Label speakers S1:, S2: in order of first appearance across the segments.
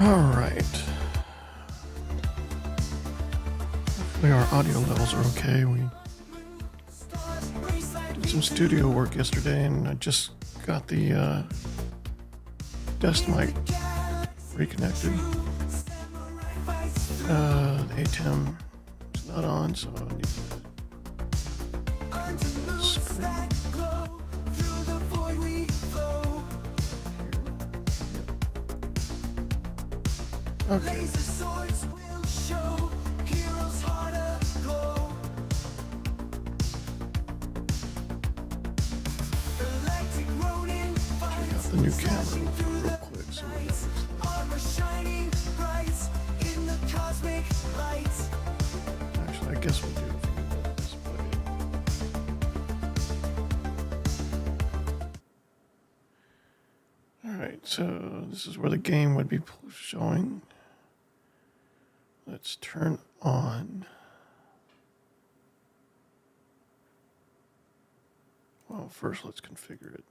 S1: All right. Hopefully our audio levels are okay. We did some studio work yesterday, and I just got the desk mic reconnected. The ATEM is not on, so I need to screen. Okay. Check out the new camera real quick. So what that looks like. Actually, I guess we'll do it from the display. All right, so this is where the game would be showing. Let's turn on. Well, first let's configure it.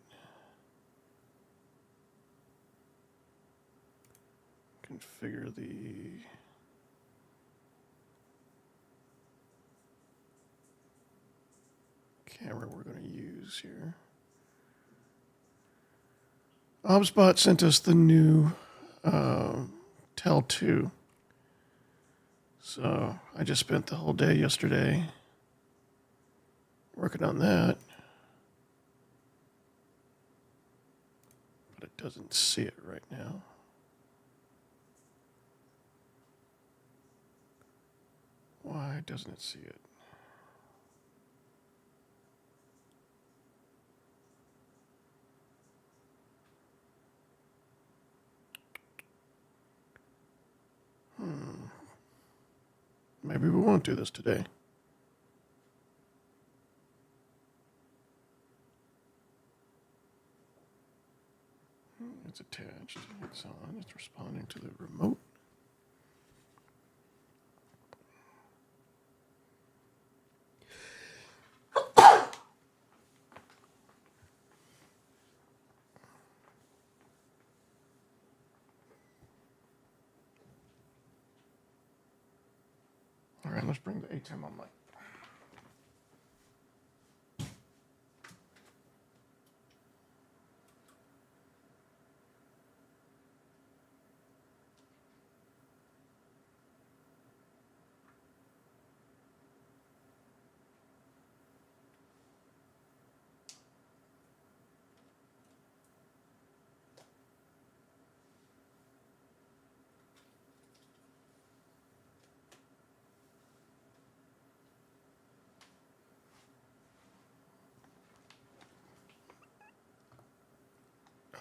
S1: Configure the camera we're going to use here. HubSpot sent us the new Tel 2. So I just spent the whole day yesterday working on that. But it doesn't see it right now. Why doesn't it see it? Maybe we won't do this today. It's attached. It's on. It's responding to the remote. All right, let's bring the ATEM on mic.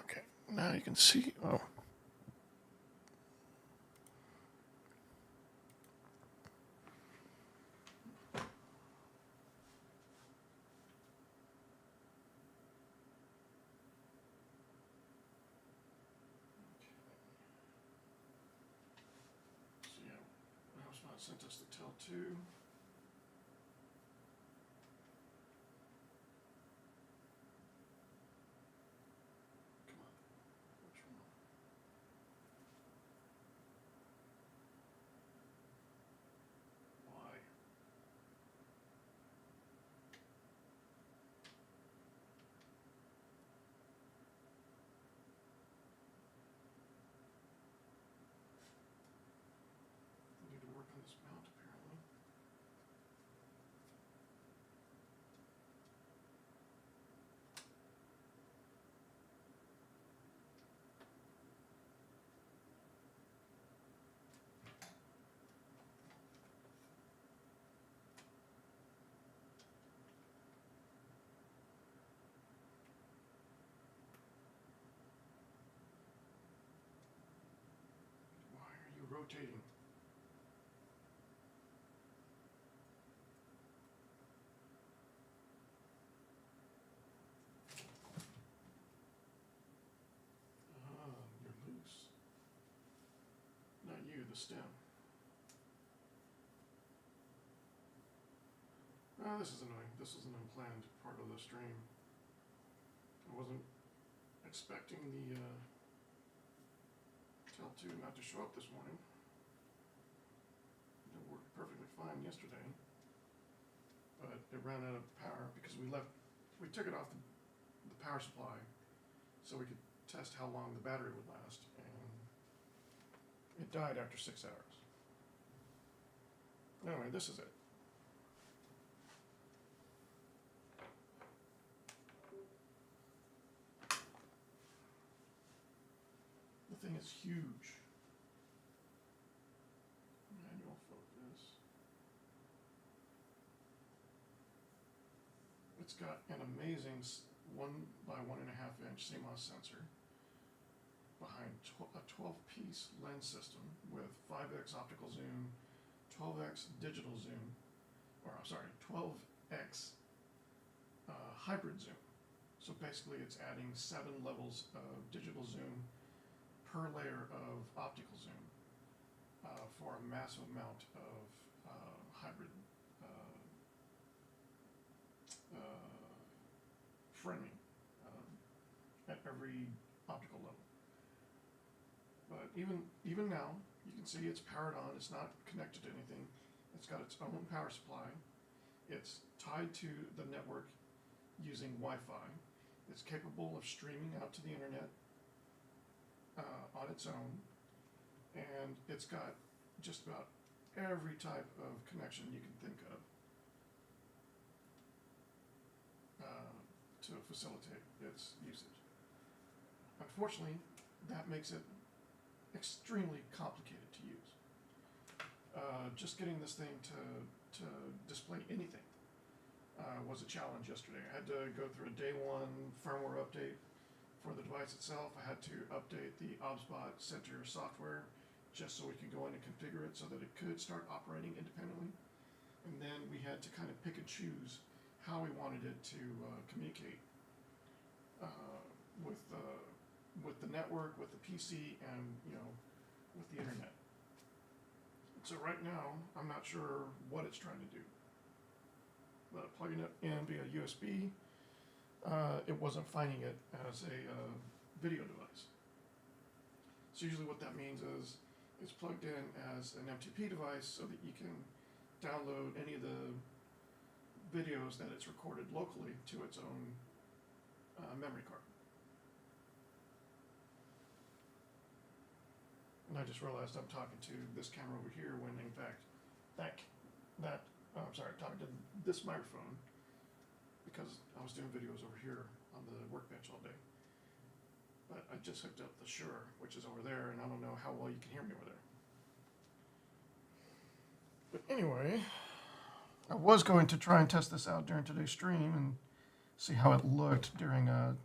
S1: Okay, now you can see. Oh. So yeah, HubSpot sent us the Tel 2. Rotating. You're loose. Not you, the stem. Oh, this is annoying. This is an unplanned part of the stream. I wasn't expecting the Tell 2 not to show up this morning. It worked perfectly fine yesterday, but it ran out of power because we took it off the power supply so we could test how long the battery would last, and it died after 6 hours. Anyway, this is it. The thing is huge. Manual focus. It's got an amazing 1 by 1.5 inch CMOS sensor behind a 12-piece lens system with 5x optical zoom, 12x digital zoom, or I'm sorry, 12x hybrid zoom. So basically it's adding 7 levels of digital zoom per layer of optical zoom for a massive amount of hybrid framing at every optical level. But even now, you can see it's powered on. It's not connected to anything. It's got its own power supply. It's tied to the network using Wi-Fi. It's capable of streaming out to the internet on its own, and it's got just about every type of connection you can think of to facilitate its usage. Unfortunately, that makes it extremely complicated to use. Just getting this thing to display anything was a challenge yesterday. I had to go through a day 1 firmware update for the device itself. I had to update the OBSBot Center software just so we could go in and configure it so that it could start operating independently. And then we had to kind of pick and choose how we wanted it to communicate with the network, with the PC, and with the internet. So right now, I'm not sure what it's trying to do. But plugging it in via USB, it wasn't finding it as a video device. So usually what that means is it's plugged in as an MTP device so that you can download any of the videos that it's recorded locally to its own memory card. And I just realized I'm talking to this camera over here when in fact talking to this microphone because I was doing videos over here on the workbench all day. But I just hooked up the Shure, which is over there, and I don't know how well you can hear me over there. But anyway, I was going to try and test this out during today's stream and see how it looked during a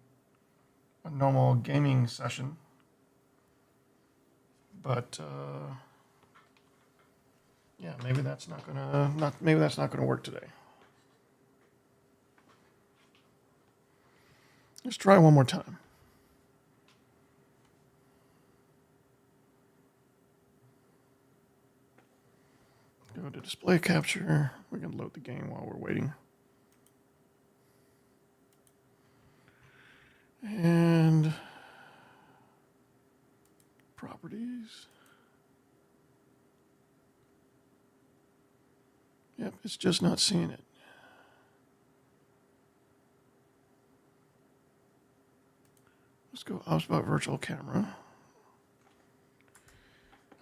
S1: normal gaming session. But yeah, maybe that's not gonna work today. Let's try one more time. Go to display capture. We can load the game while we're waiting. And properties. Yep, it's just not seeing it. Let's go OBSBot virtual camera.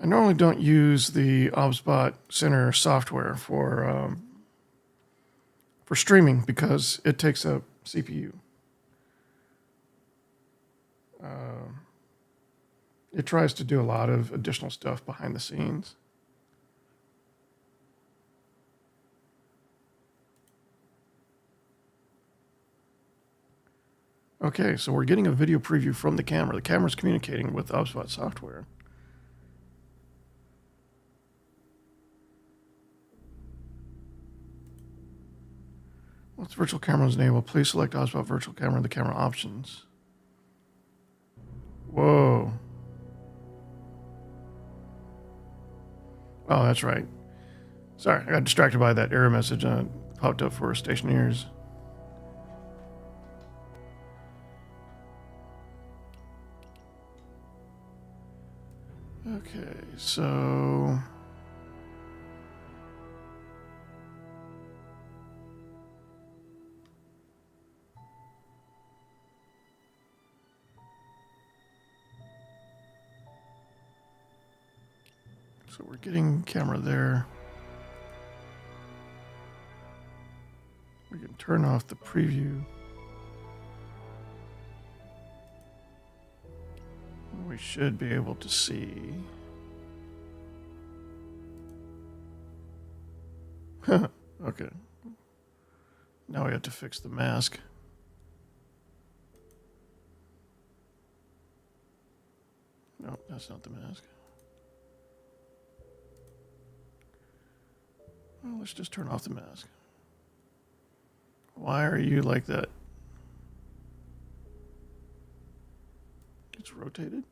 S1: I normally don't use the OBSBot Center software for streaming because it takes up CPU. It tries to do a lot of additional stuff behind the scenes. Okay, so we're getting a video preview from the camera. The camera's communicating with OBSBot software. Once virtual camera is enabled, please select OBSBot virtual camera in the camera options. Whoa. Oh, that's right. Sorry, I got distracted by that error message popped up for Stationeers. Okay, so we're getting camera there. We can turn off the preview. We should be able to see. Okay. Now we have to fix the mask. No, that's not the mask. Well, let's just turn off the mask. Why are you like that? It's rotated?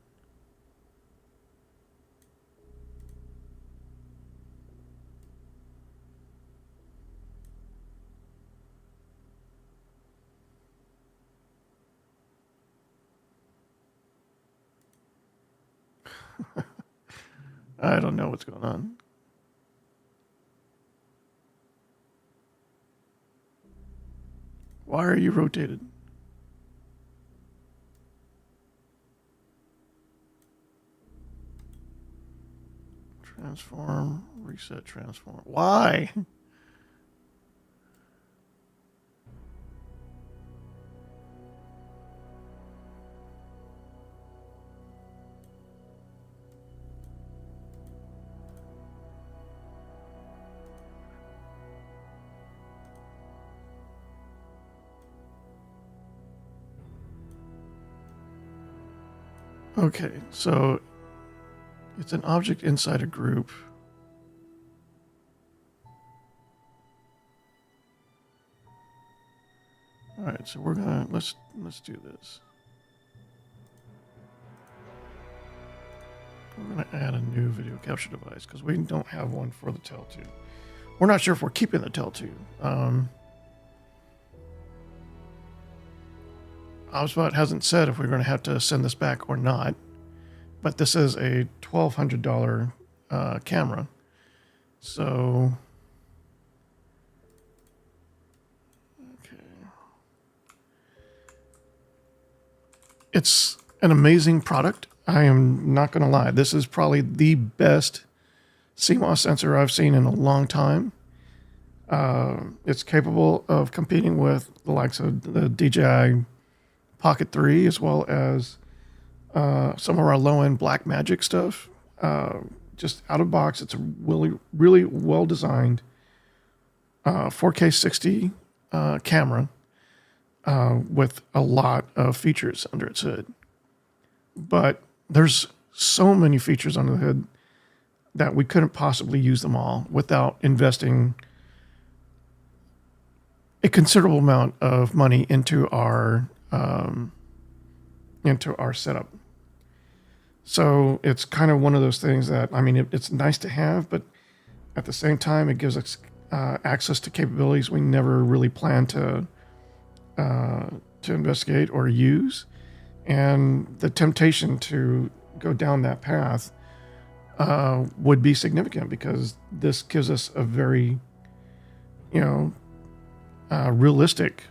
S1: I don't know what's going on. Why are you rotated? Transform, reset, transform. Why? Okay, so it's an object inside a group. All right, so we're gonna let's do this. We're gonna add a new video capture device because we don't have one for the Tel 2. We're not sure if we're keeping the Tel 2. HubSpot hasn't said if we're going to have to send this back or not, but this is a $1,200 camera. So, okay. It's an amazing product. I am not going to lie. This is probably the best CMOS sensor I've seen in a long time. It's capable of competing with the likes of the DJI Pocket 3, as well as some of our low-end Blackmagic stuff. Just out of box, it's a really well-designed 4K 60 camera with a lot of features under its hood. But there's so many features under the hood that we couldn't possibly use them all without investing a considerable amount of money into our setup. So it's kind of one of those things that, I mean, it's nice to have, but at the same time, it gives us access to capabilities we never really planned to investigate or use. And the temptation to go down that path would be significant, because this gives us a very, realistic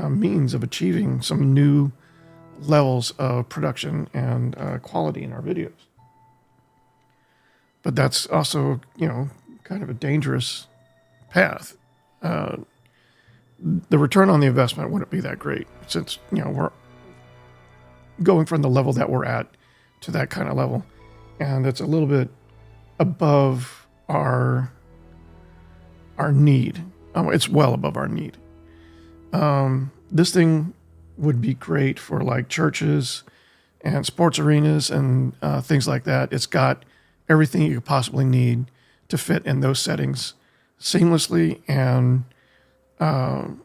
S1: means of achieving some new levels of production and quality in our videos. But that's also, kind of a dangerous path. The return on the investment wouldn't be that great, since, we're going from the level that we're at to that kind of level. And it's a little bit above our need. It's well above our need. This thing would be great for like churches and sports arenas and things like that. It's got everything you could possibly need to fit in those settings seamlessly, and no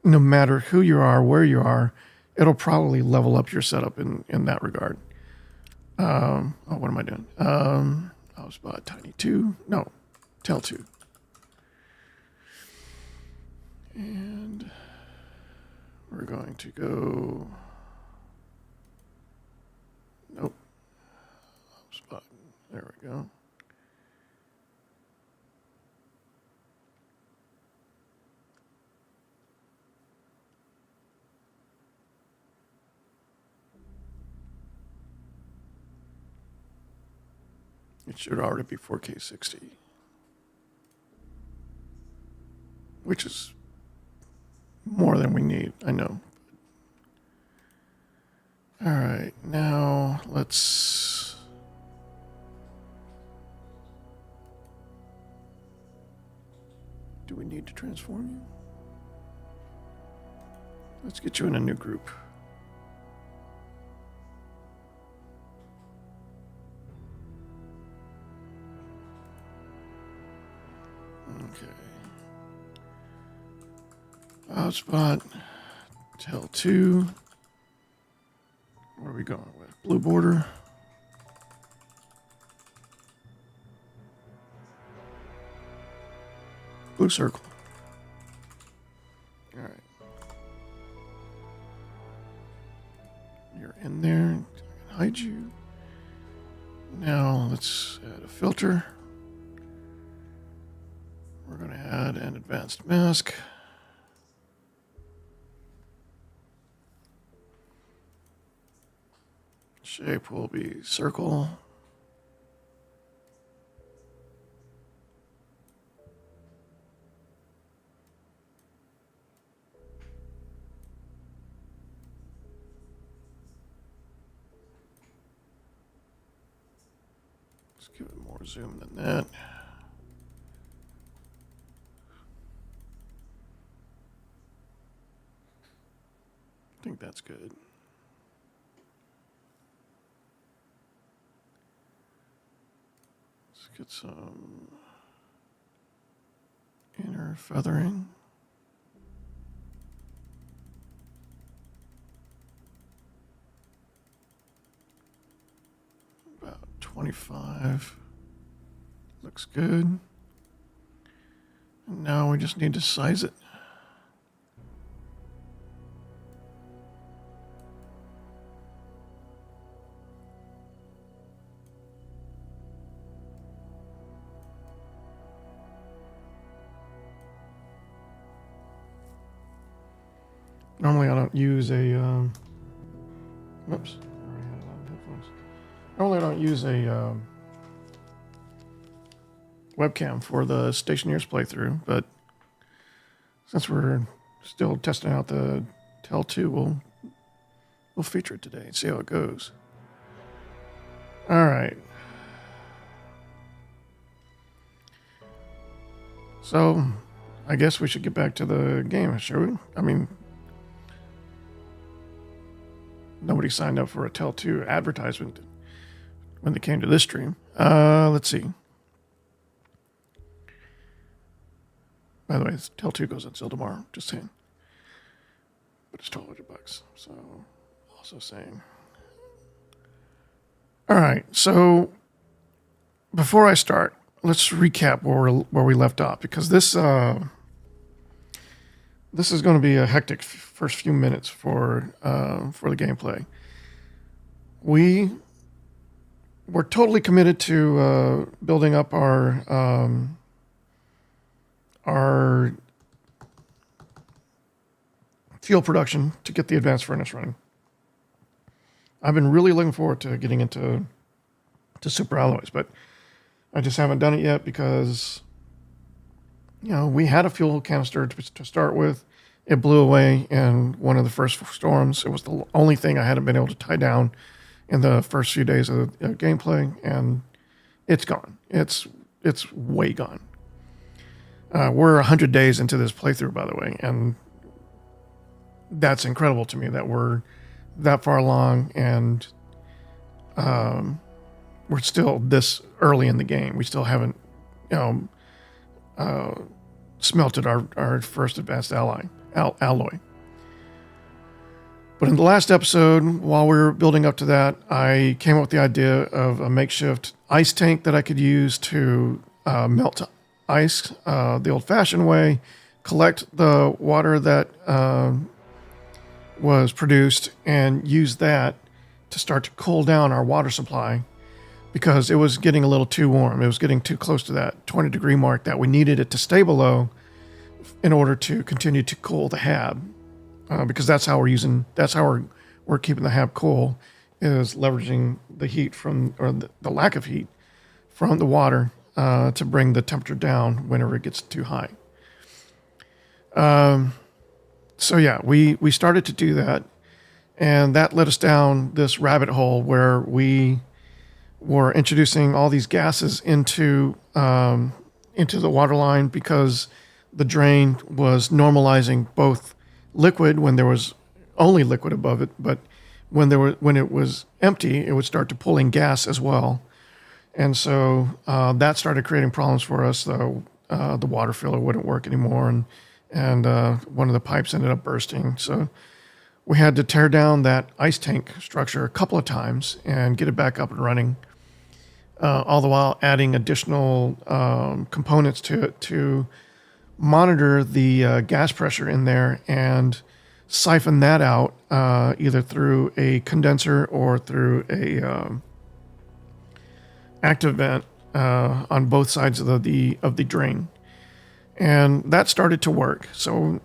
S1: matter who you are, where you are, it'll probably level up your setup in that regard. What am I doing? I was about Tiny 2. No, Tel 2. And we're going to go. Nope. go. It should already be 4K 60, which is more than we need, I know. All right, now let's... Do we need to transform you? Let's get you in a new group. Okay. Hotspot, Tel 2. What are we going with? Blue border. Blue circle. All right. You're in there. Hide you. Now let's add a filter. We're going to add an advanced mask. Shape will be circle. Let's give it more zoom than that. I think that's good. Let's get some inner feathering. About 25. Looks good. And now we just need to size it. Normally I don't use a, whoops, I already had it on headphones. Normally I don't use a webcam for the Stationeers playthrough, but since we're still testing out the Tel 2, we'll feature it today and see how it goes. All right. So I guess we should get back to the game, shall we? I mean, nobody signed up for a Tel 2 advertisement when they came to this stream. Let's see. By the way, Tel 2 goes on sale tomorrow, just saying. But it's $1,200, so also saying. All right, so before I start, let's recap where we left off, because this is going to be a hectic first few minutes for the gameplay. We're totally committed to building up our fuel production to get the advanced furnace running. I've been really looking forward to getting into super alloys, but I just haven't done it yet because, you know, we had a fuel canister to start with. It blew away in one of the first storms. It was the only thing I hadn't been able to tie down in the first few days of gameplay, and it's gone. It's way gone. We're 100 days into this playthrough, by the way, and that's incredible to me that we're that far along and we're still this early in the game. We still haven't, smelted our first advanced alloy. But in the last episode, while we were building up to that, I came up with the idea of a makeshift ice tank that I could use to melt ice the old-fashioned way, collect the water that was produced, and use that to start to cool down our water supply because it was getting a little too warm. It was getting too close to that 20-degree mark that we needed it to stay below in order to continue to cool the hab, because that's how we're keeping the hab cool, is leveraging the heat from, or the lack of heat from the water to bring the temperature down whenever it gets too high. So yeah, we started to do that, and that led us down this rabbit hole where we were introducing all these gases into the water line, because the drain was normalizing both liquid when there was only liquid above it, but when it was empty, it would start to pull in gas as well. And so that started creating problems for us. The water filler wouldn't work anymore, and one of the pipes ended up bursting. So we had to tear down that ice tank structure a couple of times and get it back up and running, all the while adding additional components to it to monitor the gas pressure in there and siphon that out either through a condenser or through a active vent on both sides of the drain. And that started to work. So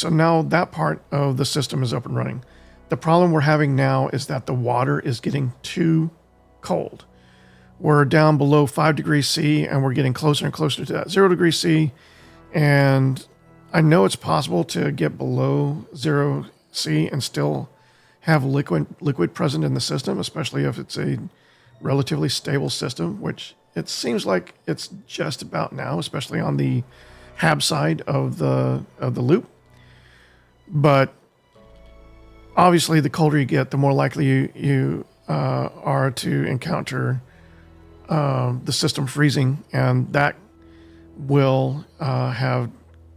S1: now that part of the system is up and running. The problem we're having now is that the water is getting too cold. We're down below 5 degrees C, and we're getting closer and closer to that 0 degrees C. And I know it's possible to get below 0 C and still have liquid present in the system, especially if it's a relatively stable system, which it seems like it's just about now, especially on the hab side of the loop. But obviously, the colder you get, the more likely you are to encounter the system freezing, and that will have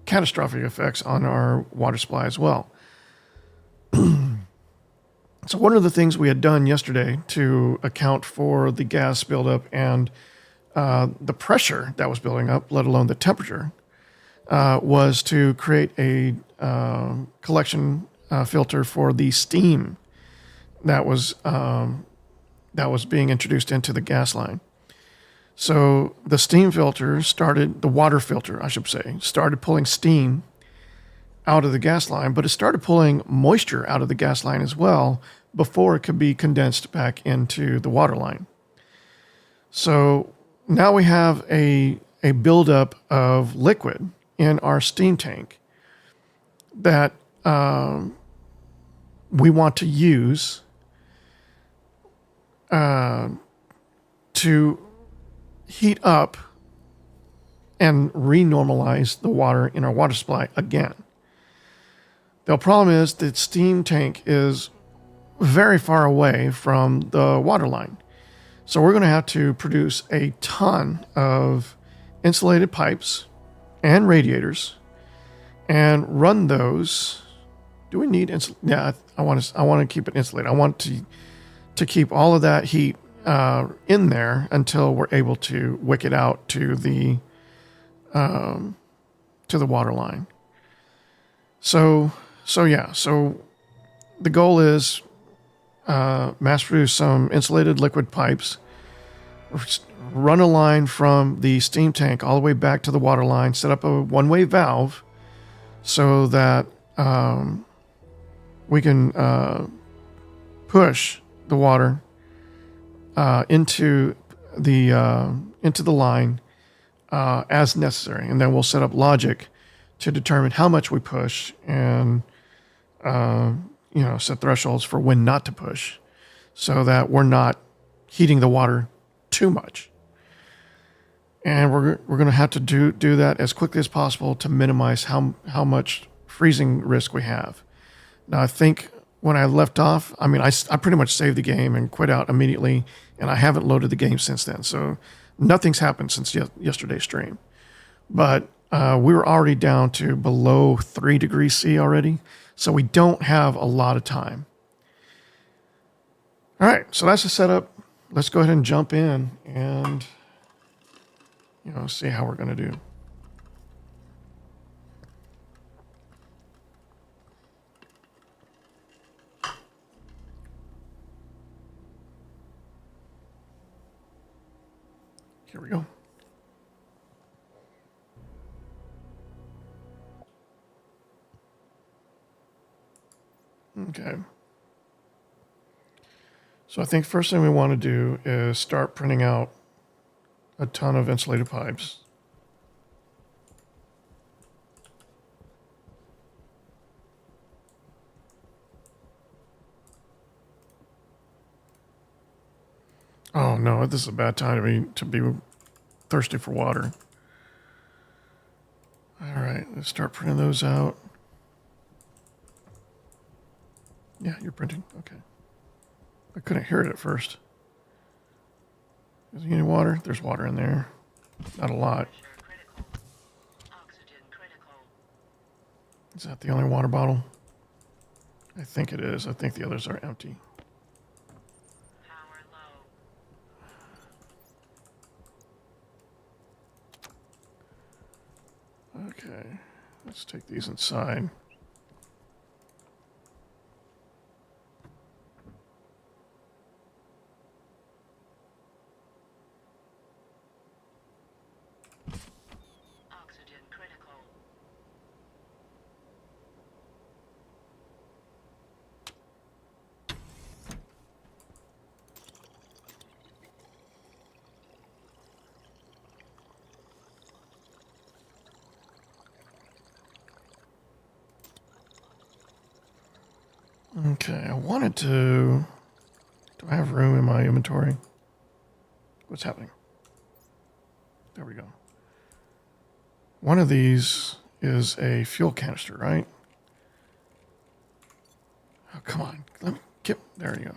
S1: catastrophic effects on our water supply as well. So one of the things we had done yesterday to account for the gas buildup and the pressure that was building up, let alone the temperature, was to create a collection filter for the steam that was being introduced into the gas line. So the steam filter the water filter, I should say, started pulling steam out of the gas line, but it started pulling moisture out of the gas line as well before it could be condensed back into the water line. So now we have a buildup of liquid in our steam tank that we want to use to heat up and renormalize the water in our water supply again. The problem is that steam tank is very far away from the water line. So we're going to have to produce a ton of insulated pipes and radiators and run those. Do we need yeah, I want to keep it insulated. I want to keep all of that heat in there until we're able to wick it out to the water line. So the goal is mass produce some insulated liquid pipes, run a line from the steam tank all the way back to the water line, set up a one-way valve so that we can push the water into the line as necessary, and then we'll set up logic to determine how much we push and set thresholds for when not to push, so that we're not heating the water too much. And we're going to have to do that as quickly as possible to minimize how much freezing risk we have. Now, I think when I left off, I pretty much saved the game and quit out immediately, and I haven't loaded the game since then. So nothing's happened since yesterday's stream. But we were already down to below 3 degrees C already, so we don't have a lot of time. All right, so that's the setup. Let's go ahead and jump in and see how we're going to do. Here we go. Okay. So I think first thing we want to do is start printing out a ton of insulated pipes. Oh no, this is a bad time to be thirsty for water. All right, let's start printing those out. Yeah, you're printing. Okay. I couldn't hear it at first. Is there any water? There's water in there. Not a lot. Is that the only water bottle? I think it is. I think the others are empty. Okay, let's take these inside. Okay, I wanted to... Do I have room in my inventory? What's happening? There we go. One of these is a fuel canister, right? Oh, come on. Let me get... There you go.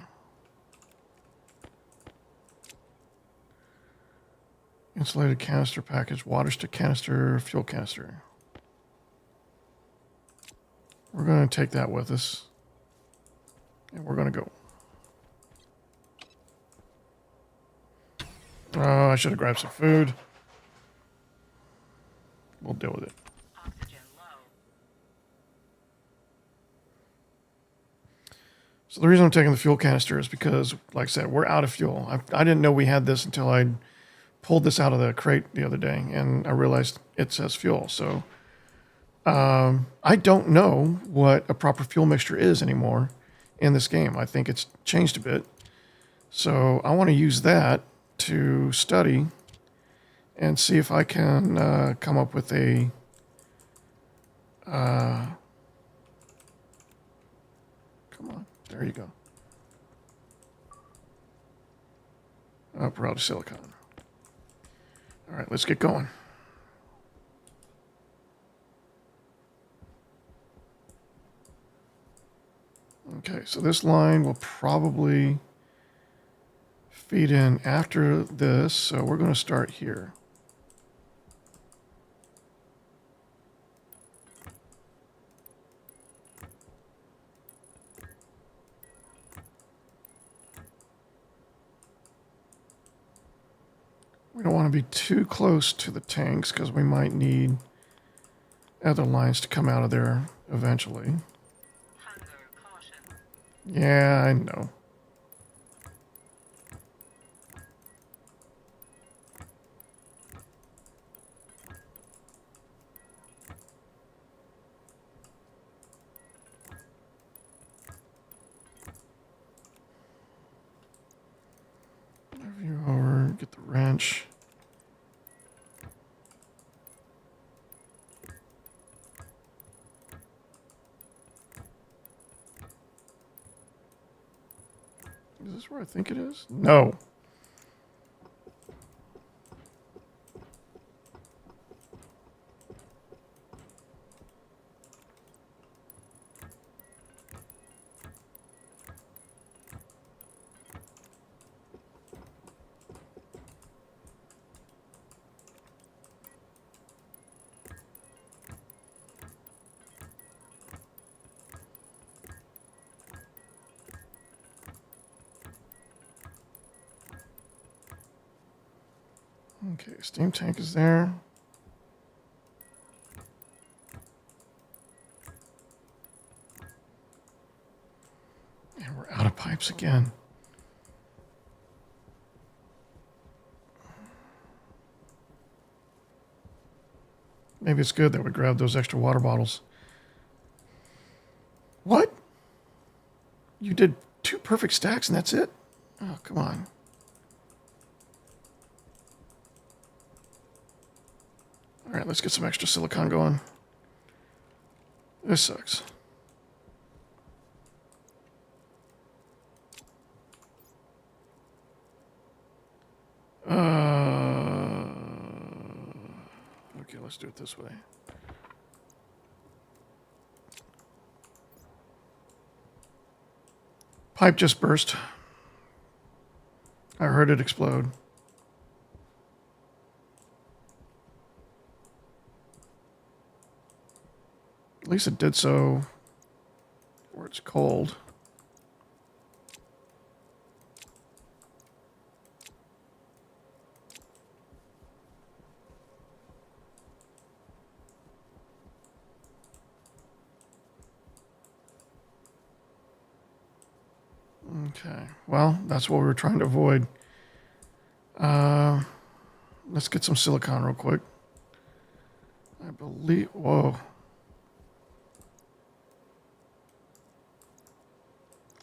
S1: Insulated canister package, water stick canister, fuel canister. We're going to take that with us. And we're going to go. Oh, I should have grabbed some food. We'll deal with it.
S2: Oxygen low.
S1: So the reason I'm taking the fuel canister is because, like I said, we're out of fuel. I didn't know we had this until I pulled this out of the crate the other day, and I realized it says fuel. So I don't know what a proper fuel mixture is anymore in this game. I think it's changed a bit. So I want to use that to study and see if I can come up with a come on, there you go. ProArt silicon. All right, let's get going. Okay, so this line will probably feed in after this, so we're going to start here. We don't want to be too close to the tanks because we might need other lines to come out of there eventually. Yeah, I know. Move you over, get the wrench. Is this where I think it is? No. Okay, steam tank is there. And we're out of pipes again. Maybe it's good that we grabbed those extra water bottles. What? You did 2 perfect stacks and that's it? Oh, come on. All right, let's get some extra silicon going. This sucks. Okay, let's do it this way. Pipe just burst. I heard it explode. At least it did so where it's cold. Okay, well, that's what we were trying to avoid. Let's get some silicon real quick. I believe, whoa.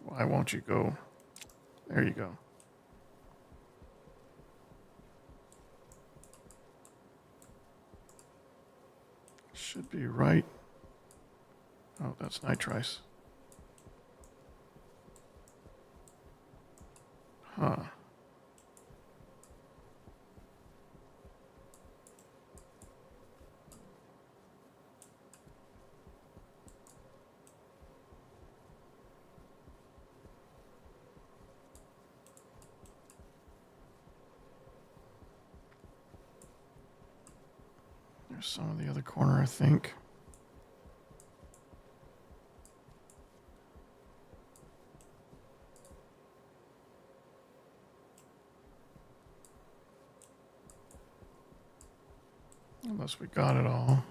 S1: Why won't you go? There you go. Should be right. Oh, that's nitrice. Huh. There's some of the other corner, I think. Unless we got it all.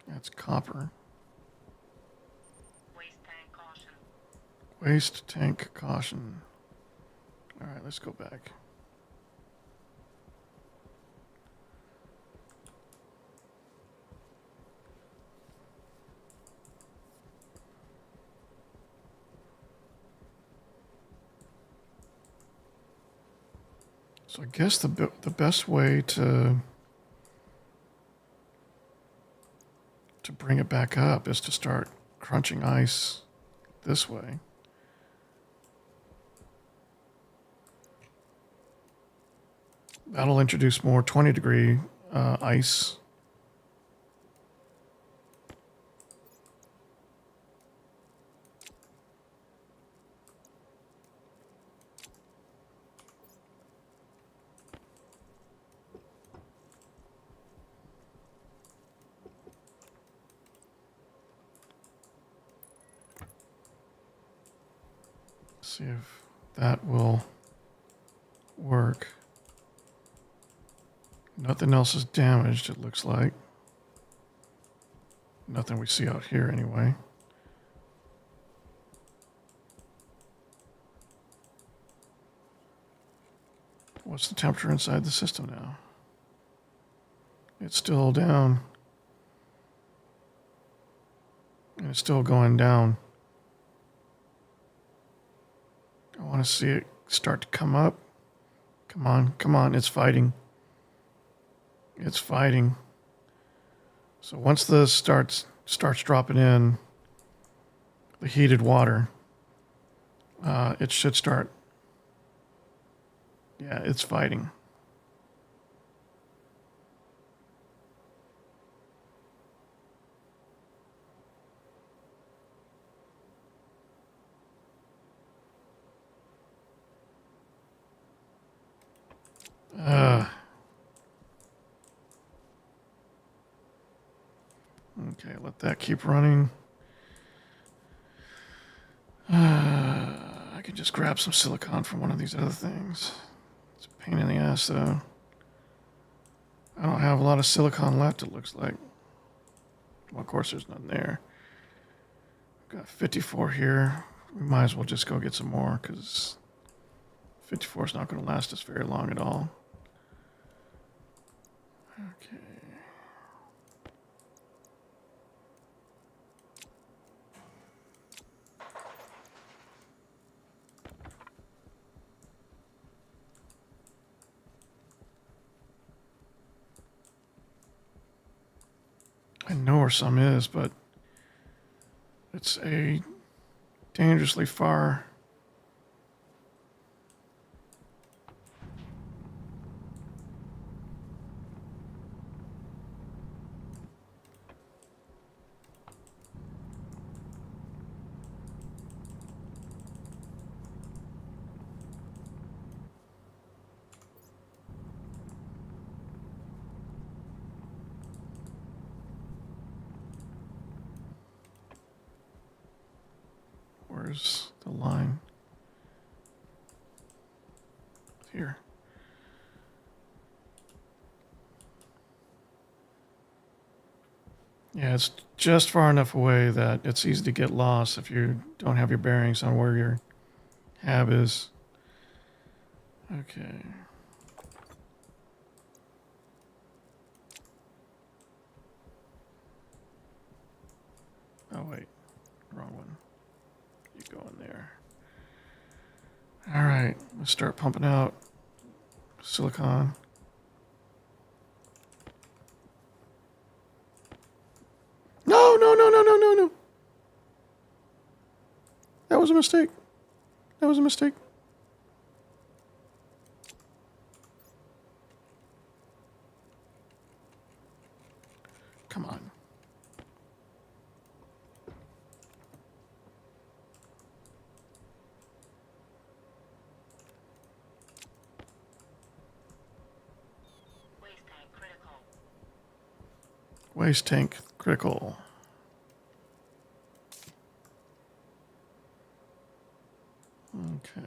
S1: That's copper.
S2: Waste tank caution.
S1: Waste tank caution. All right, let's go back. So I guess the best way to bring it back up is to start crunching ice this way. That'll introduce more 20-degree ice. See if that will work. Nothing else is damaged, it looks like. Nothing we see out here anyway. What's the temperature inside the system now? It's still down. And it's still going down. I want to see it start to come up. Come on, come on, it's fighting. It's fighting. So once this starts dropping in the heated water, it should start. Yeah, it's fighting. Okay, let that keep running. I can just grab some silicon from one of these other things. It's a pain in the ass, though. I don't have a lot of silicon left, it looks like. Well, of course, there's none there. Got 54 here. We might as well just go get some more, because 54 is not going to last us very long at all. Okay. I know where some is, but it's a dangerously far. Where's the line? Here. Yeah, it's just far enough away that it's easy to get lost if you don't have your bearings on where your hab is. Okay. Oh, wait. Wrong one. You go in there. All right. Let's start pumping out silicon. No, no, no, no, no, no, no. That was a mistake. That was a mistake. Come on. Waste tank critical. Okay.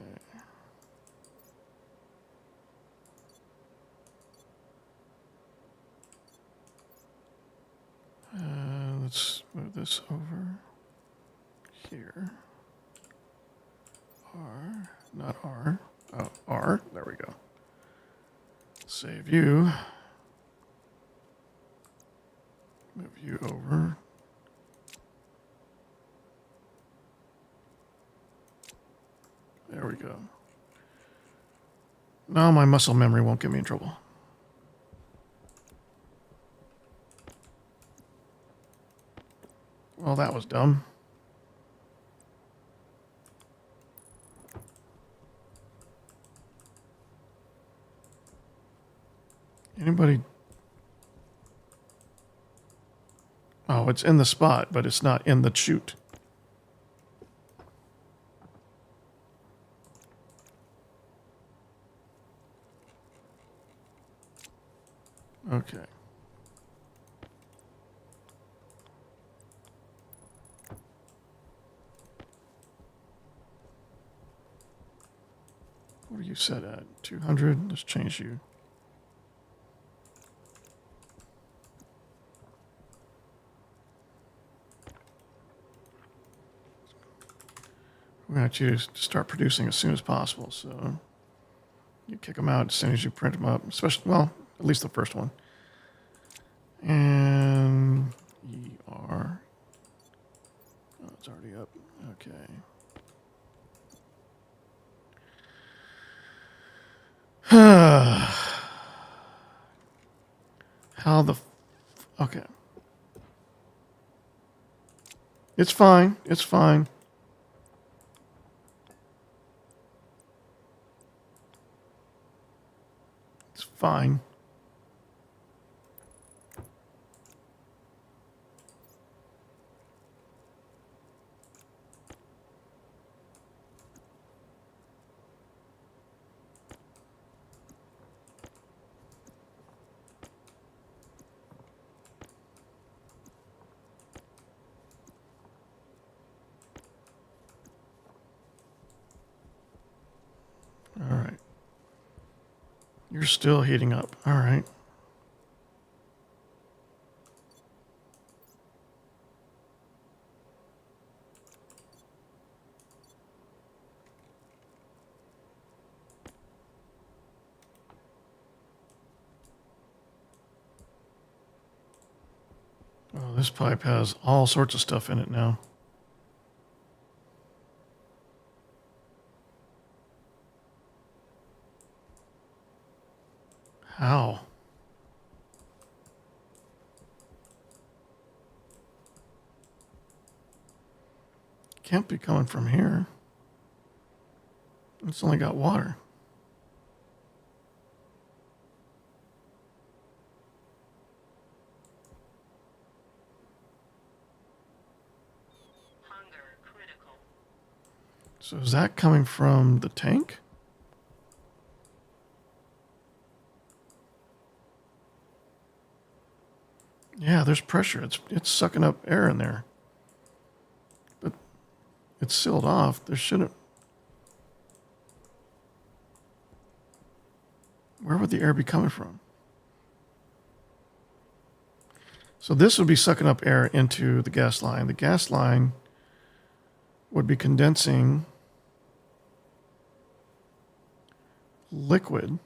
S1: Let's move this over here. R, not R. Oh, R. There we go. Save you. Move you over. There we go. Now my muscle memory won't get me in trouble. Well, that was dumb. Anybody? Oh, it's in the spot, but it's not in the chute. Okay. What are you set at? 200? Let's change you. We want you to start producing as soon as possible, so you kick them out as soon as you print them up, especially, well, at least the first one. And ER. Oh, it's already up. Okay. How the... Okay. It's fine. It's fine. It's fine. All right. You're still heating up. All right. This pipe has all sorts of stuff in it now. How? Can't be coming from here. It's only got water.
S2: Hunger critical.
S1: So is that coming from the tank? Yeah, there's pressure. It's sucking up air in there. But it's sealed off. There shouldn't. Where would the air be coming from? So this would be sucking up air into the gas line. The gas line would be condensing liquid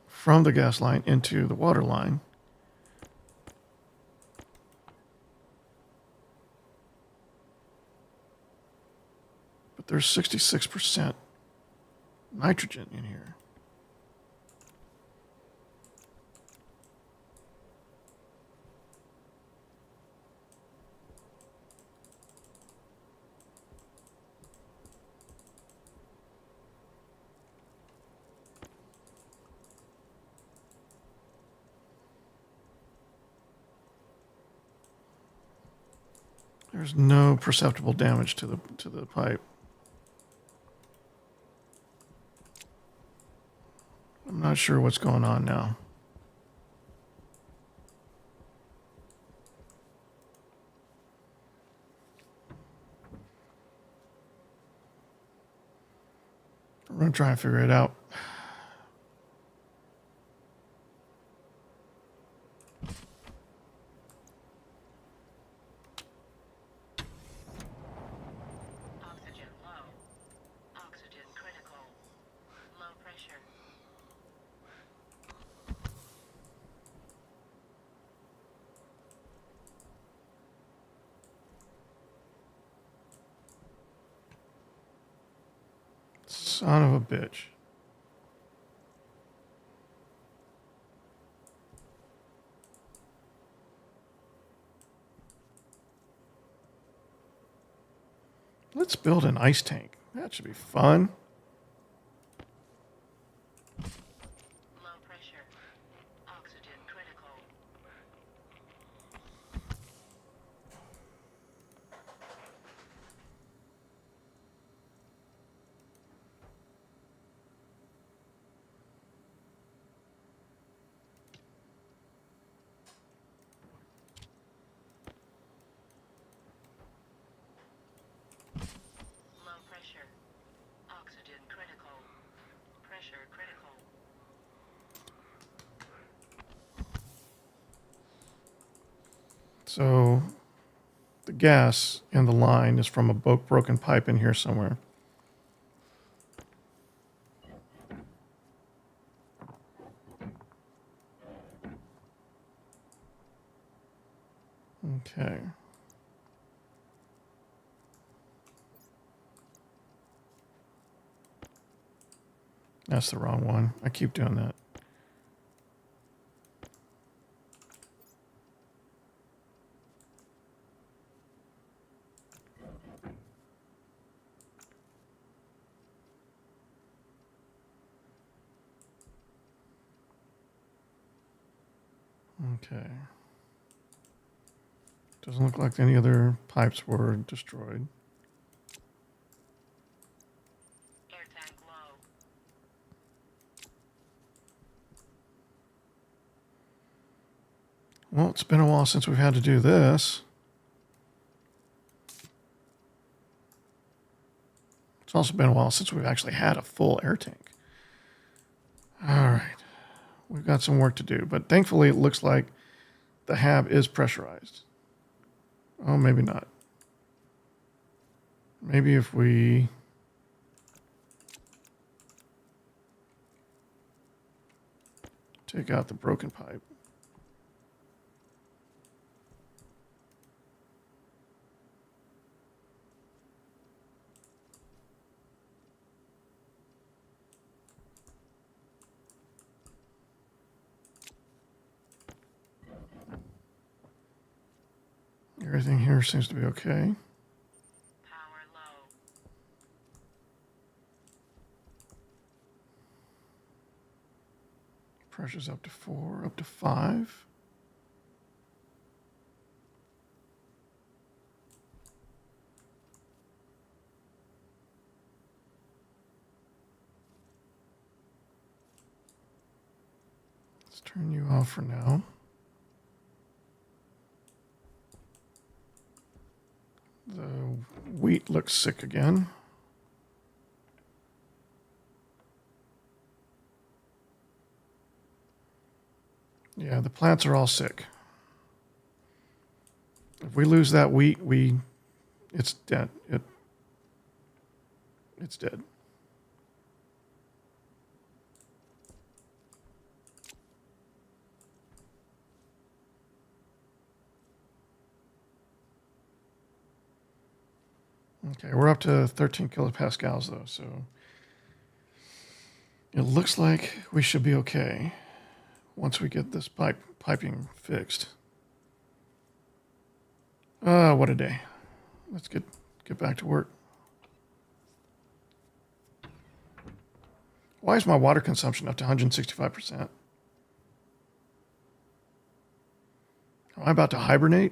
S1: from the gas line into the water line. But there's 66% nitrogen in here. There's no perceptible damage to the pipe. I'm not sure what's going on now. We're going to try and figure it out.
S2: Oxygen low. Oxygen critical. Low pressure.
S1: Son of a bitch. Let's build an ice tank. That should be fun.
S2: Low pressure. Oxygen critical. Low pressure. Oxygen critical. Pressure critical.
S1: So the gas in the line is from a broken pipe in here somewhere. Okay. That's the wrong one. I keep doing that. Okay. Doesn't look like any other pipes were destroyed.
S2: Air tank low.
S1: Well, it's been a while since we've had to do this. It's also been a while since we've actually had a full air tank. All right. We've got some work to do, but thankfully it looks like the hab is pressurized. Oh, maybe not. Maybe if we... take out the broken pipe. Everything here seems to be okay.
S2: Power low.
S1: Pressure's up to 4, up to 5. Let's turn you off for now. The wheat looks sick again. Yeah, the plants are all sick. If we lose that wheat, it's dead. It's dead. Okay, we're up to 13 kilopascals though, so it looks like we should be okay once we get this piping fixed. What a day. Let's get back to work. Why is my water consumption up to 165%? Am I about to hibernate?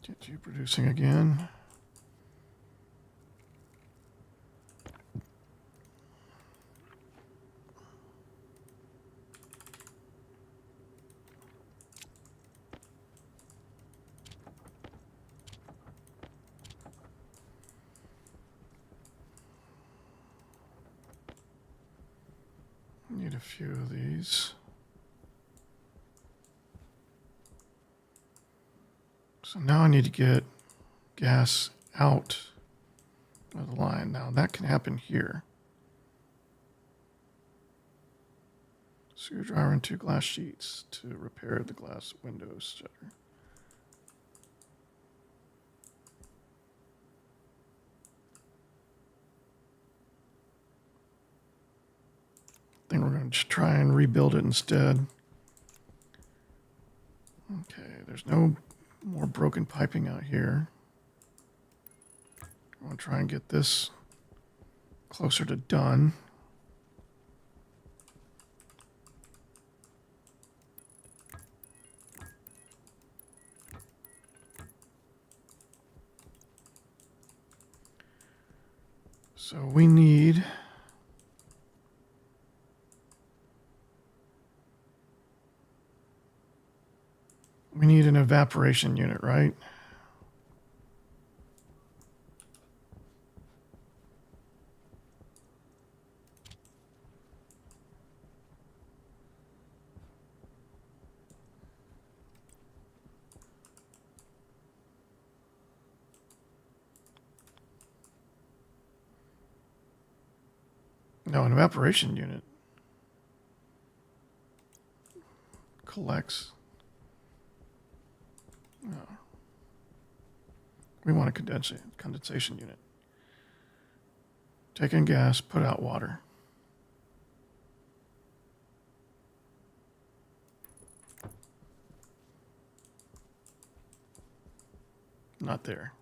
S1: Get you producing again. Need a few of these. So now I need to get gas out of the line. Now that can happen here. Screwdriver and 2 glass sheets to repair the glass windows shutter. I think we're going to try and rebuild it instead. Okay, there's no more broken piping out here. I want to try and get this closer to done. So we need an evaporation unit, right? No, an evaporation unit collects. No. We want a condensation unit. Take in gas, put out water. Not there.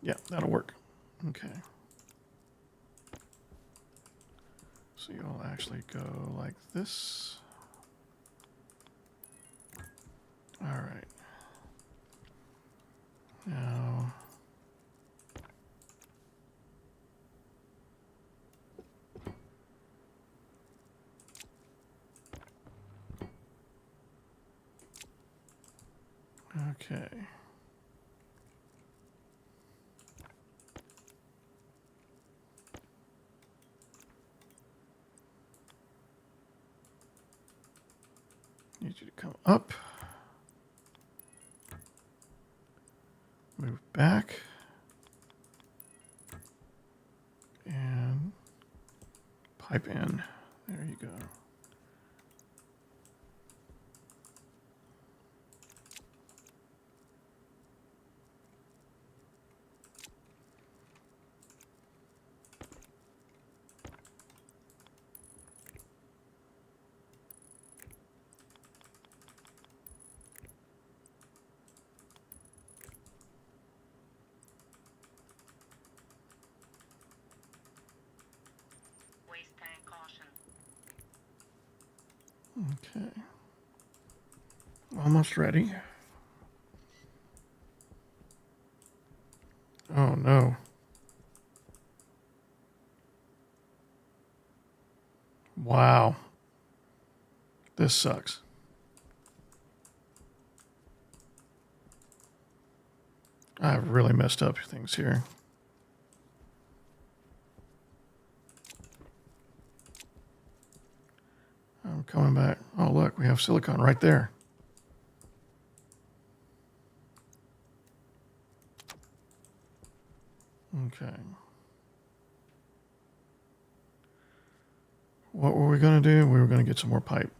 S1: Yeah, that'll work. Okay. So you'll actually go like this. All right. Now, okay. Need you to come up. Move back. And pipe in. There you go.
S2: Waste tank caution.
S1: Okay. Almost ready. Oh no. Wow. This sucks. I've really messed up things here. I'm coming back. Oh, look, we have silicon right there. Okay. What were we going to do? We were going to get some more pipe.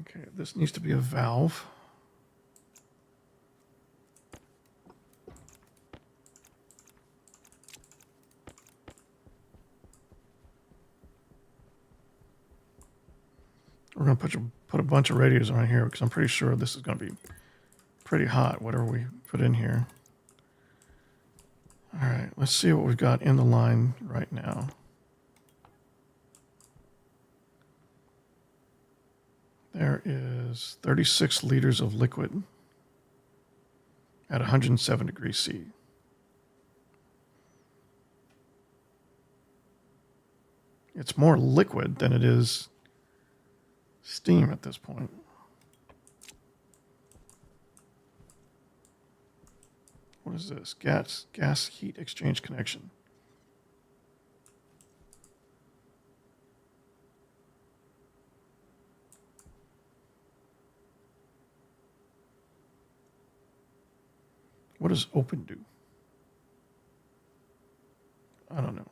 S1: Okay, this needs to be a valve. We're going to put a bunch of radios on here because I'm pretty sure this is going to be pretty hot, whatever we put in here. All right, let's see what we've got in the line right now. There is 36 liters of liquid at 107 degrees C. It's more liquid than it is steam at this point. What is this? Gas heat exchange connection. What does open do? I don't know.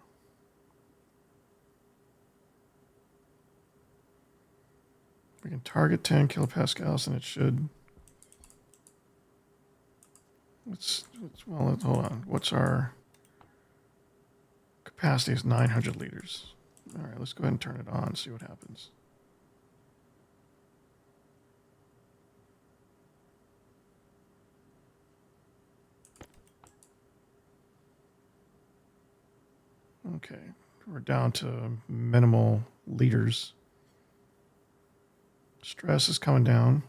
S1: We can target 10 kilopascals and it should. Well, hold on. What's our capacity? Is 900 liters. All right, let's go ahead and turn it on, see what happens. Okay, we're down to minimal liters. Stress is coming down.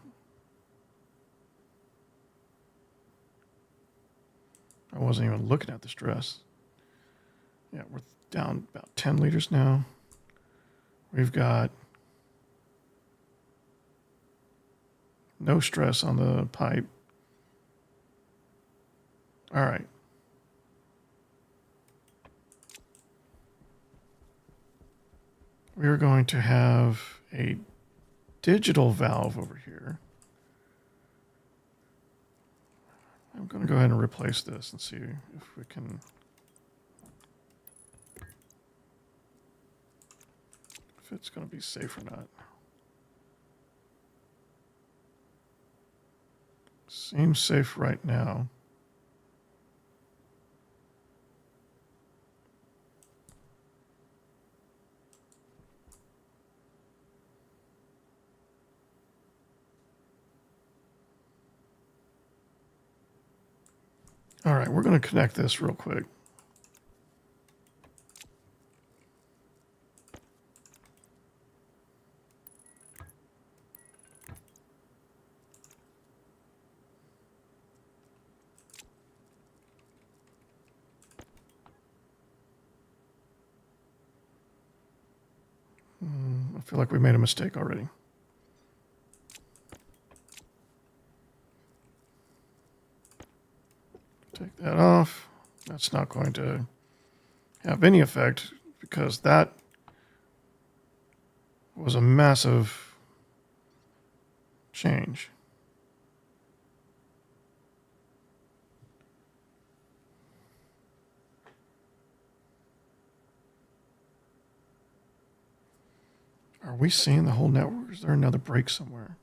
S1: I wasn't even looking at the stress. Yeah, we're down about 10 liters now. We've got no stress on the pipe. All right. We're going to have a digital valve over here. I'm going to go ahead and replace this and see if we can. If it's going to be safe or not. Seems safe right now. All right, we're going to connect this real quick. I feel like we made a mistake already. Take that off. That's not going to have any effect because that was a massive change. Are we seeing the whole network? Is there another break somewhere?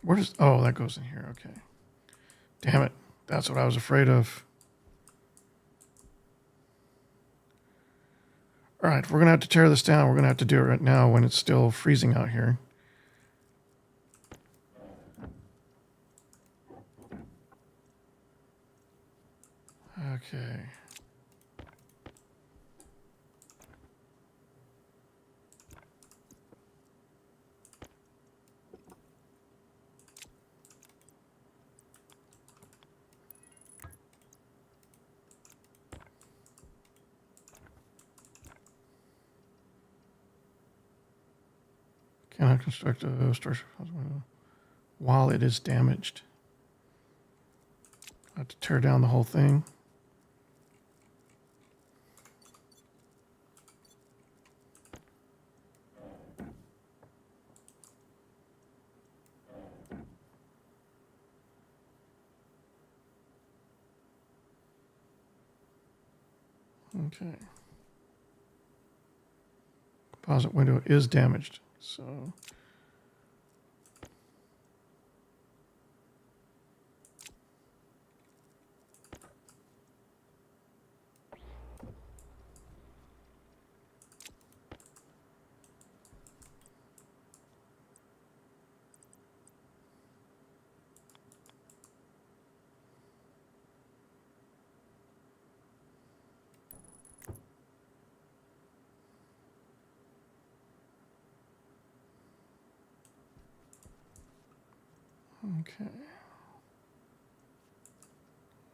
S1: Where does, oh, that goes in here. Okay. Damn it. That's what I was afraid of. All right, we're going to have to tear this down. We're going to have to do it right now when it's still freezing out here. Okay. Cannot construct a storage while it is damaged. I have to tear down the whole thing. Okay. Composite window is damaged, so okay.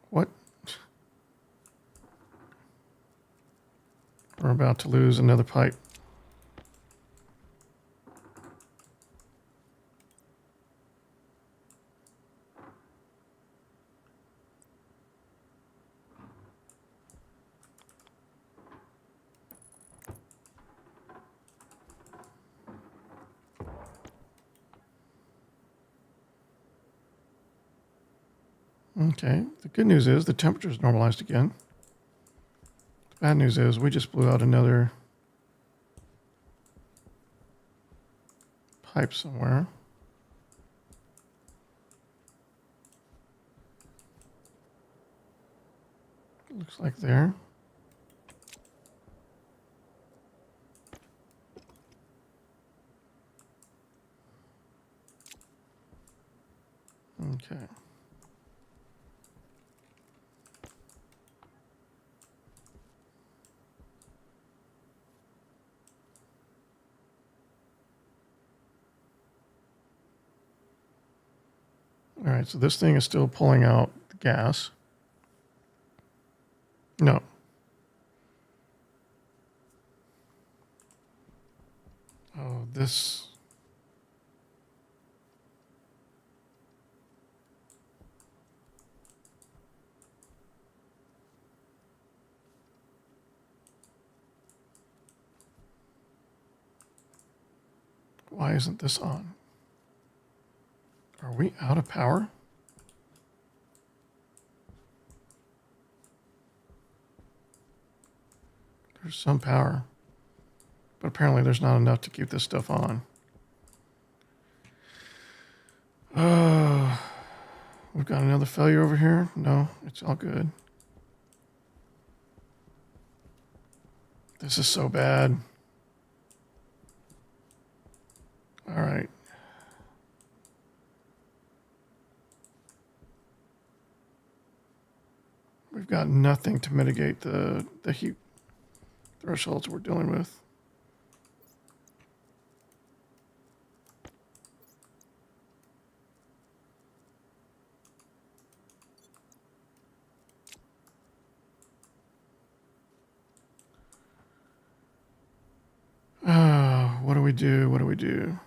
S1: What? We're about to lose another pipe. Okay, the good news is the temperature is normalized again. The bad news is we just blew out another pipe somewhere. Looks like there. Okay. All right, so this thing is still pulling out the gas. No. Oh, this. Why isn't this on? Are we out of power? There's some power, but apparently there's not enough to keep this stuff on. We've got another failure over here. No, it's all good. This is so bad. All right. We've got nothing to mitigate the heat thresholds we're dealing with. what do we do? What do we do?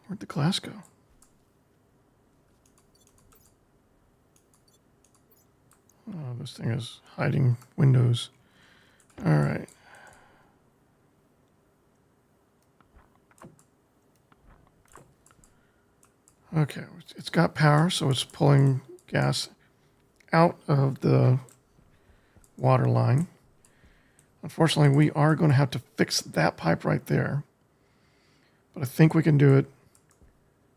S1: Where'd the glass go? Oh, this thing is hiding windows. All right. Okay, it's got power, so it's pulling gas out of the water line. Unfortunately, we are going to have to fix that pipe right there. But I think we can do it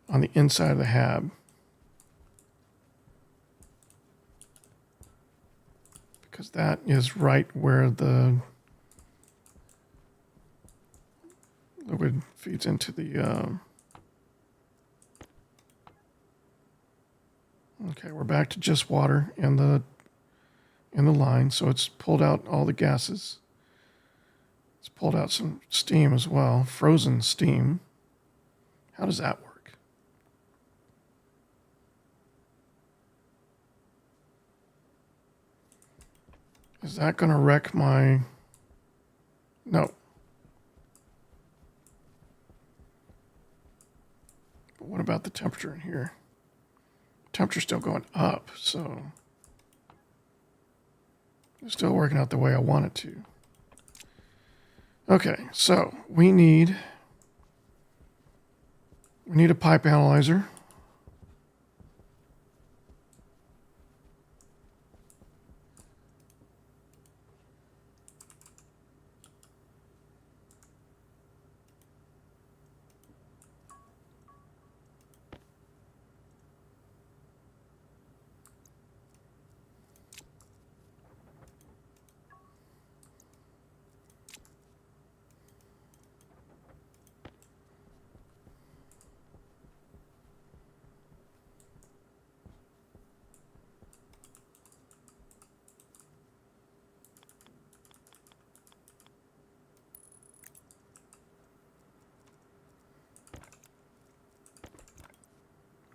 S1: on the inside of the hab. Because that is right where the liquid feeds into the... Okay, we're back to just water in the line, so it's pulled out all the gases. It's pulled out some steam as well, frozen steam. How does that work? Is that going to wreck my... No. But what about the temperature in here? Temperature's still going up, so it's still working out the way I want it to. Okay, so we need a pipe analyzer.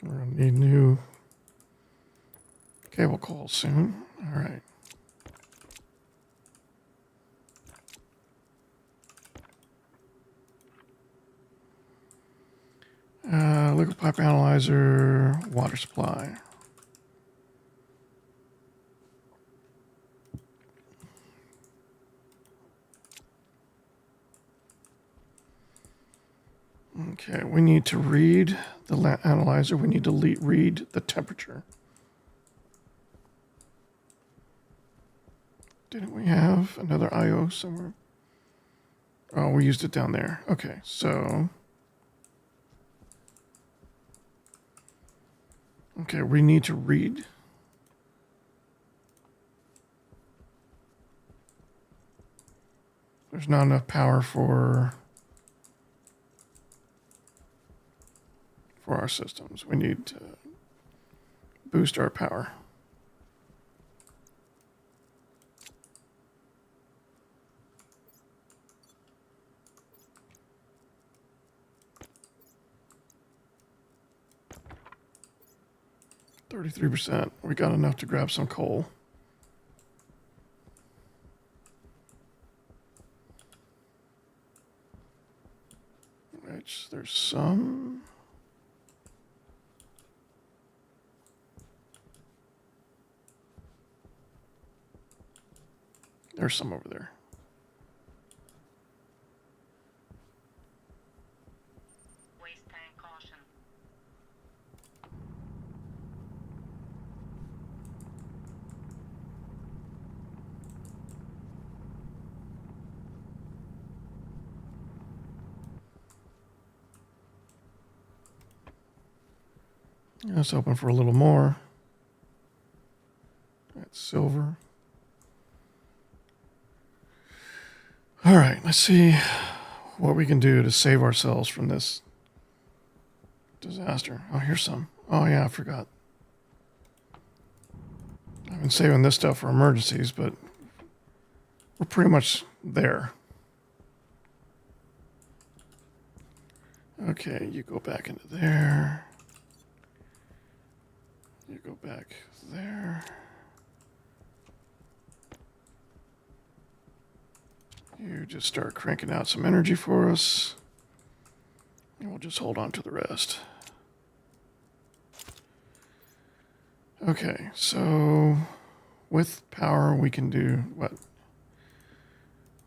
S1: We're going to need new cable coils soon. All right. Liquid pipe analyzer, water supply. Okay, we need to read the analyzer. We need to read the temperature. Didn't we have another I/O somewhere? Oh, we used it down there. Okay, so... Okay, we need to read. There's not enough power for our systems. We need to boost our power. %. We got enough to grab some coal. Which there's some. There's some over there.
S2: Waste tank caution.
S1: Let's open for a little more. That's silver. All right, let's see what we can do to save ourselves from this disaster. Oh, here's some. Oh, yeah, I forgot. I've been saving this stuff for emergencies, but we're pretty much there. Okay, you go back into there. You go back there. You just start cranking out some energy for us. And we'll just hold on to the rest. Okay, so with power we can do what?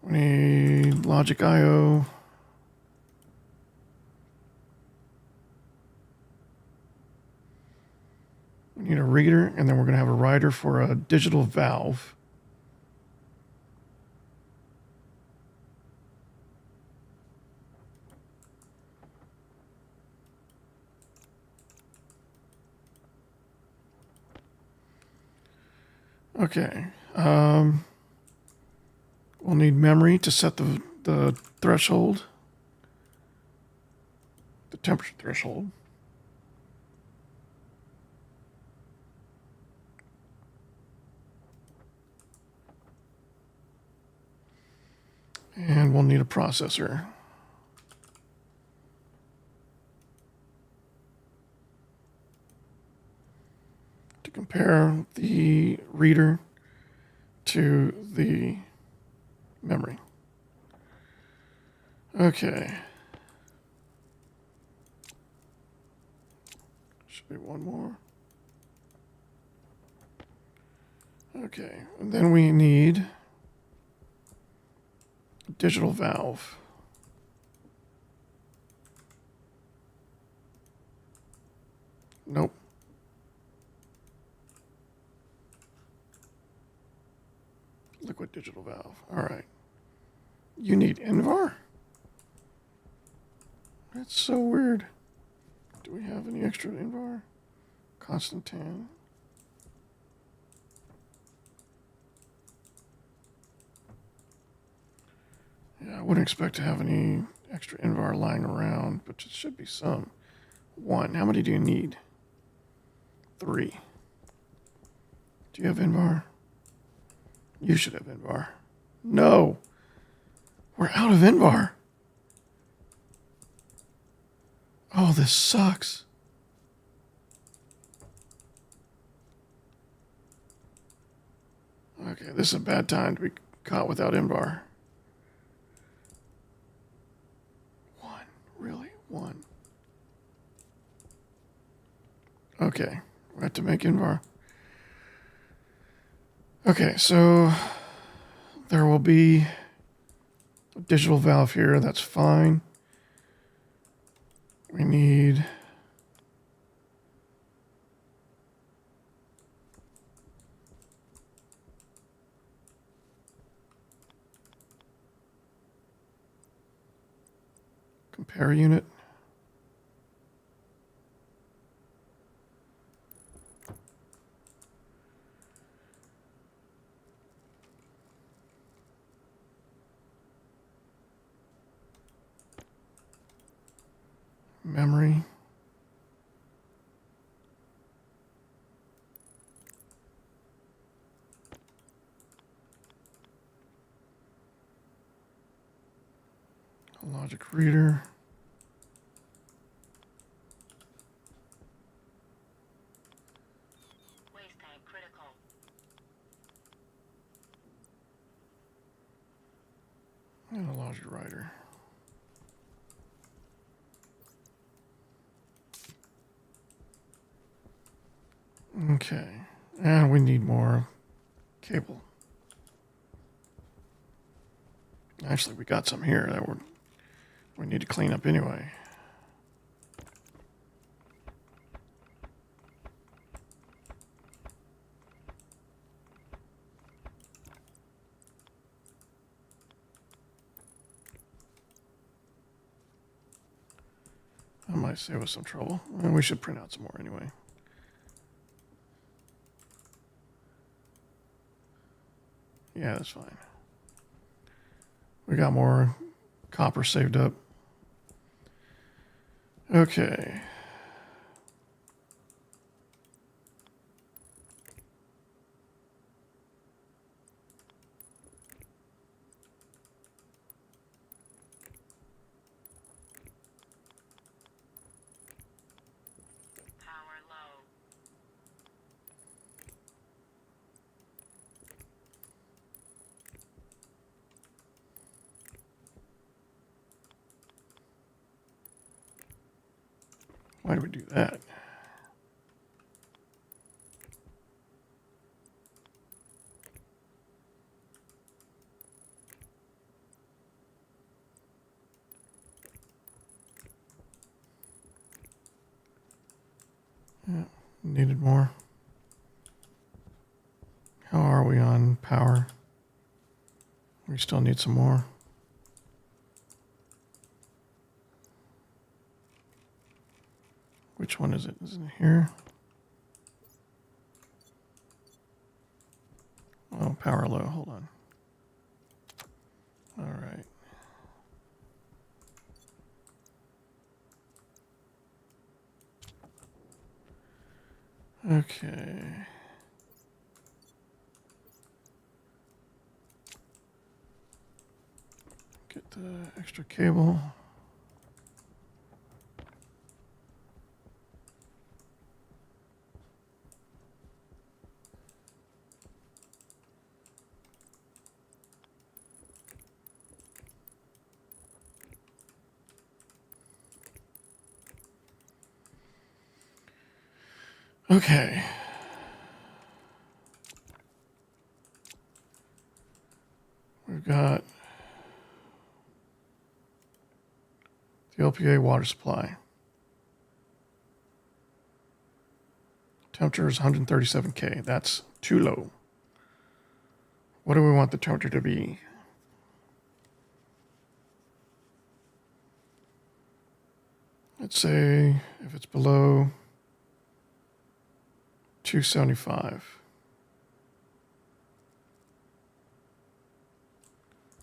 S1: We need logic I/O. We need a reader, and then we're going to have a writer for a digital valve. Okay. We'll need memory to set the threshold, the temperature threshold. And we'll need a processor. To compare the reader to the memory. Okay. Should be one more. Okay, and then we need a digital valve. Nope. Liquid digital valve. All right. You need INVAR? That's so weird. Do we have any extra INVAR? Constantan. Yeah, I wouldn't expect to have any extra INVAR lying around, but it should be some. 1. How many do you need? 3. Do you have INVAR? You should have INVAR. No. We're out of INVAR. Oh, this sucks. Okay, this is a bad time to be caught without INVAR. 1. Really? 1. Okay, we have to make INVAR. Okay, so there will be a digital valve here. That's fine. We need compare unit. Memory. A logic reader.
S2: Waste tank critical.
S1: And a logic writer. Okay, and we need more cable. Actually, we got some here that we need to clean up anyway. That might save us some trouble. And we should print out some more anyway. Yeah, that's fine. We got more copper saved up. Okay.
S2: Power low.
S1: Why do we do that? Yeah, needed more. How are we on power? We still need some more. Which one is it? Is it here? Oh, power low. Hold on. All right. Okay. Get the extra cable. Okay. We've got the LPA water supply. Temperature is 137 K. That's too low. What do we want the temperature to be? Let's say if it's below 275.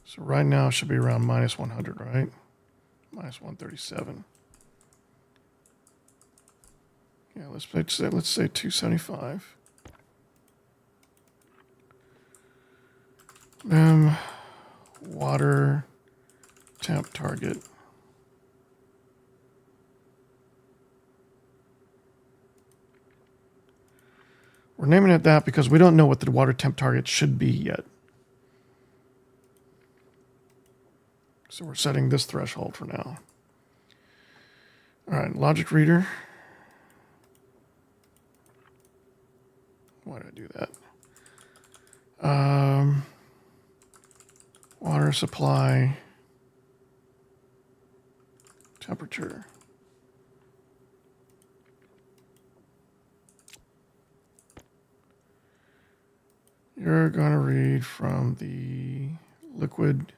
S1: So right now it should be around minus 100, right? Minus 137. Yeah, let's say 275. Water temp target. We're naming it that because we don't know what the water temp target should be yet. So we're setting this threshold for now. All right, logic reader. Why did I do that? Water supply temperature. You're going to read from the liquid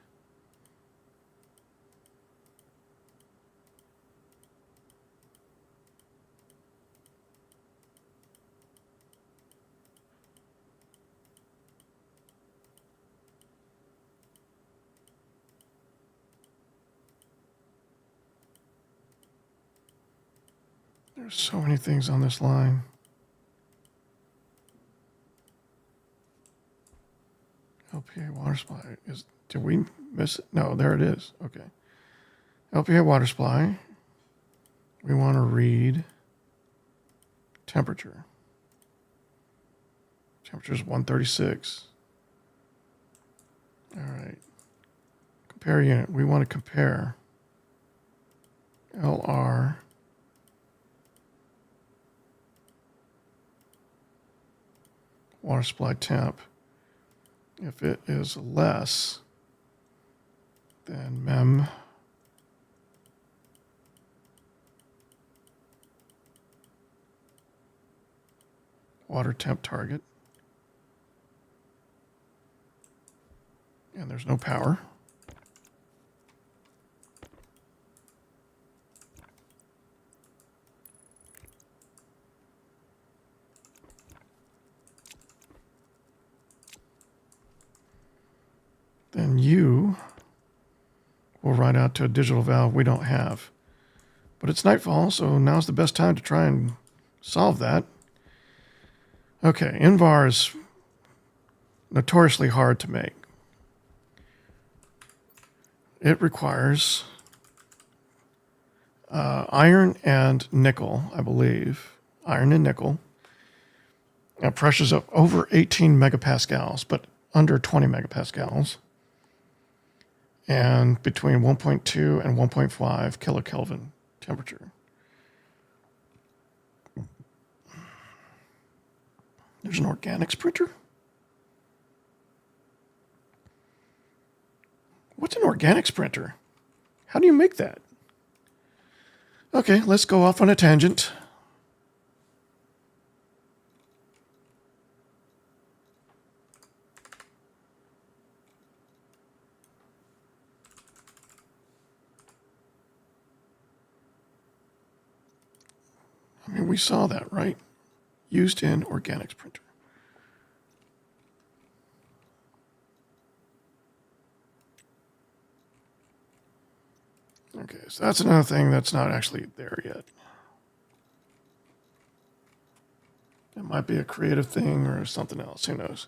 S1: There's so many things on this line. LPA water supply is, did we miss it? No, there it is. Okay. LPA water supply. We want to read temperature. Temperature is 136. All right. Compare unit. We want to compare LR water supply temp. If it is less than mem water temp target, and there's no power, then you will write out to a digital valve we don't have. But it's nightfall, so now's the best time to try and solve that. Okay, INVAR is notoriously hard to make. It requires iron and nickel, I believe. Iron and nickel. Pressures of over 18 megapascals, but under 20 megapascals. And between 1.2 and 1.5 kilokelvin temperature. There's an organics printer? What's an organics printer? How do you make that? Okay, let's go off on a tangent. I mean, we saw that, right? Used in organics printer. Okay, so that's another thing that's not actually there yet. It might be a creative thing or something else. Who knows?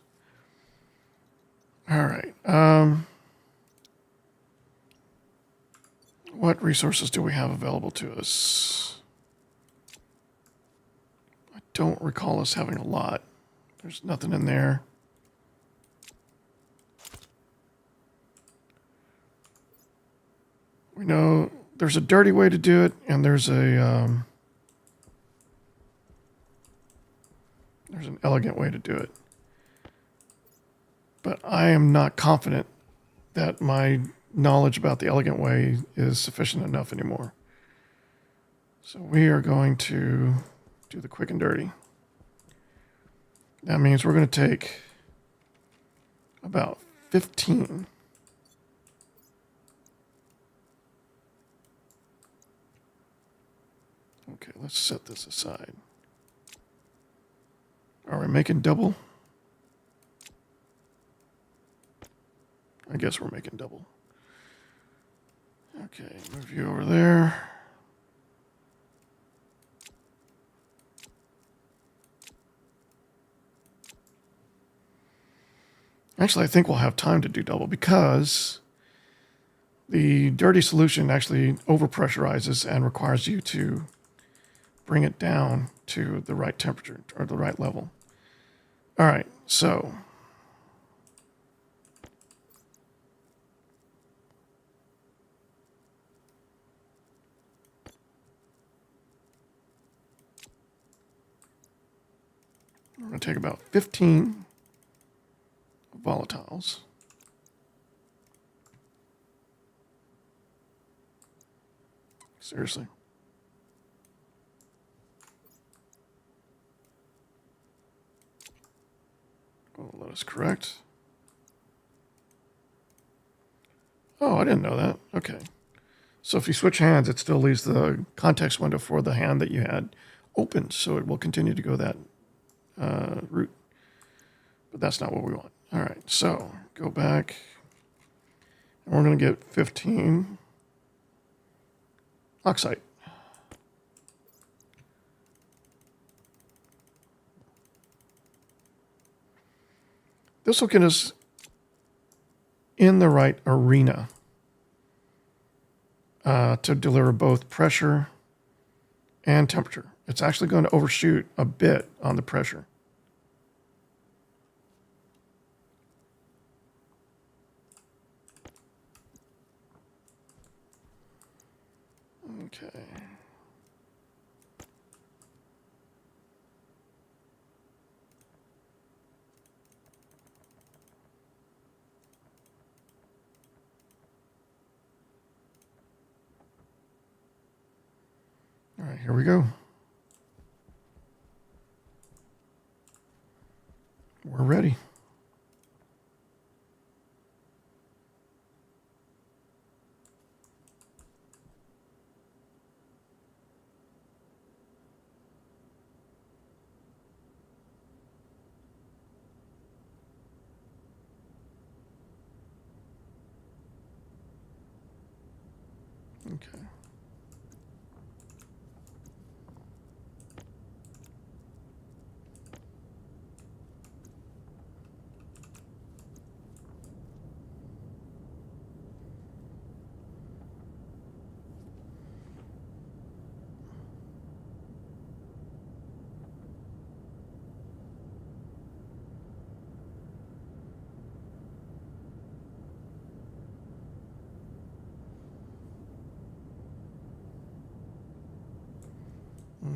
S1: All right. What resources do we have available to us? I don't recall us having a lot. There's nothing in there. We know there's a dirty way to do it, and there's an elegant way to do it. But I am not confident that my knowledge about the elegant way is sufficient enough anymore. So we are going to do the quick and dirty. That means we're going to take about 15 Okay, let's set this aside. Are we making double? I guess we're making double. Okay, move you over there. Actually, I think we'll have time to do double because the dirty solution actually overpressurizes and requires you to bring it down to the right temperature or the right level. All right, so we're going to take about 15 volatiles. Seriously. Oh, let us correct. Oh, I didn't know that. Okay. So if you switch hands, it still leaves the context window for the hand that you had open, so it will continue to go that route. But that's not what we want. All right, so go back. And we're going to get 15 oxide. This will get us in the right arena to deliver both pressure and temperature. It's actually going to overshoot a bit on the pressure. Okay. All right, here we go. We're ready. Okay.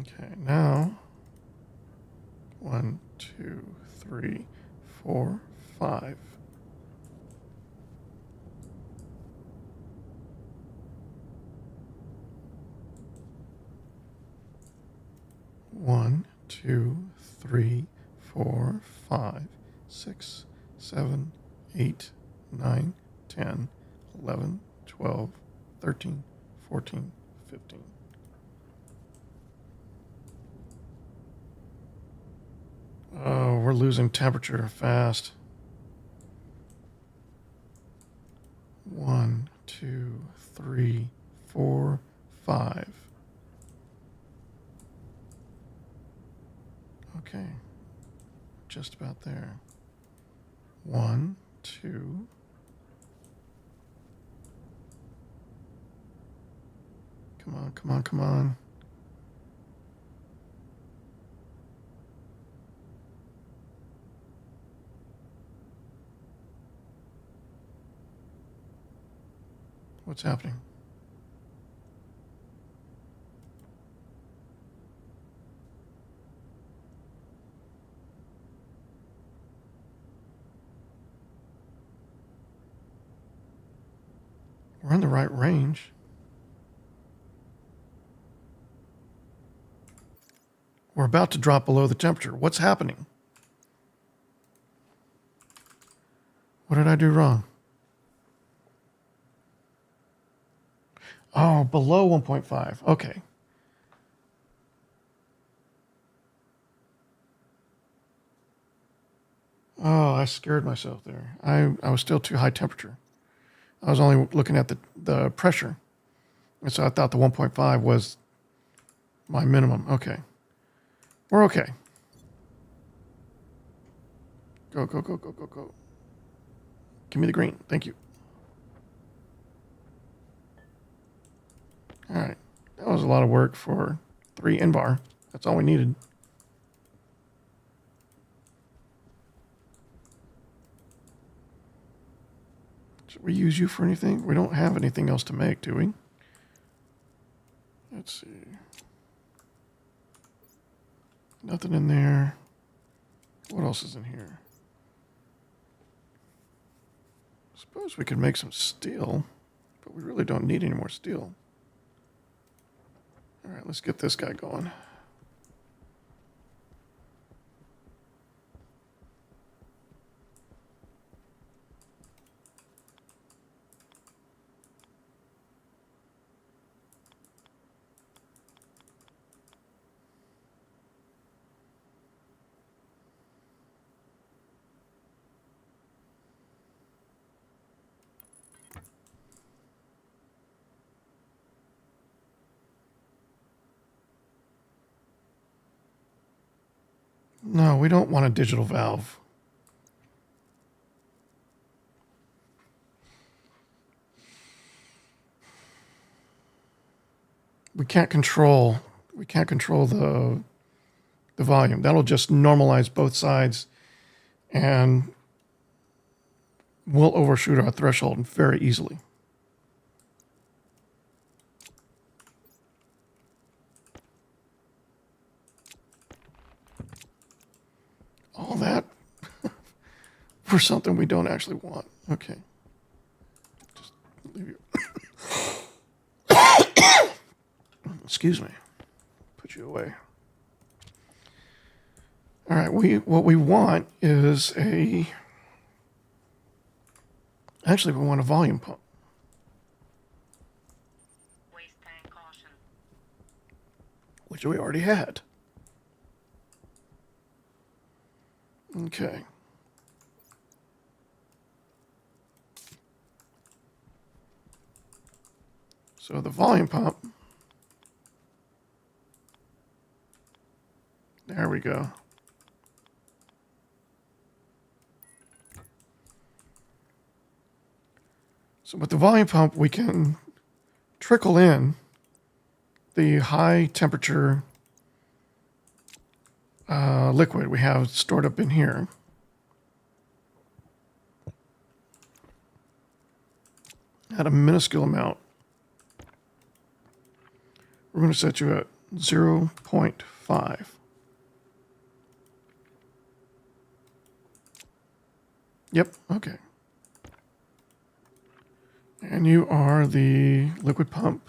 S1: Okay, now 1, 2, 3, 4, 5. One, 2, 3, 4, 5, 6, 7, 8, 9, 10, 11, 12, 13, 14, 15. Oh, we're losing temperature fast. 1, 2, 3, 4, 5. Okay, just about there. 1, 2. Come on, come on, come on. What's happening? We're in the right range. We're about to drop below the temperature. What's happening? What did I do wrong? Oh, below 1.5. Okay. Oh, I scared myself there. I was still too high temperature. I was only looking at the pressure. And so I thought the 1.5 was my minimum. Okay. We're okay. Go, go, go, go, go, go. Give me the green. Thank you. All right. That was a lot of work for 3 in-bar. That's all we needed. Should we use you for anything? We don't have anything else to make, do we? Let's see. Nothing in there. What else is in here? I suppose we could make some steel, but we really don't need any more steel. All right, let's get this guy going. No, we don't want a digital valve. We can't control the volume. That'll just normalize both sides and we'll overshoot our threshold very easily. All that for something we don't actually want. Okay. Just leave you. Excuse me. Put you away. All right, what we want is actually we want a volume pump.
S2: Waste tank caution.
S1: Which we already had. Okay. So the volume pump, there we go. So with the volume pump, we can trickle in the high temperature liquid we have stored up in here. At a minuscule amount. We're going to set you at 0.5. Yep, okay. And you are the liquid pump.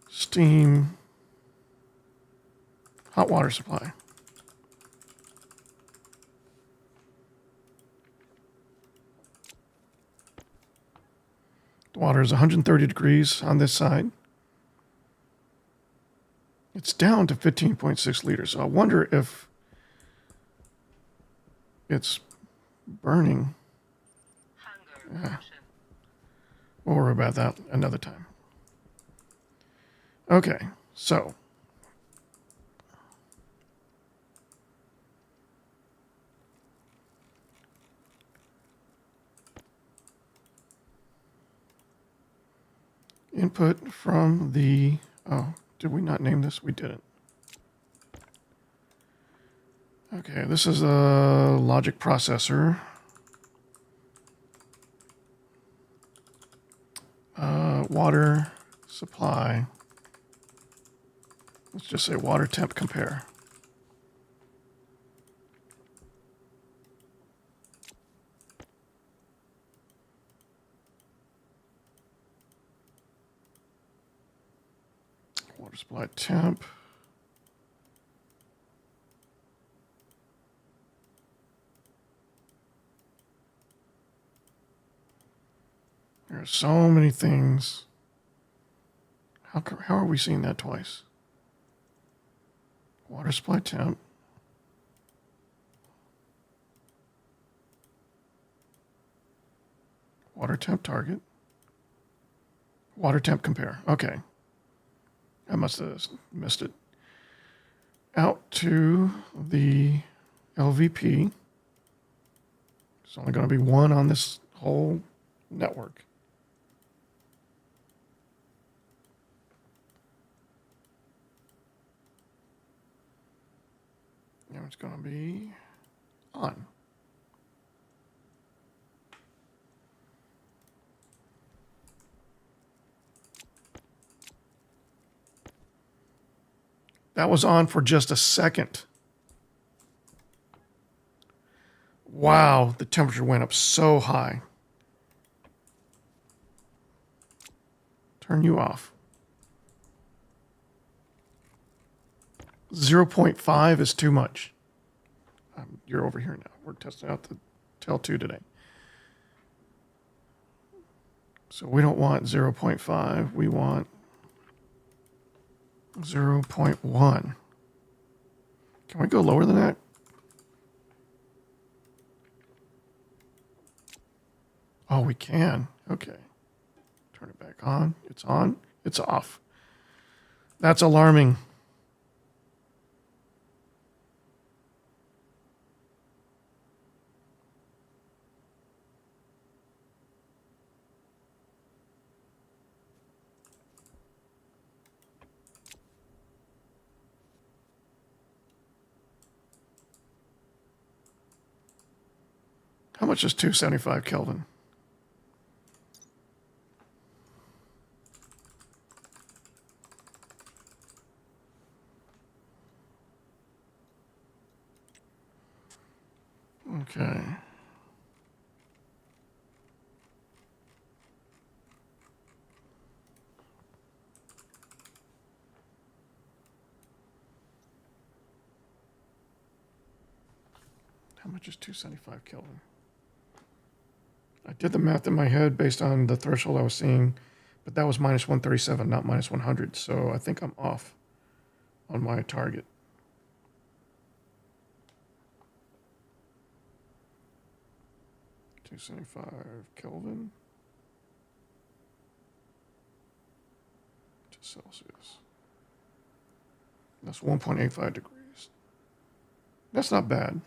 S1: Steam hot water supply. The water is 130 degrees on this side. It's down to 15.6 liters. So I wonder if it's burning.
S2: Hunger potion.
S1: We'll worry about that another time. Okay, so input from the, oh, did we not name this? We didn't. Okay, this is a logic processor. Water supply. Let's just say water temp compare. Water supply temp. There are so many things. How are we seeing that twice? Water supply temp. Water temp target. Water temp compare. Okay. I must have missed it. Out to the LVP. There's only going to be one on this whole network. Now it's going to be on. That was on for just a second. Wow, the temperature went up so high. Turn you off. 0.5 is too much. You're over here now. We're testing out the Tel2 today. So we don't want 0.5. We want 0.1. Can we go lower than that? Oh, we can. Okay. Turn it back on. It's on. It's off. That's alarming. How much is 275 Kelvin? Okay. How much is 275 Kelvin? I did the math in my head based on the threshold I was seeing, but that was minus 137, not minus 100. So I think I'm off on my target. 275 Kelvin to Celsius. That's 1.85 degrees. That's not bad.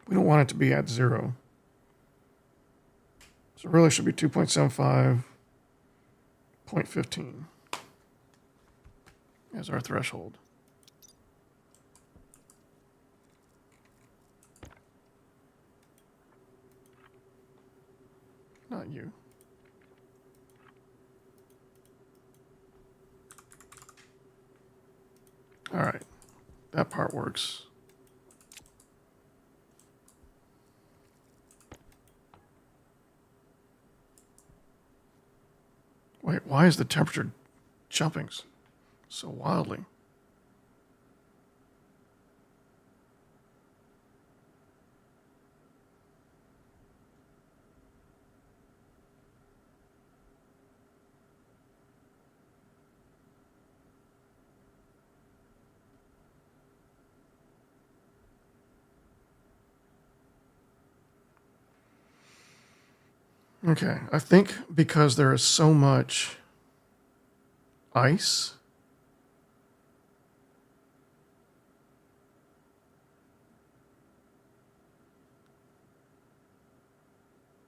S1: We don't want it to be at 0. So it really should be 2.75, 0.15 as our threshold. Not you. All right, that part works. Wait, why is the temperature jumping so wildly? Okay, I think because there is so much ice,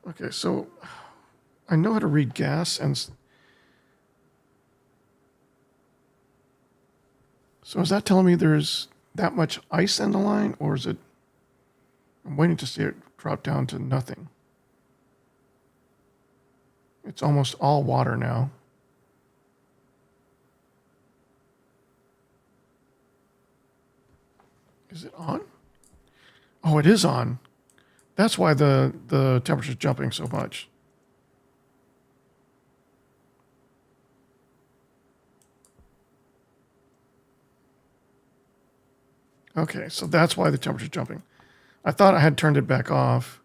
S1: okay, so I know how to read gas, and so is that telling me there's that much ice in the line, or is it, I'm waiting to see it drop down to nothing. It's almost all water now. Is it on? Oh, it is on. That's why the temperature is jumping so much. Okay, so that's why the temperature is jumping. I thought I had turned it back off.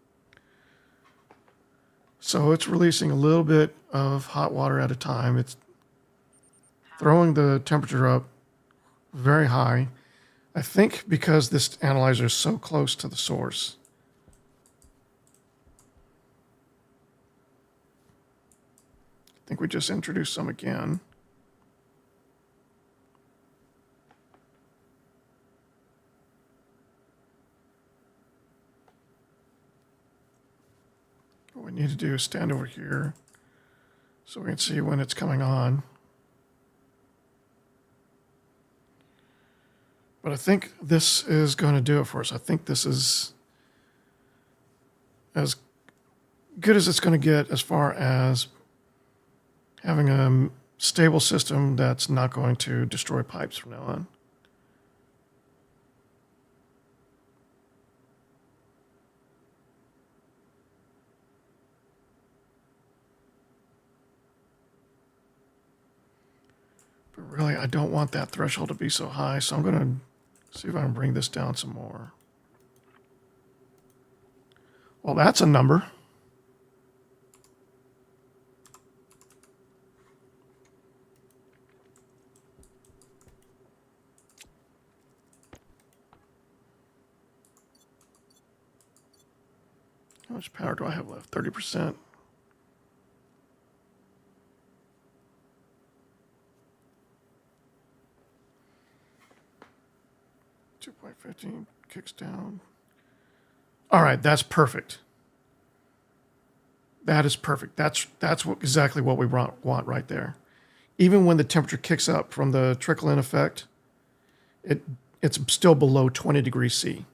S1: So it's releasing a little bit of hot water at a time. It's throwing the temperature up very high. I think because this analyzer is so close to the source. I think we just introduced some again. What we need to do is stand over here so we can see when it's coming on. But I think this is going to do it for us. I think this is as good as it's going to get as far as having a stable system that's not going to destroy pipes from now on. But really, I don't want that threshold to be so high, so I'm going to see if I can bring this down some more. Well, that's a number. How much power do I have left? 30%. .15 kicks down. All right, that's perfect. That is perfect. That's exactly what we want right there. Even when the temperature kicks up from the trickle-in effect, it's still below 20 degrees C.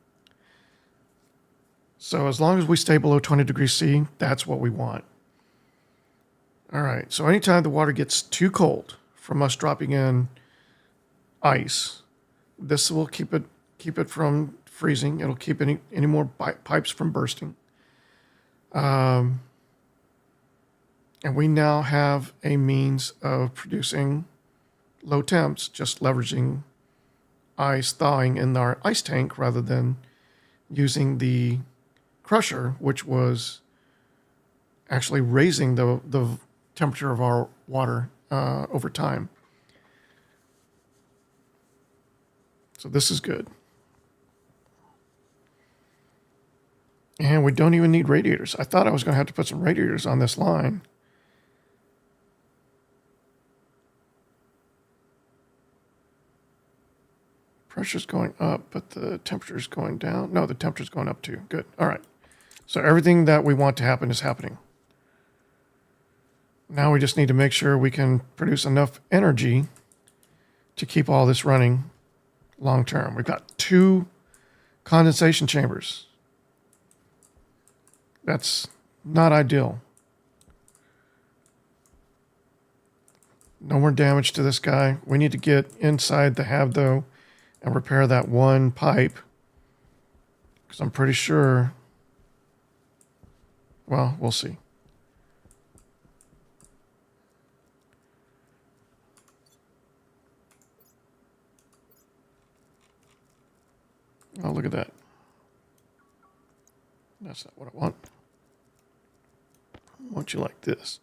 S1: So as long as we stay below 20 degrees C, that's what we want. All right, so anytime the water gets too cold from us dropping in ice, this will keep it from freezing. It'll keep any more pipes from bursting. And we now have a means of producing low temps, just leveraging ice thawing in our ice tank rather than using the crusher, which was actually raising the temperature of our water over time. So this is good. And we don't even need radiators. I thought I was going to have to put some radiators on this line. Pressure's going up, but the temperature's going down. No, the temperature's going up too. Good. All right. So everything that we want to happen is happening. Now we just need to make sure we can produce enough energy to keep all this running long term. We've got 2 condensation chambers. That's not ideal. No more damage to this guy. We need to get inside the hab though and repair that one pipe, because I'm pretty sure, well, we'll see. Oh, look at that. That's not what I want. I want you like this.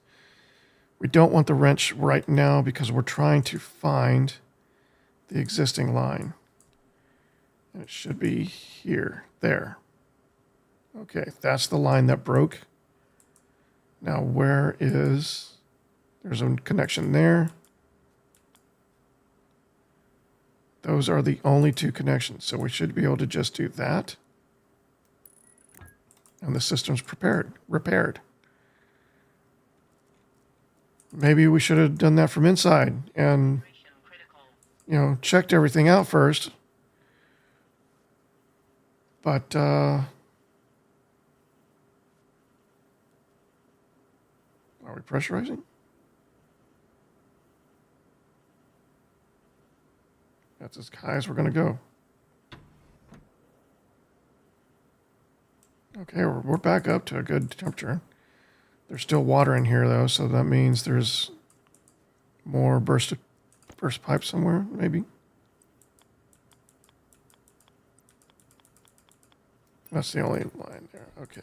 S1: We don't want the wrench right now because we're trying to find the existing line. And it should be here, there. Okay, that's the line that broke. Now where is, there's a connection there. Those are the only 2 connections. So we should be able to just do that. And the system's repaired. Maybe we should have done that from inside and, you know, checked everything out first. But, are we pressurizing? That's as high as we're going to go. Okay, we're back up to a good temperature. There's still water in here, though, so that means there's more burst pipe somewhere, maybe. That's the only line there. Okay.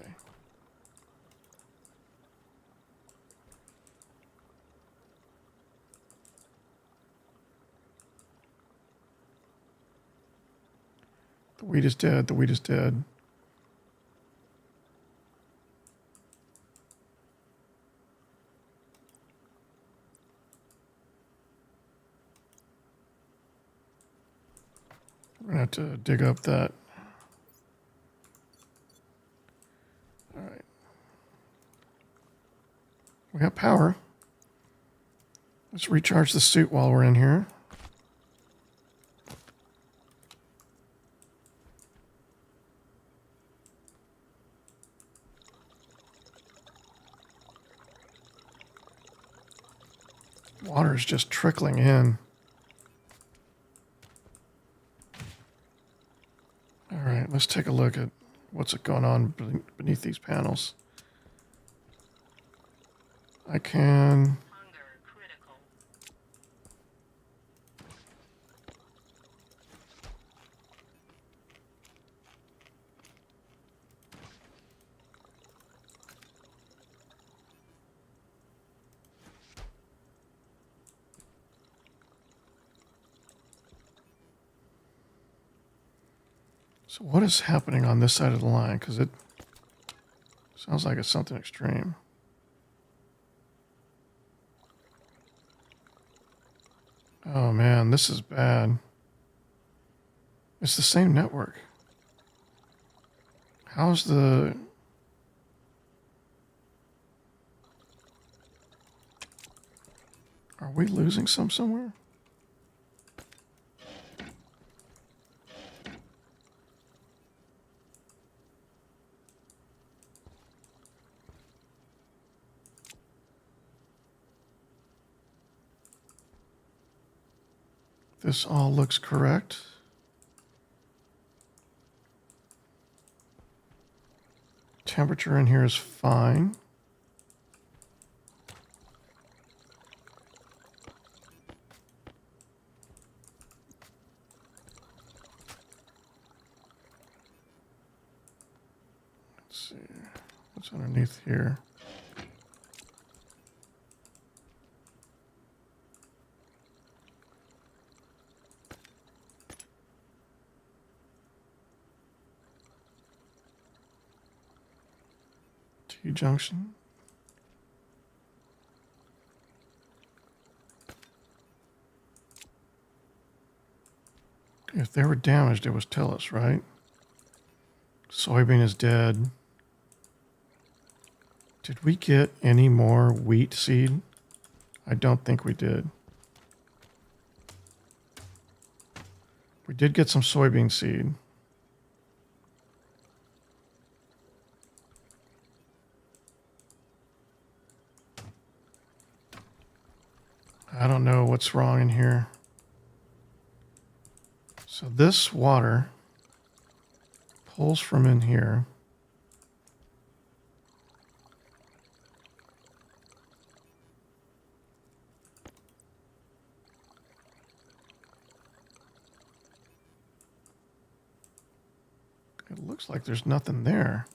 S1: The wheat is dead. The wheat is dead. We're going to have to dig up that. All right. We got power. Let's recharge the suit while we're in here. Water is just trickling in. All right, let's take a look at what's going on beneath these panels. I can... So what is happening on this side of the line? Because it sounds like it's something extreme. Oh man, this is bad. It's the same network. How's the... Are we losing some somewhere? This all looks correct. Temperature in here is fine. Let's see, what's underneath here? T-junction. If they were damaged, it would tell us, right? Soybean is dead. Did we get any more wheat seed? I don't think we did. We did get some soybean seed. I don't know what's wrong in here. So this water pulls from in here. It looks like there's nothing there.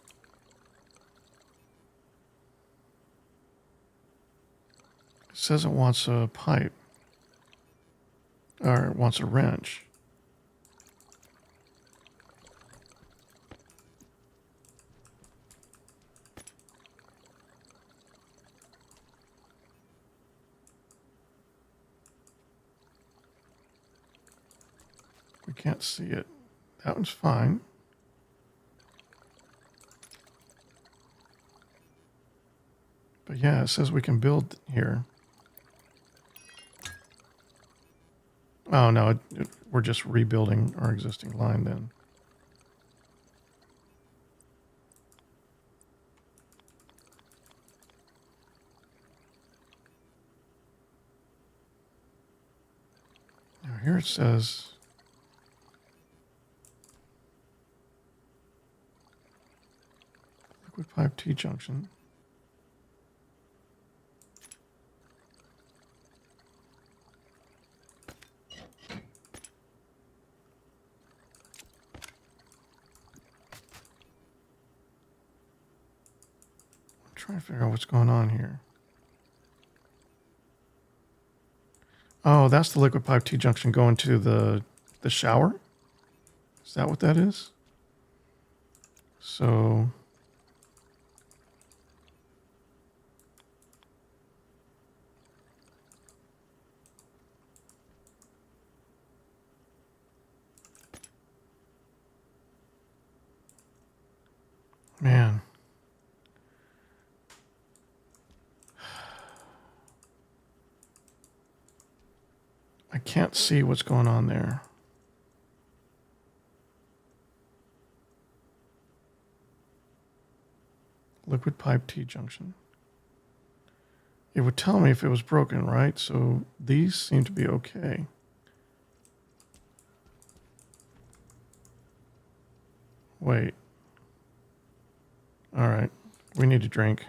S1: It says it wants a pipe. Or it wants a wrench. We can't see it. That one's fine. But yeah, it says we can build here. Oh no, we're just rebuilding our existing line then. Now here it says liquid pipe T-junction. Trying to figure out what's going on here. Oh, that's the liquid pipe T-junction going to the shower? Is that what that is? So man. I can't see what's going on there. Liquid pipe T-junction. It would tell me if it was broken, right? So these seem to be okay. Wait. All right. We need to drink.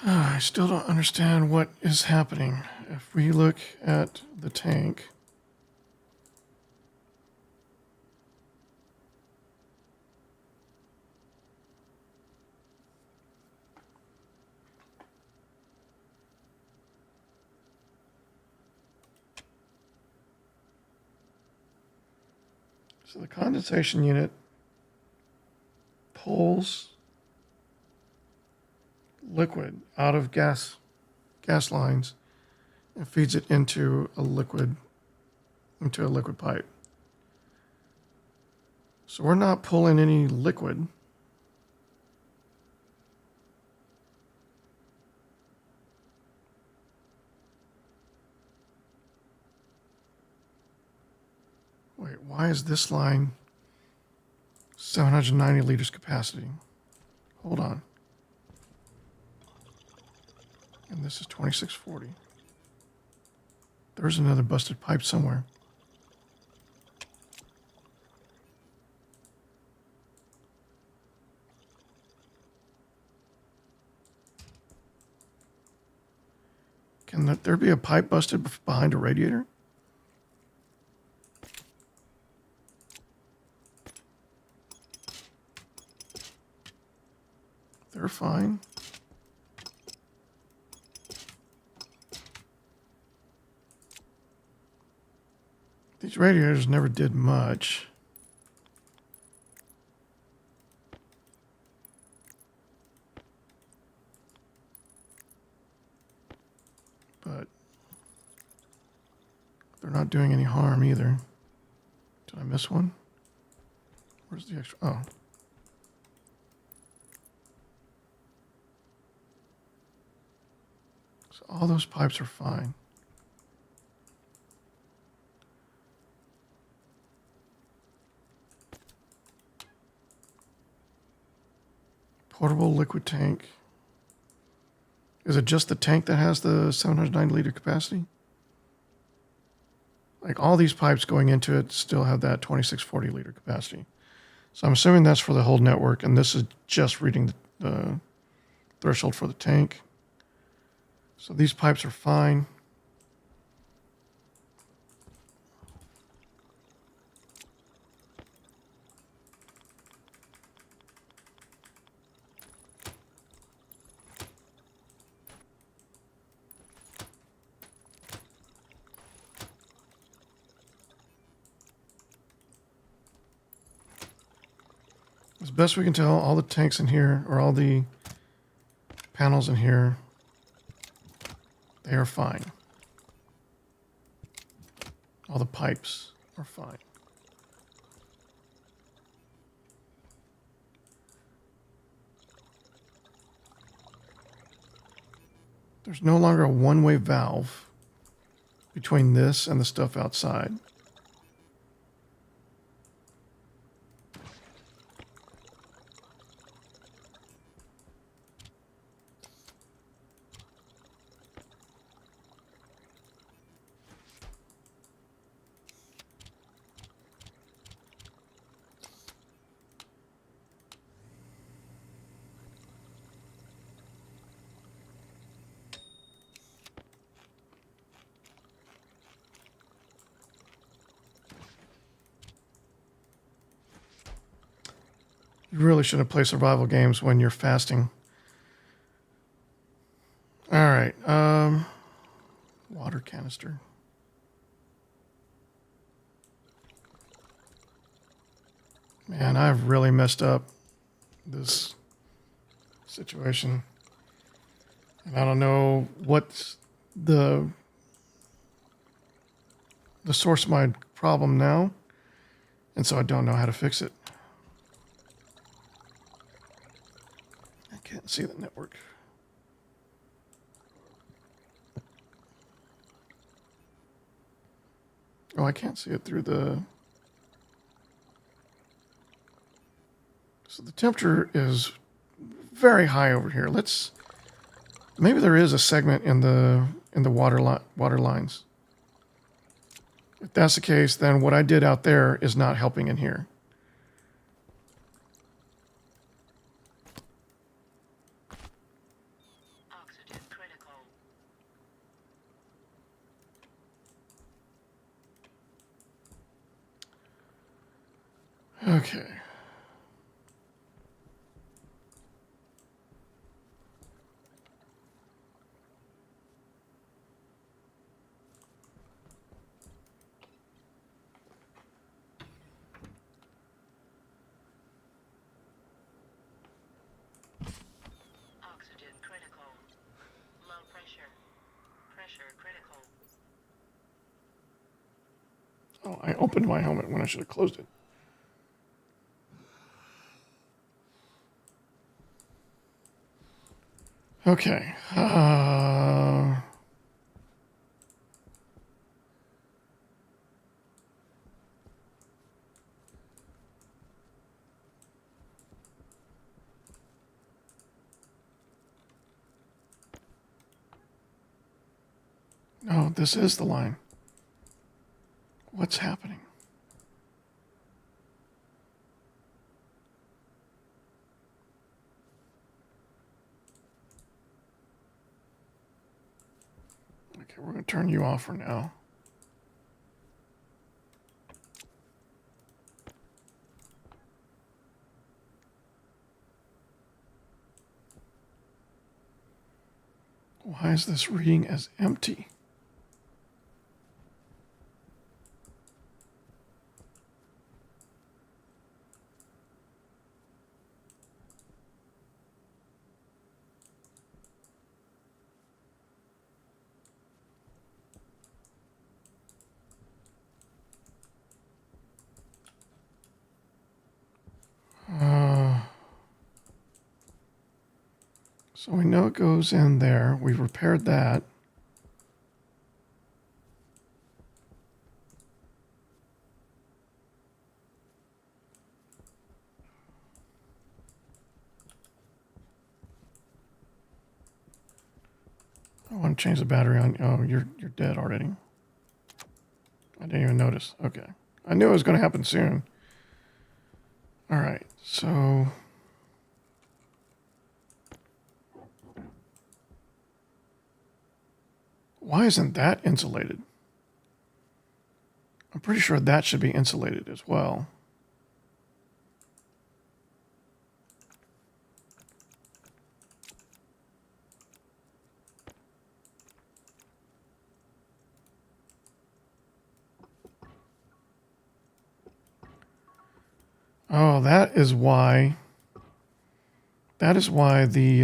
S1: I still don't understand what is happening. If we look at the tank, so the condensation unit pulls liquid out of gas lines and feeds it into a liquid pipe. So we're not pulling any liquid. Wait, why is this line 790 liters capacity? Hold on. And this is 2640. There's another busted pipe somewhere. Can there be a pipe busted behind a radiator? they're fine. These radiators never did much. But they're not doing any harm either. Did I miss one? Where's the extra? Oh. So all those pipes are fine. Portable liquid tank. Is it just the tank that has the 790 liter capacity? Like all these pipes going into it still have that 2640 liter capacity. So I'm assuming that's for the whole network, and this is just reading the threshold for the tank. So these pipes are fine. As best we can tell, all the tanks in here, or all the panels in here, they are fine. All the pipes are fine. There's no longer a one-way valve between this and the stuff outside. You really shouldn't play survival games when you're fasting. All right. Water canister. Man, I've really messed up this situation. And I don't know what's the source of my problem now. And so I don't know how to fix it. I can't see the network. Oh, I can't see it through the... So the temperature is very high over here. Let's... Maybe there is a segment in the water lines. If that's the case, then what I did out there is not helping in here.
S2: Oxygen critical.
S1: Okay.
S2: Oxygen critical. Low pressure. Pressure critical.
S1: Oh, I opened my helmet when I should have closed it. Okay. No, this is the line. What's happening? Okay, we're going to turn you off for now. Why is this reading as empty? So we know it goes in there. We've repaired that. I want to change the battery on. Oh, you're dead already. I didn't even notice. Okay. I knew it was going to happen soon. All right. So why isn't that insulated? I'm pretty sure that should be insulated as well. Oh, that is why. That is why the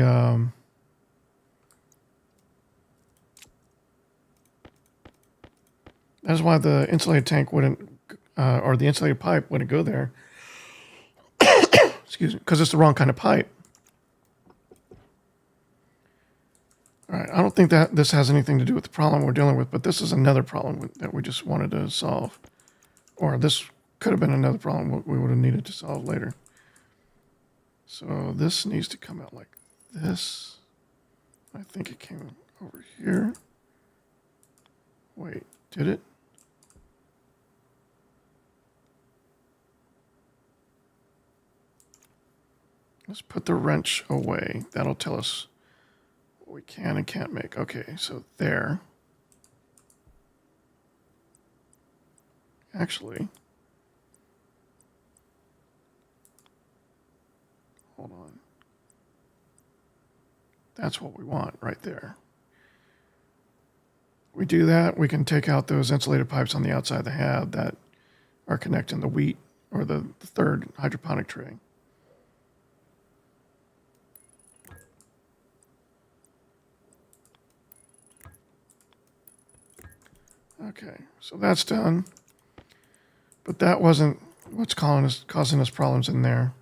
S1: that is why the insulated tank wouldn't, or the insulated pipe wouldn't go there. Excuse me, because it's the wrong kind of pipe. All right, I don't think that this has anything to do with the problem we're dealing with, but this is another problem that we just wanted to solve. Or this could have been another problem we would have needed to solve later. So this needs to come out like this. I think it came over here. Wait, did it? Let's put the wrench away. That'll tell us what we can and can't make. Okay, so there. Actually, hold on. That's what we want right there. We do that, we can take out those insulated pipes on the outside of the hab that are connecting the wheat or the third hydroponic tray. Okay, so that's done. But that wasn't what's causing us problems in there.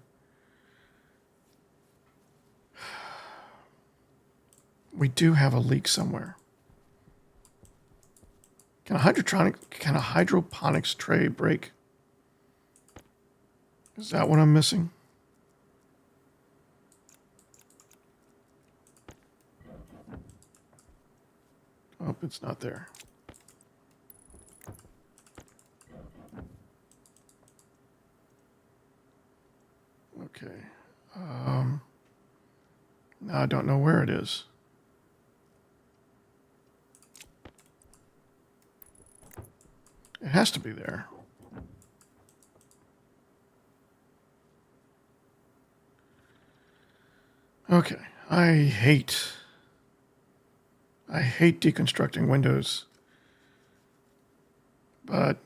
S1: We do have a leak somewhere. Can a hydroponics tray break? Is that what I'm missing? Oh, it's not there. Okay. Now I don't know where it is. It has to be there. Okay. I hate deconstructing windows. But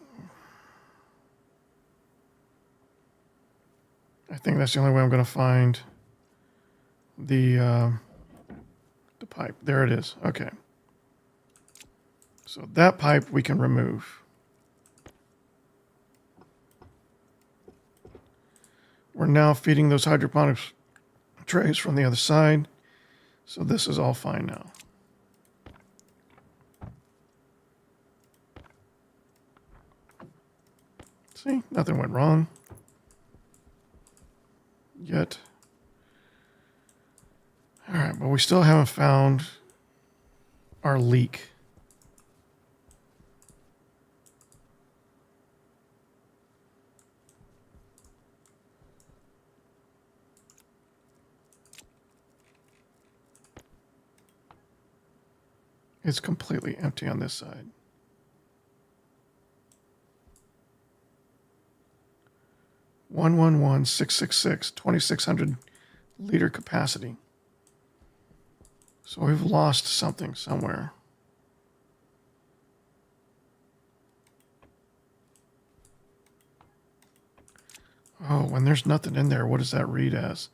S1: I think that's the only way I'm going to find the pipe. There it is. Okay. So that pipe we can remove. We're now feeding those hydroponics trays from the other side. So this is all fine now. See, nothing went wrong yet. All right, but we still haven't found our leak. It's completely empty on this side. $111,666, 2,600 liter capacity. So we've lost something somewhere. Oh, when there's nothing in there, what does that read as?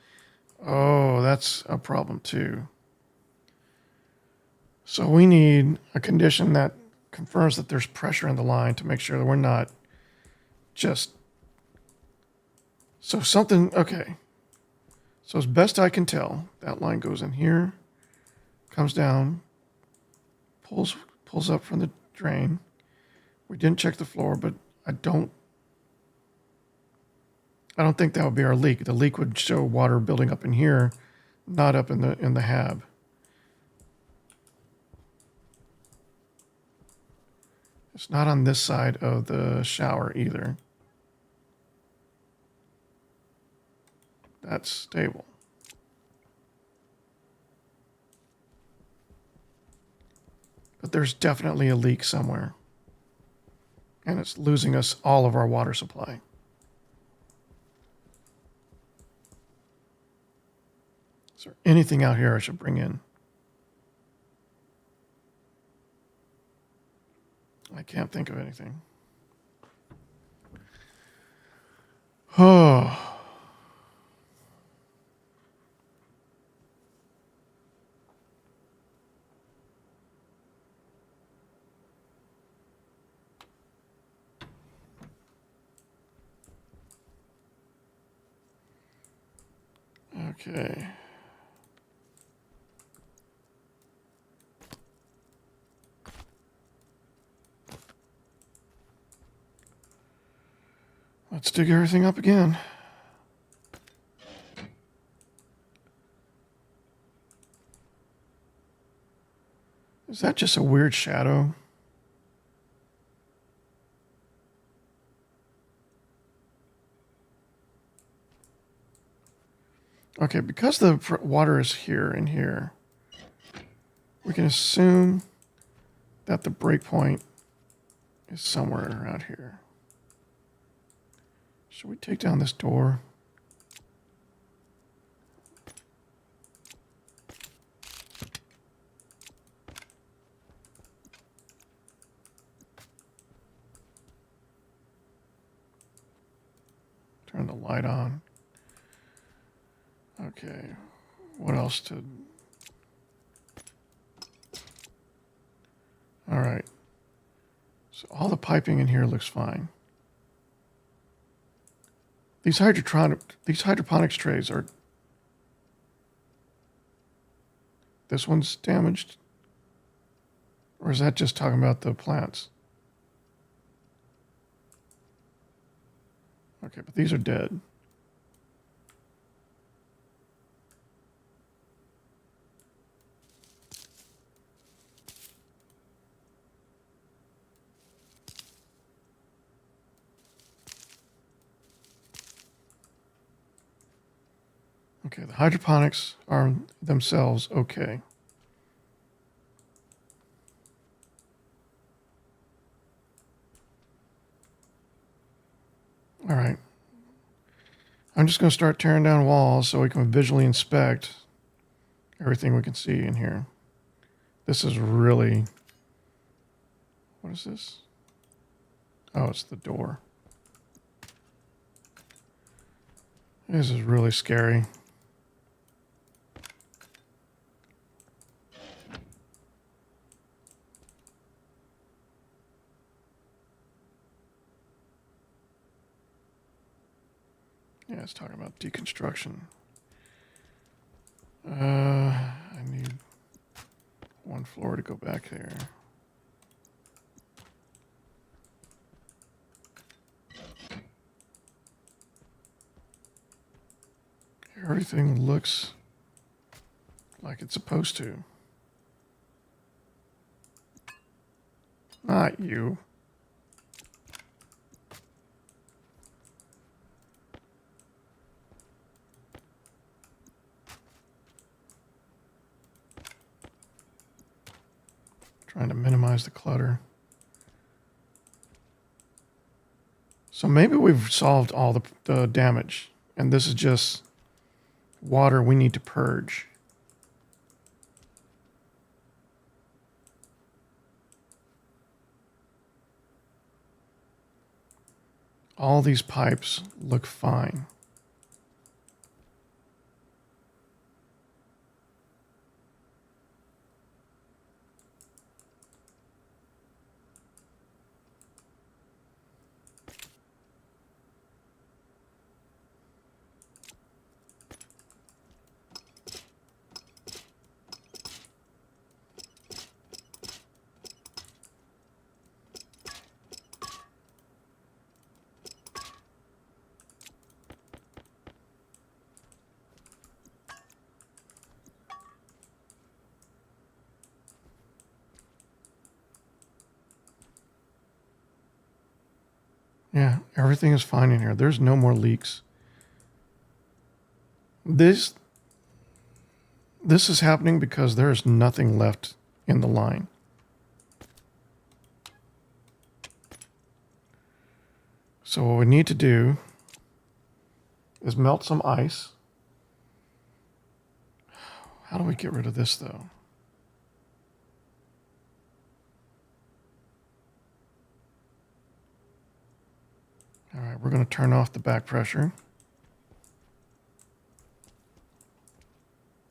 S1: Oh, that's a problem too. So we need a condition that confirms that there's pressure in the line to make sure that we're not just... So something, okay. So as best I can tell, that line goes in here, comes down, pulls up from the drain. We didn't check the floor, but I don't think that would be our leak. The leak would show water building up in here, not up in the hab. It's not on this side of the shower either. That's stable. But there's definitely a leak somewhere. And it's losing us all of our water supply. Is there anything out here I should bring in? I can't think of anything. Oh. Okay. Let's dig everything up again. Is that just a weird shadow? Okay, because the water is here and here, we can assume that the breakpoint is somewhere around here. Should we take down this door? Turn the light on. Okay, what else to... All right. So all the piping in here looks fine. These hydroponics trays are... This one's damaged? Or is that just talking about the plants? Okay, but these are dead. Okay, the hydroponics are themselves okay. All right. I'm just going to start tearing down walls so we can visually inspect everything we can see in here. This is really... What is this? Oh, it's the door. This is really scary. Yeah, it's talking about deconstruction. I need one floor to go back there. Everything looks like it's supposed to. Not you. Trying to minimize the clutter. So maybe we've solved all the damage, and this is just water we need to purge. all these pipes look fine. Yeah, everything is fine in here. There's no more leaks. This is happening because there's nothing left in the line. So what we need to do is melt some ice. How do we get rid of this though? All right, we're going to turn off the back pressure.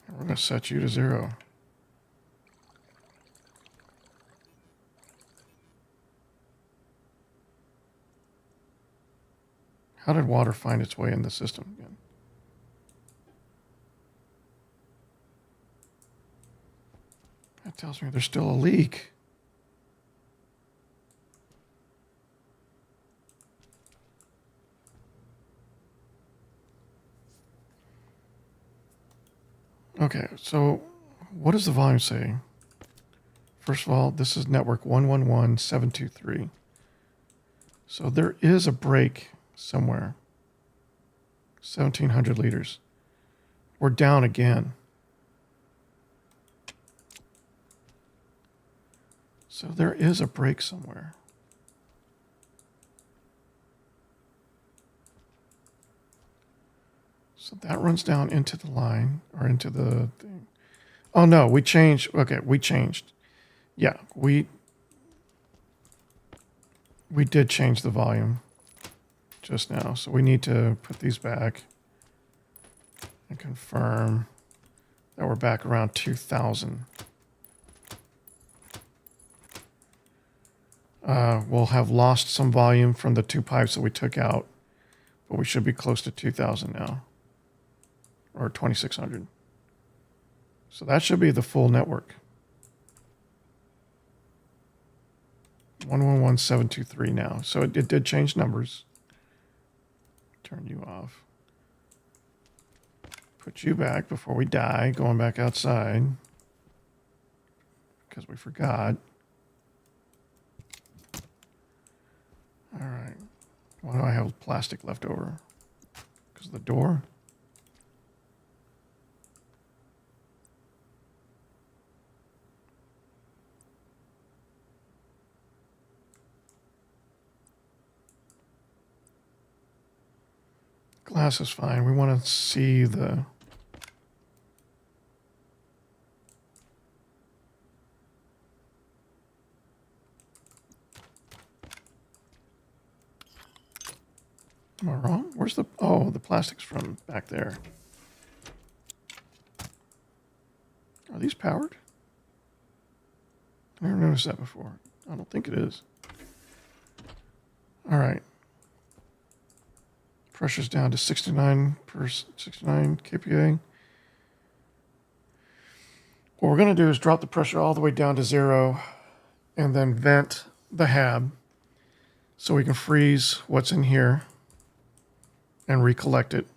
S1: And we're going to set you to 0. How did water find its way in the system again? That tells me there's still a leak. Okay, so what does the volume say? First of all, this is network 111.723. So there is a break somewhere. 1,700 liters. We're down again. So there is a break somewhere. So that runs down into the line or into the thing. Oh no, we changed. Okay, we changed. Yeah, we did change the volume just now. So we need to put these back and confirm that we're back around 2,000. We'll have lost some volume from the 2 pipes that we took out, but we should be close to 2,000 now, or 2,600. So that should be the full network. 111.723 now. So it did change numbers. Turn you off. Put you back before we die, going back outside, because we forgot. All right. Why do I have plastic left over? Because of the door? Glass is fine. We want to see the... Am I wrong? Where's the... Oh, the plastic's from back there. Are these powered? I never noticed that before. I don't think it is. All right. Pressure's down to 69 kPa. What we're going to do is drop the pressure all the way down to 0 and then vent the hab so we can freeze what's in here and recollect it.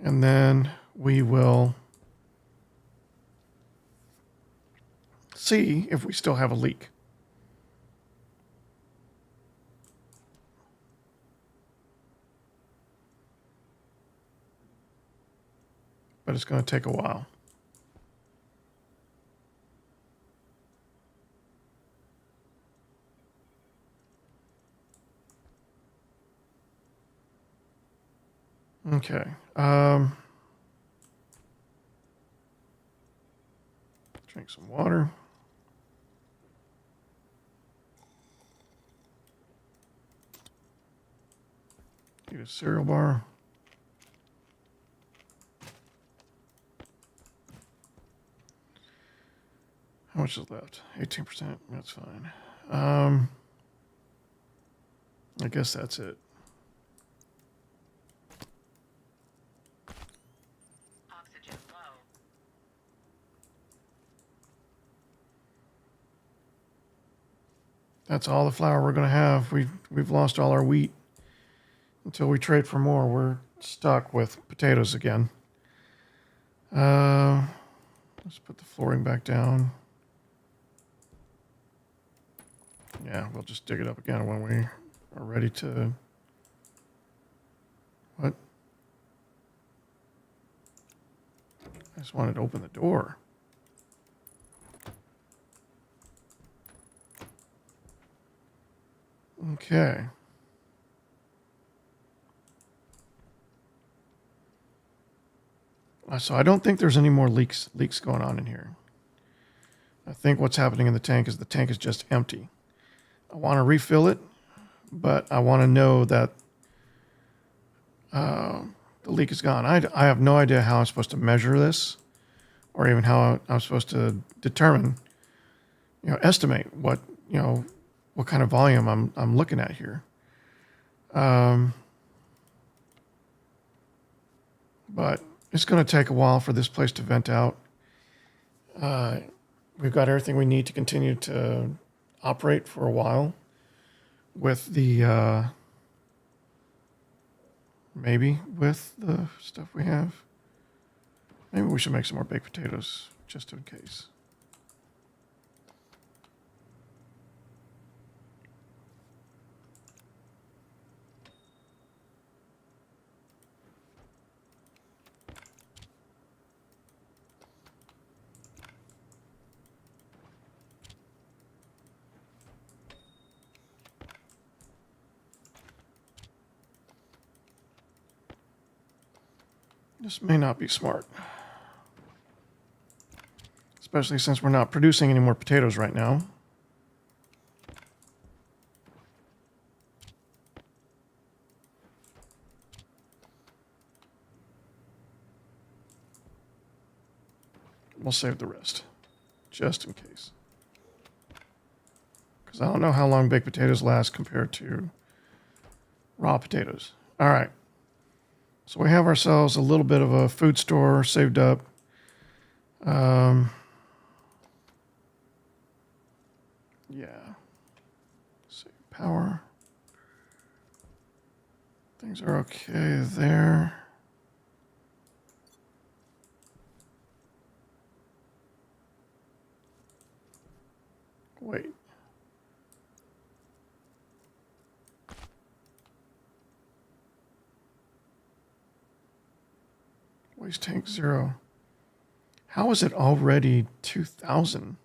S1: And then we will see if we still have a leak. But it's going to take a while. Okay. Drink some water. Need a cereal bar. How much is left? 18%. That's fine. I guess that's it.
S2: Oxygen low.
S1: That's all the flour we're going to have. We've lost all our wheat. Until we trade for more, we're stuck with potatoes again. Let's put the flooring back down. Yeah, we'll just dig it up again when we are ready to... What? I just wanted to open the door. Okay. So I don't think there's any more leaks going on in here. I think what's happening in the tank is just empty. I want to refill it, but I want to know that the leak is gone. I have no idea how I'm supposed to measure this, or even how I'm supposed to determine, estimate what kind of volume I'm looking at here. But it's going to take a while for this place to vent out. We've got everything we need to continue to operate for a while with the, maybe with the stuff we have. Maybe we should make some more baked potatoes just in case. This may not be smart, especially since we're not producing any more potatoes right now. We'll save the rest, just in case. Because I don't know how long baked potatoes last compared to raw potatoes. All right. So we have ourselves a little bit of a food store saved up. Yeah. Save power. Things are okay there. Wait. Waste tank 0. How is it already 2,000?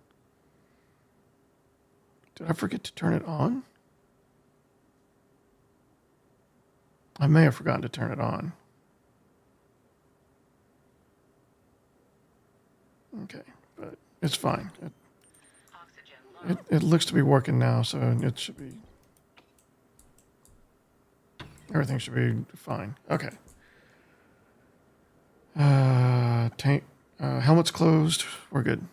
S1: Did I forget to turn it on? I may have forgotten to turn it on. Okay, but it's fine. It looks to be working now, so it should be... Everything should be fine. Okay. Tank, helmet's closed. We're good.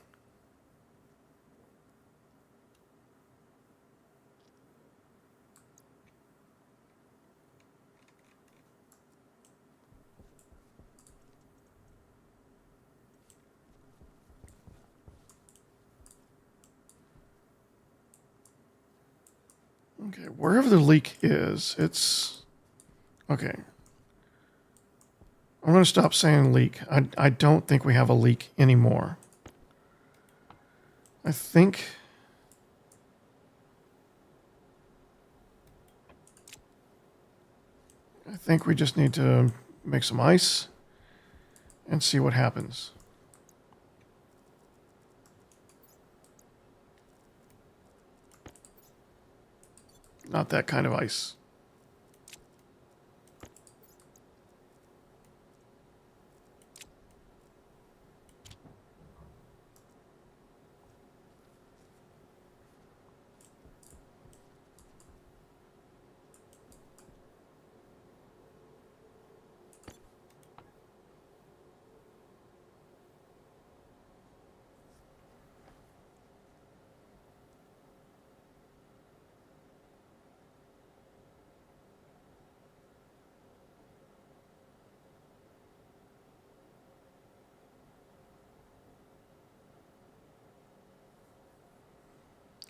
S1: Okay, wherever the leak is, it's... Okay. I'm going to stop saying leak. I don't think we have a leak anymore. I think we just need to make some ice and see what happens. Not that kind of ice.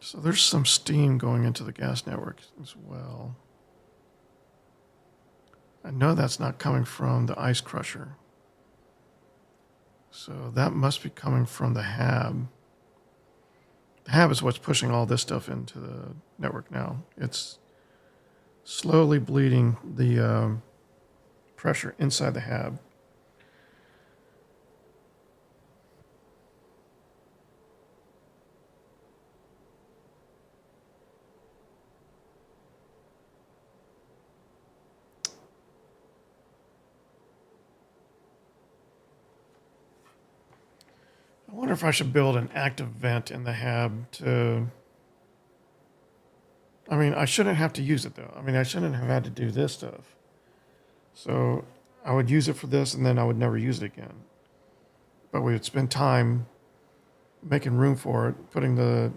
S1: So there's some steam going into the gas network as well. I know that's not coming from the ice crusher. So that must be coming from the hab. The hab is what's pushing all this stuff into the network now. It's slowly bleeding the pressure inside the hab. I wonder if I should build an active vent in the hab to... I mean, I shouldn't have to use it, though. I mean, I shouldn't have had to do this stuff. So I would use it for this, and then I would never use it again. But we would spend time making room for it, putting the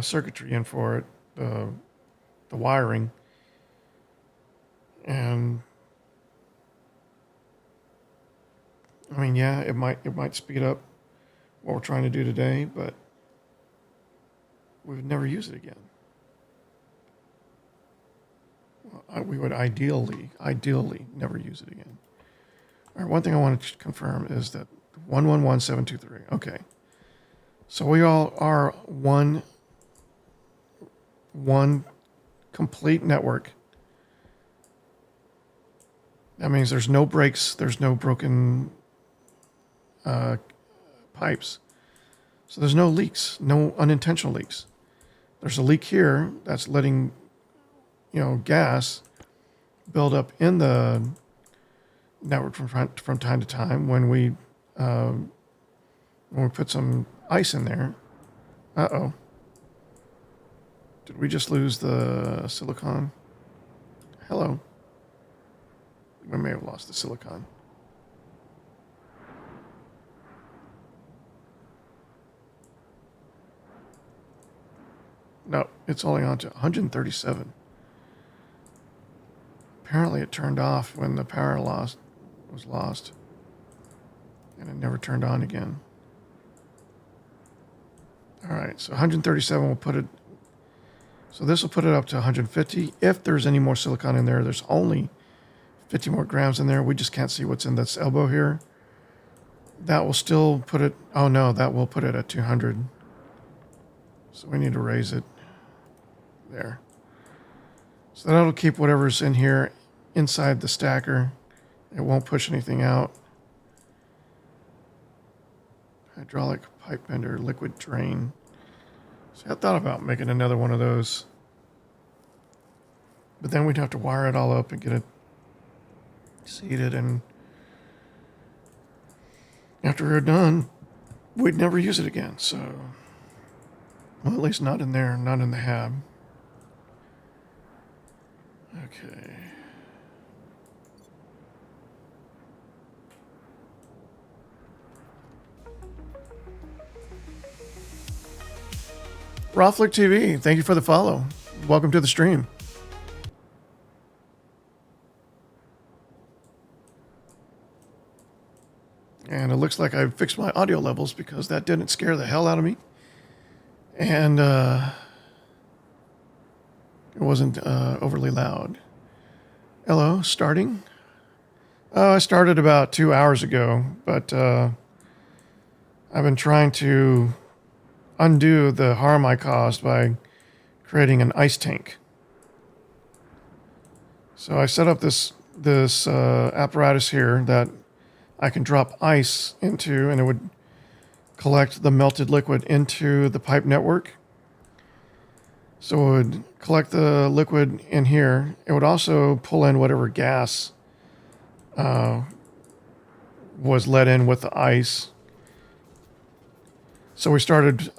S1: circuitry in for it, the wiring. And... I mean, yeah, it might speed up what we're trying to do today, but we would never use it again. Well, we would ideally never use it again. All right, one thing I want to confirm is that 111.723. Okay. So we all are one complete network. That means there's no breaks, there's no broken pipes. So there's no leaks, no unintentional leaks. There's a leak here that's letting, gas build up in the network from time to time when we put some ice in there. Uh-oh. Did we just lose the silicon? Hello. We may have lost the silicon. No, it's only on to 137. Apparently it turned off when the power was lost. And it never turned on again. All right, so 137 will put it... So this will put it up to 150. If there's any more silicon in there, there's only 50 more grams in there. We just can't see what's in this elbow here. That will still put it... Oh, no, that will put it at 200. So we need to raise it. There. So that'll keep whatever's in here inside the stacker. It won't push anything out. Hydraulic pipe bender, liquid drain. So I thought about making another one of those. But then we'd have to wire it all up and get it seated, and after we're done, we'd never use it again. So, well, at least not in there, not in the hab. Okay. Rawflick TV, thank you for the follow. Welcome to the stream. And it looks like I fixed my audio levels because that didn't scare the hell out of me. And it wasn't overly loud. Hello, starting? I started about 2 hours ago, but I've been trying to undo the harm I caused by creating an ice tank. So I set up this apparatus here that I can drop ice into, and it would collect the melted liquid into the pipe network. So it would collect the liquid in here. It would also pull in whatever gas was let in with the ice. So we started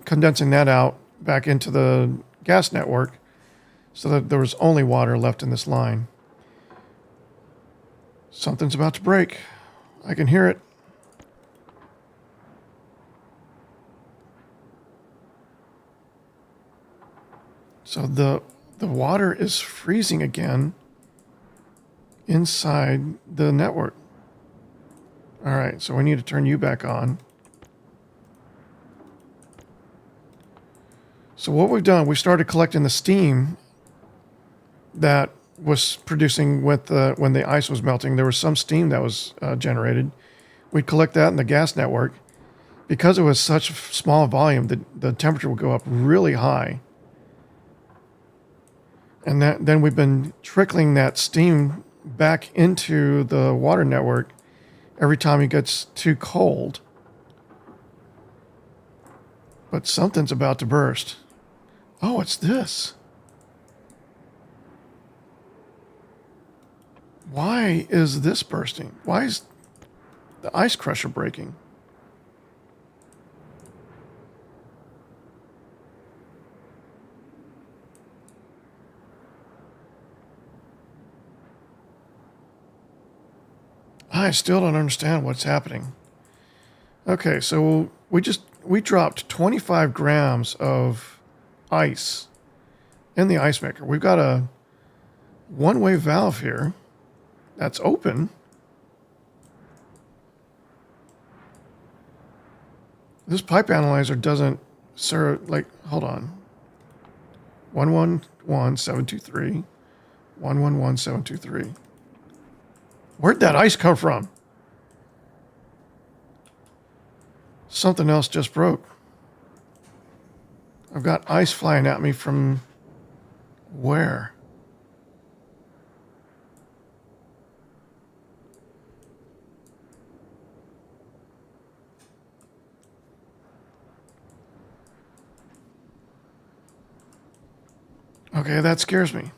S1: condensing that out back into the gas network so that there was only water left in this line. Something's about to break. I can hear it. So the water is freezing again inside the network. All right, so we need to turn you back on. So what we've done, we started collecting the steam that was producing with when the ice was melting. There was some steam that was generated. We'd collect that in the gas network. Because it was such a small volume, the temperature would go up really high. And then we've been trickling that steam back into the water network every time it gets too cold. But something's about to burst. Oh, it's this. Why is this bursting? Why is the ice crusher breaking? I still don't understand what's happening. Okay, so we dropped 25 grams of ice in the ice maker. We've got a one-way valve here that's open. This pipe analyzer doesn't serve, like, hold on. 111723. 111723. Where'd that ice come from? Something else just broke. I've got ice flying at me from where? Okay, that scares me.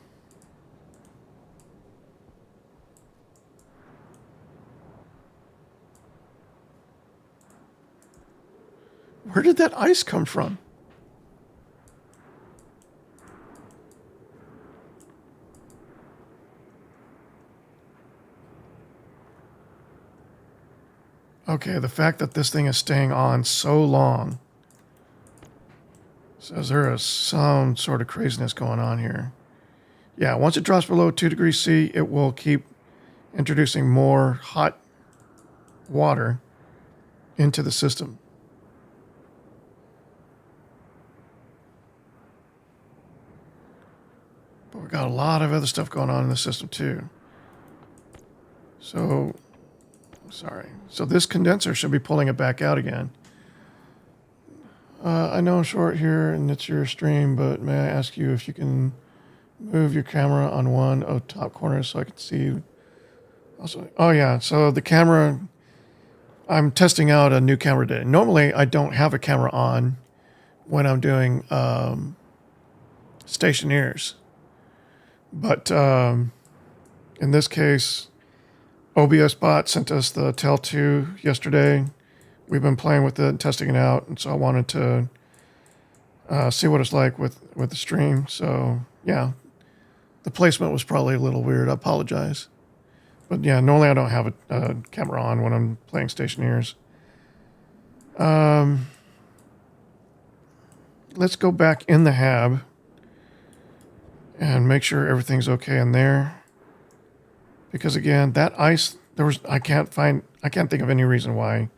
S1: Where did that ice come from? Okay, the fact that this thing is staying on so long says there is some sort of craziness going on here. Yeah, once it drops below 2 degrees C, it will keep introducing more hot water into the system. But we've got a lot of other stuff going on in the system too. So, sorry. So this condenser should be pulling it back out again. I know I'm short here and it's your stream, but may I ask you if you can move your camera on one of the top corners so I can see you? Also, oh yeah, so the camera, I'm testing out a new camera today. Normally I don't have a camera on when I'm doing Stationeers. But in this case, OBS Bot sent us the Tel 2 yesterday. We've been playing with it and testing it out, and so I wanted to see what it's like with the stream. So yeah, the placement was probably a little weird. I apologize. But yeah, normally I don't have a camera on when I'm playing Stationeers. Let's go back in the hab and make sure everything's okay in there. Because again, that ice, I can't think of any reason why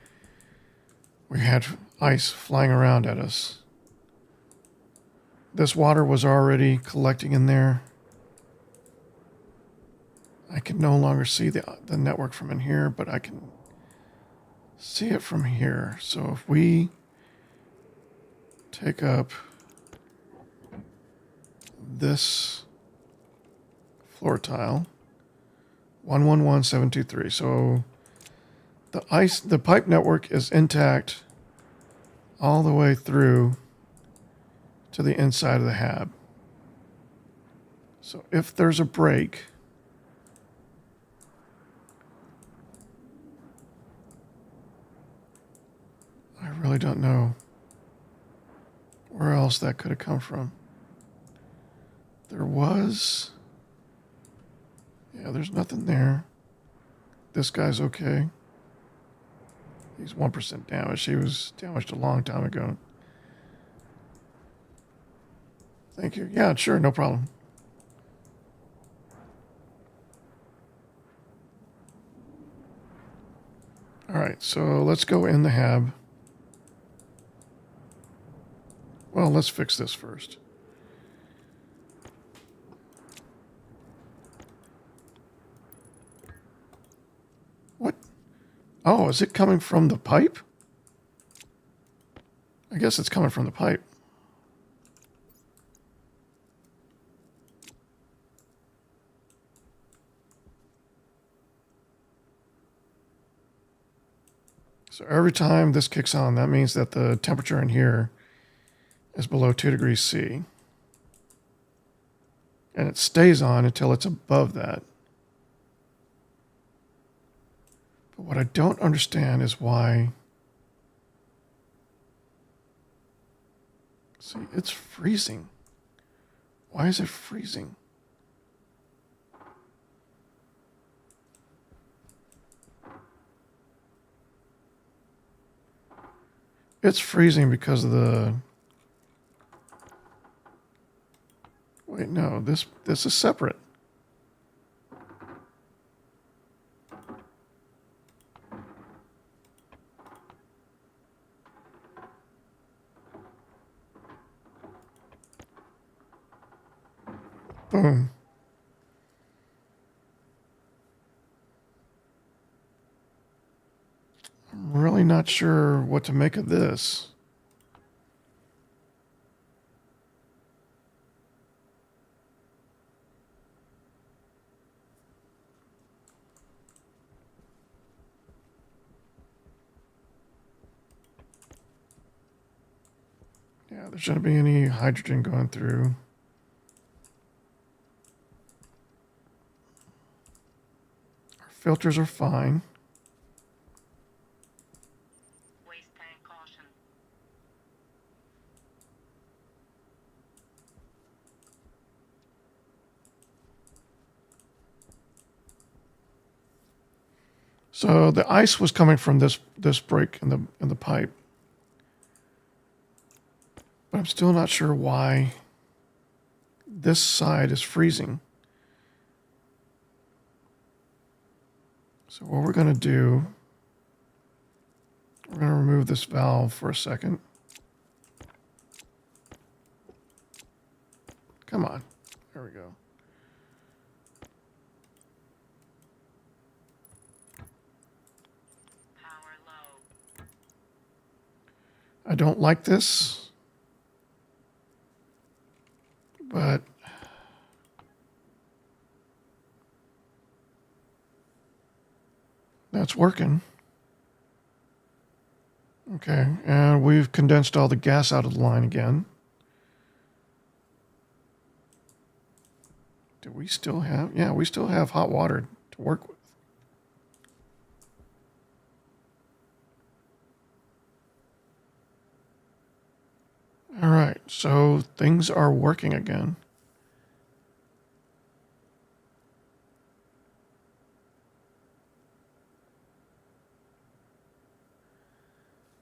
S1: we had ice flying around at us. This water was already collecting in there. I can no longer see the network from in here, but I can see it from here. So if we take up this floor tile, 111723. So the pipe network is intact all the way through to the inside of the hab. So if there's a break, I really don't know where else that could have come from. There was, yeah, there's nothing there. This guy's okay. He's 1% damaged. He was damaged a long time ago. Thank you. Yeah, sure, no problem. All right, so let's go in the hab. Well, let's fix this first. What? Oh, is it coming from the pipe? I guess it's coming from the pipe. So every time this kicks on, that means that the temperature in here is below 2 degrees C. And it stays on until it's above that. But what I don't understand is why... See, it's freezing. Why is it freezing? It's freezing because of the... Wait, no, this is separate. Boom. I'm really not sure what to make of this. Yeah, there shouldn't be any hydrogen going through. Our filters are fine.
S2: Waste tank caution.
S1: So the ice was coming from this break in the pipe. But I'm still not sure why this side is freezing. So what we're going to do, we're going to remove this valve for a second. Come on. There we go.
S2: Power low.
S1: I don't like this, but that's working. Okay, and we've condensed all the gas out of the line again. Do we still have? Yeah, we still have hot water to work with. All right, so things are working again.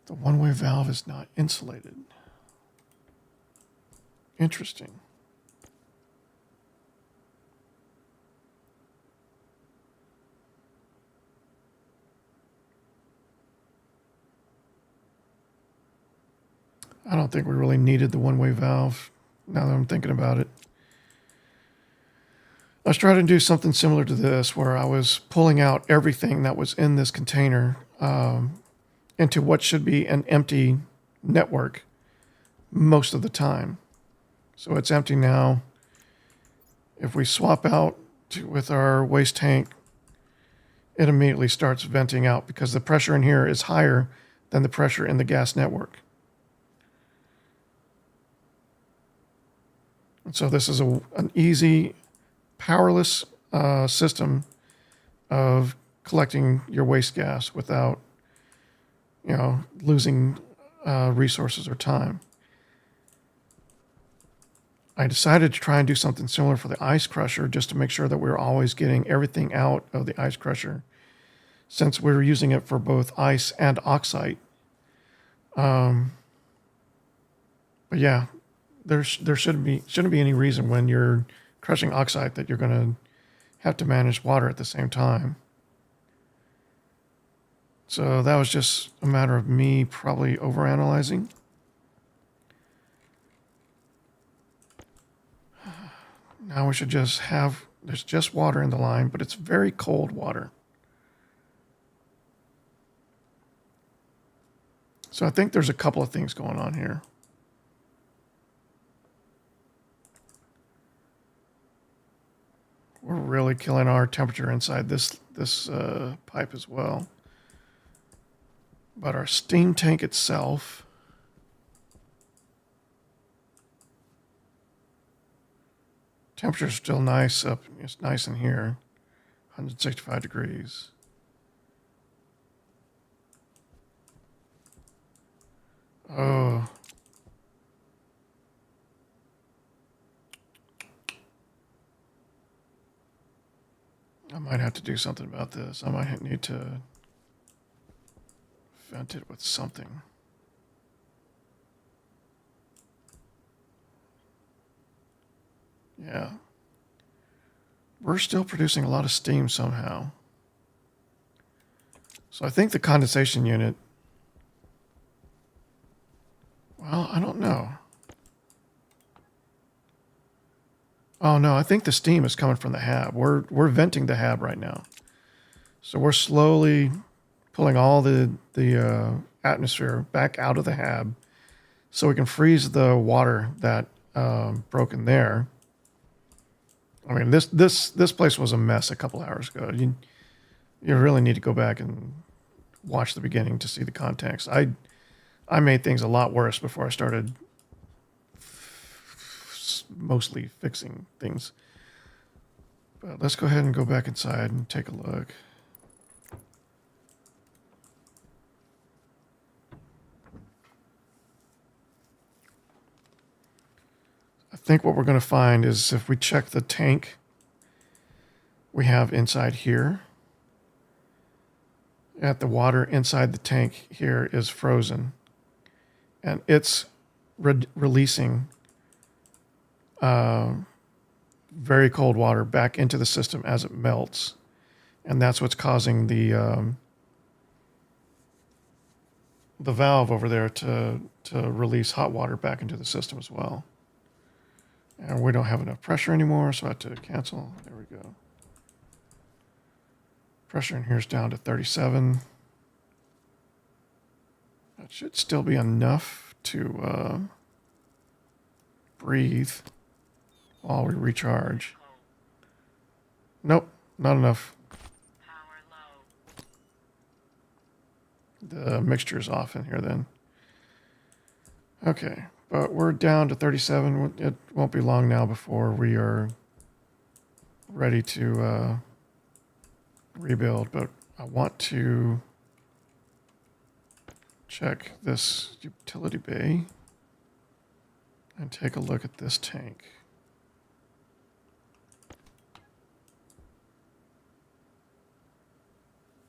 S1: The one-way valve is not insulated. Interesting. I don't think we really needed the one-way valve, now that I'm thinking about it. I was trying to do something similar to this, where I was pulling out everything that was in this container into what should be an empty network most of the time. So it's empty now. If we swap out with our waste tank, it immediately starts venting out because the pressure in here is higher than the pressure in the gas network. And so this is an easy, powerless system of collecting your waste gas without, losing resources or time. I decided to try and do something similar for the ice crusher just to make sure that we're always getting everything out of the ice crusher, since we're using it for both ice and oxide. But yeah, there shouldn't be any reason when you're crushing oxide that you're going to have to manage water at the same time. So that was just a matter of me probably overanalyzing. Now we should just have, there's just water in the line, but it's very cold water. So I think there's a couple of things going on here. We're really killing our temperature inside this pipe as well. But our steam tank itself, temperature's still nice up. It's nice in here, 165 degrees. Oh. I might have to do something about this. I might need to vent it with something. Yeah. We're still producing a lot of steam somehow. So I think the condensation unit, well, I don't know. Oh no, I think the steam is coming from the hab. We're venting the hab right now. So we're slowly pulling all the atmosphere back out of the hab so we can freeze the water that broke in there. I mean, this place was a mess a couple hours ago. You really need to go back and watch the beginning to see the context. I made things a lot worse before I started mostly fixing things. But let's go ahead and go back inside and take a look. I think what we're going to find is if we check the tank we have inside here, at the water inside the tank here is frozen, and it's releasing very cold water back into the system as it melts, and that's what's causing the valve over there to release hot water back into the system as well. And we don't have enough pressure anymore, so I have to cancel. There we go. Pressure in here is down to 37. That should still be enough to breathe while we recharge. Nope, not enough. The mixture is off in here then. Okay, but we're down to 37. It won't be long now before we are ready to rebuild, but I want to check this utility bay and take a look at this tank.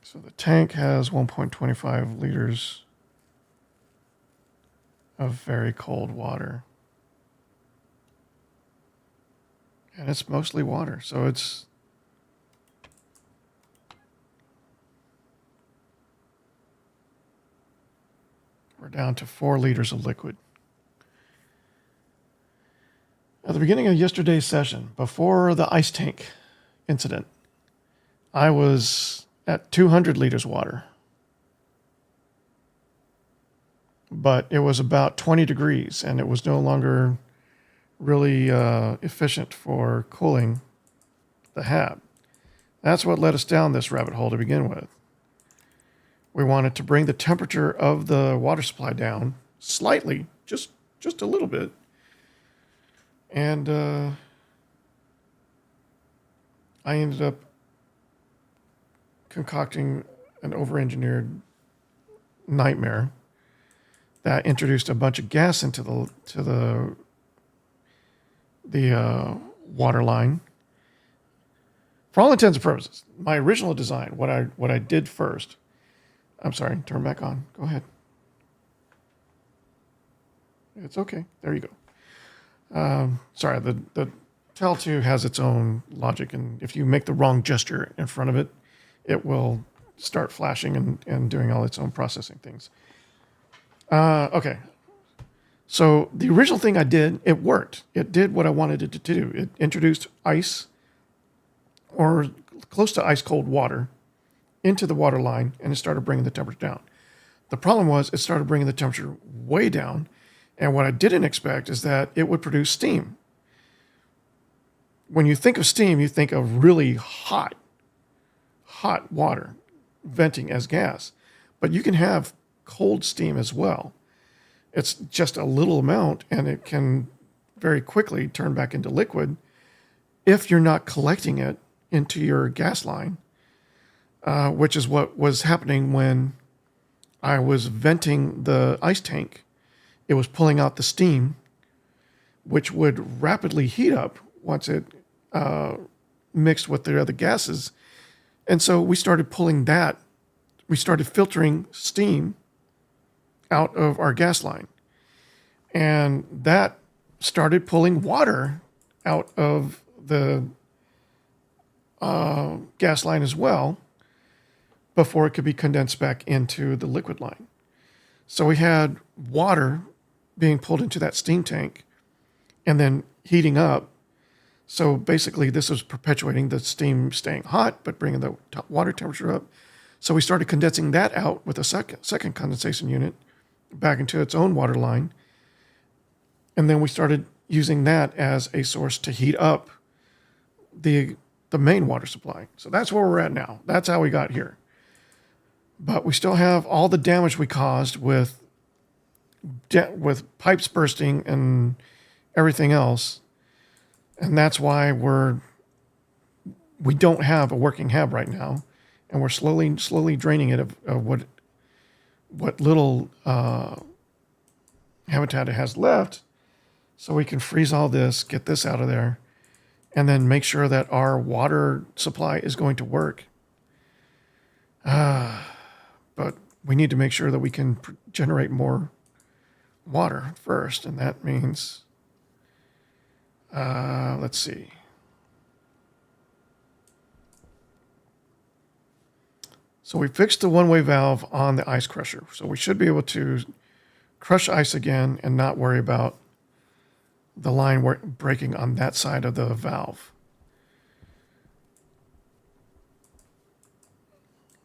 S1: So the tank has 1.25 liters of very cold water. And it's mostly water, so it's we're down to 4 liters of liquid. At the beginning of yesterday's session, before the ice tank incident, I was at 200 liters water. But it was about 20 degrees, and it was no longer really efficient for cooling the hab. That's what led us down this rabbit hole to begin with. We wanted to bring the temperature of the water supply down slightly, just a little bit. And I ended up concocting an over-engineered nightmare that introduced a bunch of gas into the water line. For all intents and purposes, my original design, what I did first. I'm sorry, turn back on. Go ahead. It's okay. There you go. Sorry, the Tel2 has its own logic, and if you make the wrong gesture in front of it, it will start flashing and doing all its own processing things. Okay. So the original thing I did, it worked. It did what I wanted it to do. It introduced ice or close to ice cold water into the water line, and it started bringing the temperature down. The problem was it started bringing the temperature way down, and what I didn't expect is that it would produce steam. When you think of steam, you think of really hot water venting as gas, but you can have cold steam as well. It's just a little amount, and it can very quickly turn back into liquid if you're not collecting it into your gas line, which is what was happening when I was venting the ice tank. It was pulling out the steam, which would rapidly heat up once it mixed with the other gases. And so we started pulling that. We started filtering steam out of our gas line. And that started pulling water out of the gas line as well before it could be condensed back into the liquid line. So we had water being pulled into that steam tank and then heating up. So basically this was perpetuating the steam staying hot, but bringing the water temperature up. So we started condensing that out with a second condensation unit back into its own water line. And then we started using that as a source to heat up the main water supply. So that's where we're at now. That's how we got here. But we still have all the damage we caused with pipes bursting and everything else. And that's why we don't have a working hab right now. And we're slowly draining it of what little habitat it has left, so we can freeze all this, get this out of there, and then make sure that our water supply is going to work. But we need to make sure that we can generate more water first, and that means, let's see. So we fixed the one-way valve on the ice crusher. So we should be able to crush ice again and not worry about the line breaking on that side of the valve.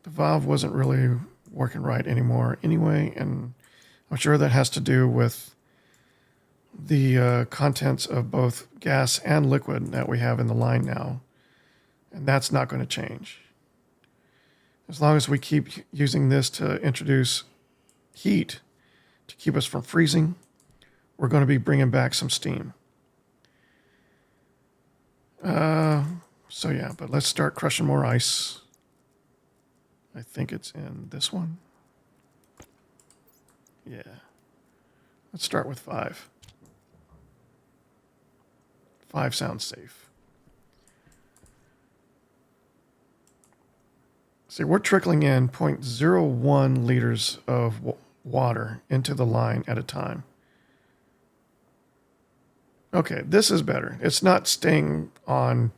S1: The valve wasn't really working right anymore anyway, and I'm sure that has to do with the contents of both gas and liquid that we have in the line now, and that's not going to change. As long as we keep using this to introduce heat to keep us from freezing, we're going to be bringing back some steam. So yeah, but let's start crushing more ice. I think it's in this one. Yeah. Let's start with 5. 5 sounds safe. See, we're trickling in 0.01 liters of water into the line at a time. Okay, this is better. It's not staying on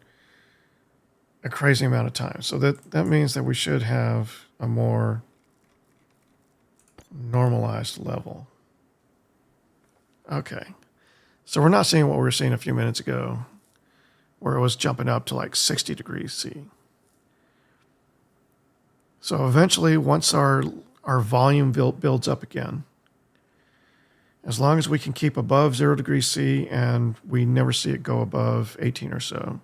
S1: a crazy amount of time. So that means that we should have a more normalized level. Okay. So we're not seeing what we were seeing a few minutes ago, where it was jumping up to like 60 degrees C. So eventually, once our volume builds up again, as long as we can keep above 0 degrees C and we never see it go above 18 or so,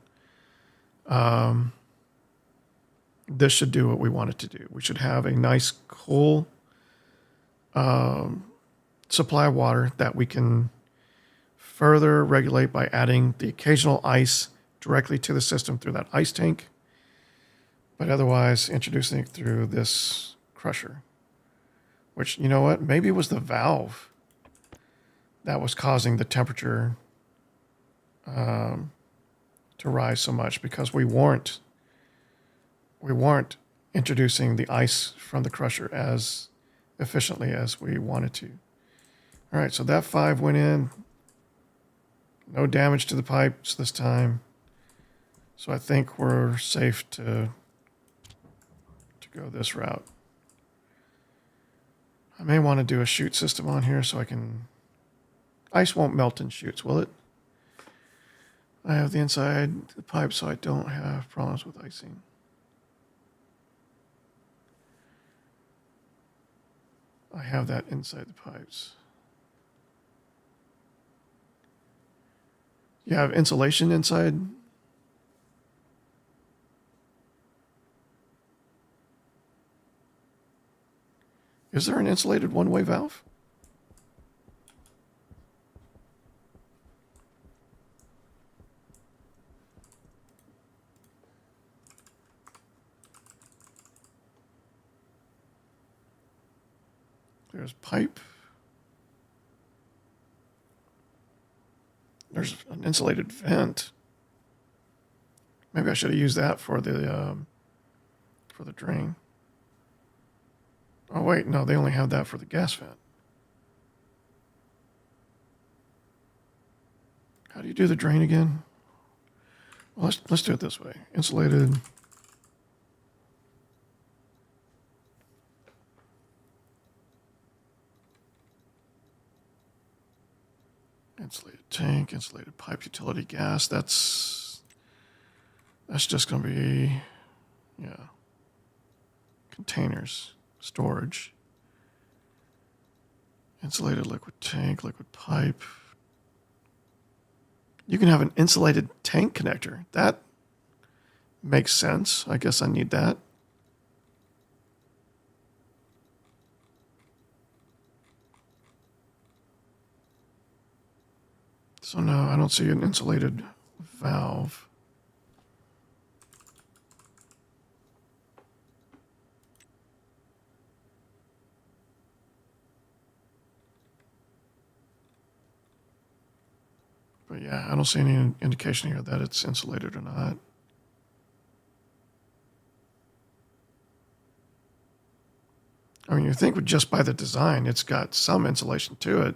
S1: this should do what we want it to do. We should have a nice, cool supply of water that we can further regulate by adding the occasional ice directly to the system through that ice tank, but otherwise introducing it through this crusher, which, you know what, maybe it was the valve that was causing the temperature to rise so much, because we weren't introducing the ice from the crusher as efficiently as we wanted to. All right, so that 5 went in. No damage to the pipes this time. So I think we're safe to go this route. I may want to do a chute system on here so I can Ice won't melt in chutes, will it? I have the inside the pipe, so I don't have problems with icing. I have that inside the pipes. You have insulation inside? Is there an insulated one-way valve? There's pipe. There's an insulated vent. Maybe I should have used that for the drain. Oh wait, no, they only have that for the gas vent. How do you do the drain again? Well, let's do it this way. Insulated. Insulated tank, insulated pipe, utility gas. That's just going to be, yeah, containers, storage. Insulated liquid tank, liquid pipe. You can have an insulated tank connector. That makes sense. I guess I need that. So no, I don't see an insulated valve. But yeah, I don't see any indication here that it's insulated or not. I mean, you think just by the design, it's got some insulation to it,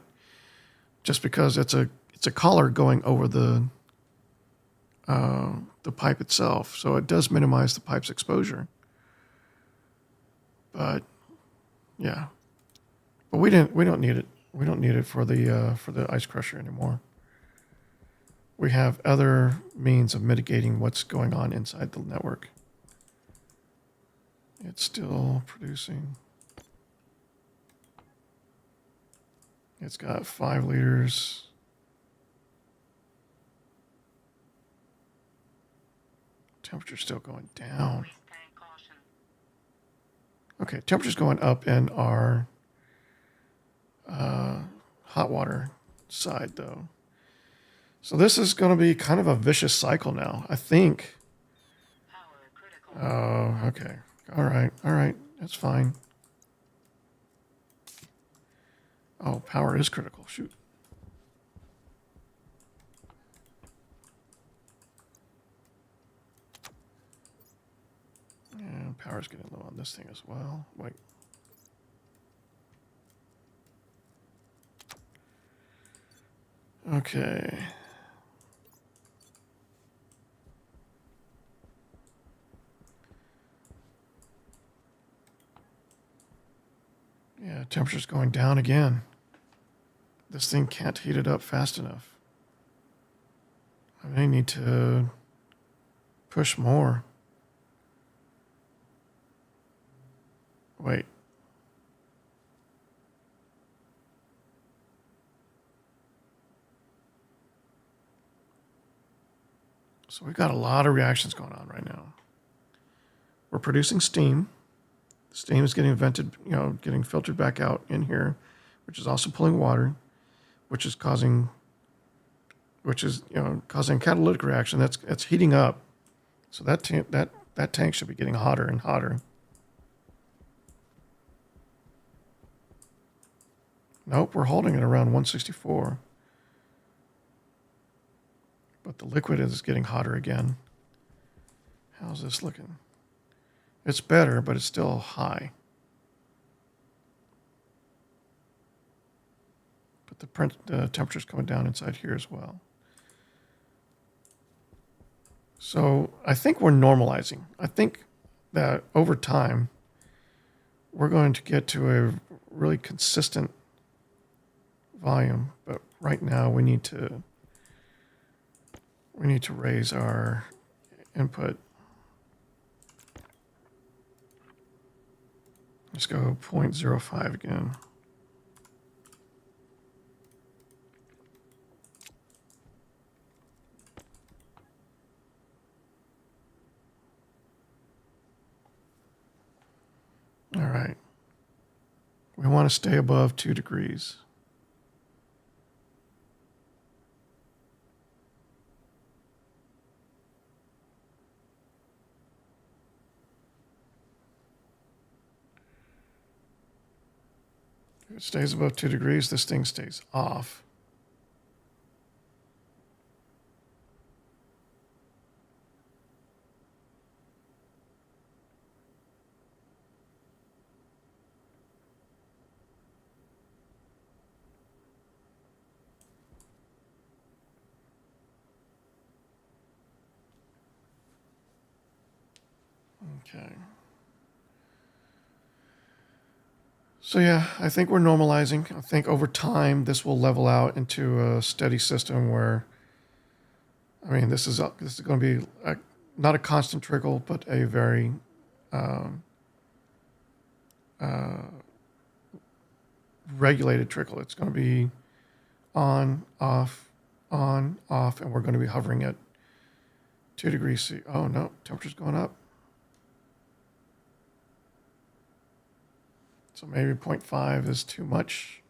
S1: just because it's a collar going over the pipe itself, so it does minimize the pipe's exposure. But yeah, but we don't need it. We don't need it for the ice crusher anymore. We have other means of mitigating what's going on inside the network. It's still producing. It's got 5 liters. Temperature's still going down. Okay, temperature's going up in our hot water side, though. So this is going to be kind of a vicious cycle now, I think. Oh, okay. All right. That's fine. Oh, power is critical. Shoot. And power's getting low on this thing as well. Wait. Okay. Yeah, temperature's going down again. This thing can't heat it up fast enough. I may need to push more. Wait. So we've got a lot of reactions going on right now. We're producing steam. Steam is getting vented, getting filtered back out in here, which is also pulling water, which is causing a catalytic reaction. That's heating up. So that tank should be getting hotter and hotter. Nope, we're holding it around 164. But the liquid is getting hotter again. How's this looking? It's better, but it's still high. But the temperature's coming down inside here as well. So I think we're normalizing. I think that over time, we're going to get to a really consistent volume, but right now we need to raise our input. Let's go 0.05 again. All right. We want to stay above 2 degrees. If it stays above 2 degrees, this thing stays off. Okay. So yeah, I think we're normalizing. I think over time this will level out into a steady system where, I mean, this is going to be not a constant trickle, but a very regulated trickle. It's going to be on, off, and we're going to be hovering at 2 degrees C. Oh no, temperature's going up. So maybe 0.5 is too much.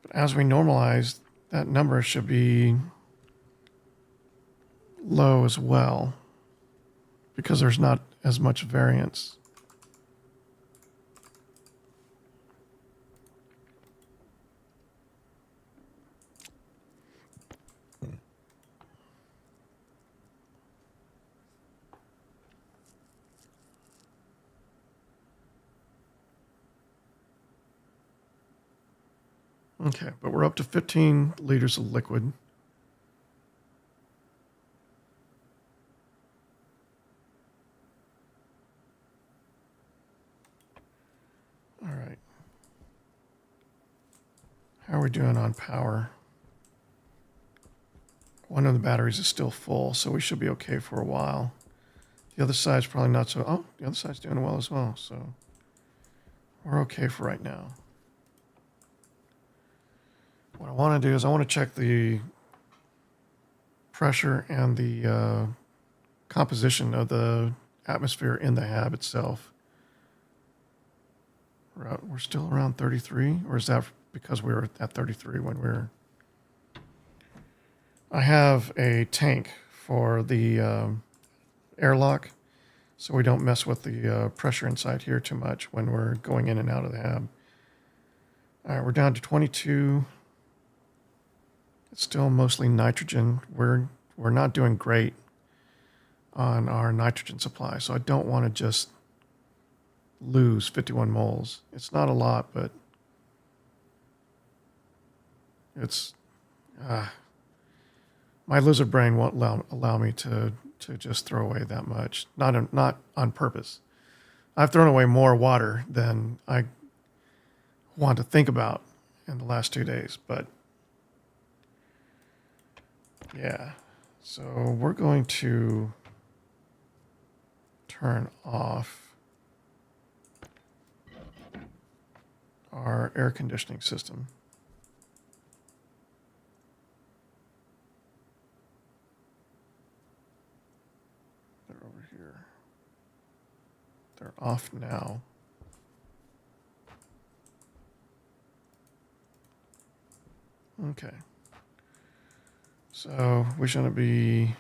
S1: But as we normalize, that number should be low as well, because there's not as much variance. Okay, but we're up to 15 liters of liquid. All right. How are we doing on power? One of the batteries is still full, so we should be okay for a while. The other side's probably not so... Oh, the other side's doing well as well, so we're okay for right now. What I want to do is I want to check the pressure and the composition of the atmosphere in the hab itself. We're still around 33, or is that because we were at 33 when we were... I have a tank for the airlock, so we don't mess with the pressure inside here too much when we're going in and out of the hab. All right, we're down to 22. It's still mostly nitrogen. We're not doing great on our nitrogen supply, so I don't want to just lose 51 moles. It's not a lot, but it's my lizard brain won't allow me to just throw away that much. Not on purpose. I've thrown away more water than I want to think about in the last 2 days, but yeah. So we're going to turn off our air conditioning system. They're over here. They're off now. Okay. So we shouldn't be...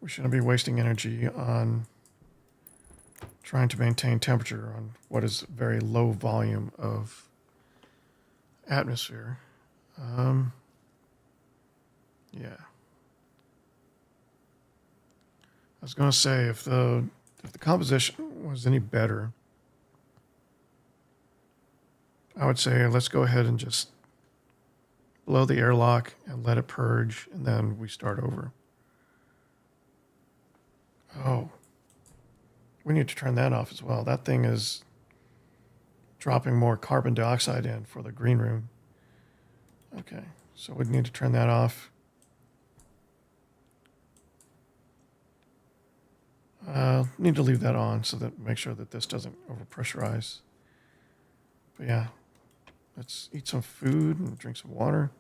S1: We shouldn't be wasting energy on trying to maintain temperature on what is very low volume of atmosphere. Yeah. I was going to say, if the composition was any better, I would say let's go ahead and just blow the airlock and let it purge, and then we start over. Oh, we need to turn that off as well. That thing is dropping more carbon dioxide in for the green room. Okay, so we need to turn that off. Need to leave that on so that make sure that this doesn't overpressurize. But yeah, let's eat some food and drink some water.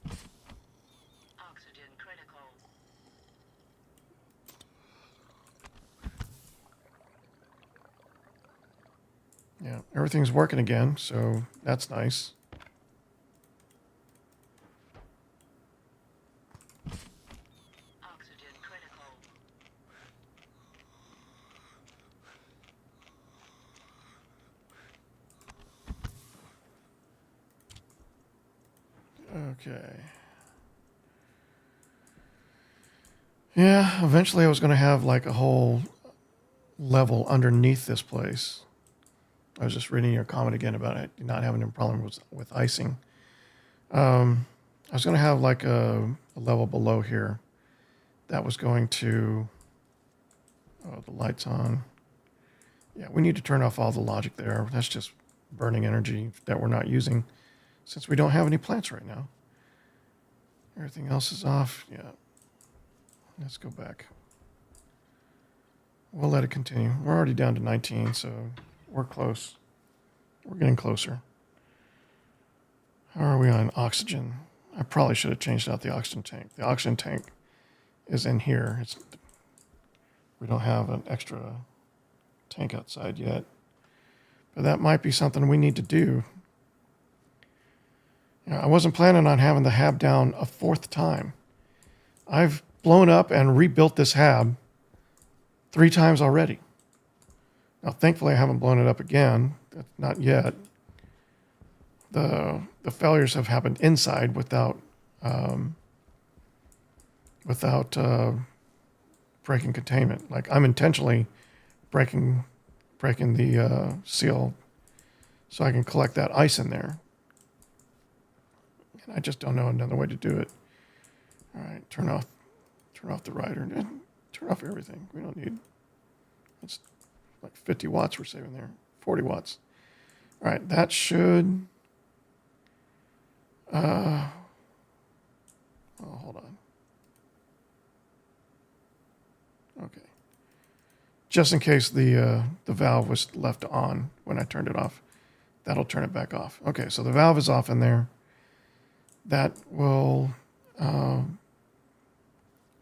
S2: Oxygen critical.
S1: Yeah, everything's working again, so that's nice.
S2: Oxygen critical.
S1: Okay. Yeah, eventually I was going to have like a whole level underneath this place. I was just reading your comment again about it not having a problem with icing. I was going to have like a level below here that was going to, oh, the light's on. Yeah, we need to turn off all the logic there. That's just burning energy that we're not using since we don't have any plants right now. Everything else is off. Yeah. Let's go back. We'll let it continue. We're already down to 19, so we're close. We're getting closer. How are we on oxygen? I probably should have changed out the oxygen tank. The oxygen tank is in here. We don't have an extra tank outside yet. But that might be something we need to do. You know, I wasn't planning on having the hab down a fourth time. I've blown up and rebuilt this hab 3 times already. Now, thankfully, I haven't blown it up again. Not yet. The failures have happened inside without breaking containment. Like I'm intentionally breaking the seal so I can collect that ice in there. And I just don't know another way to do it. All right, turn off the rider. Turn off everything. We don't need. It's like 50 watts we're saving there. 40 watts. All right, that should. Oh, hold on. Okay. Just in case the valve was left on when I turned it off, that'll turn it back off. Okay, so the valve is off in there. That will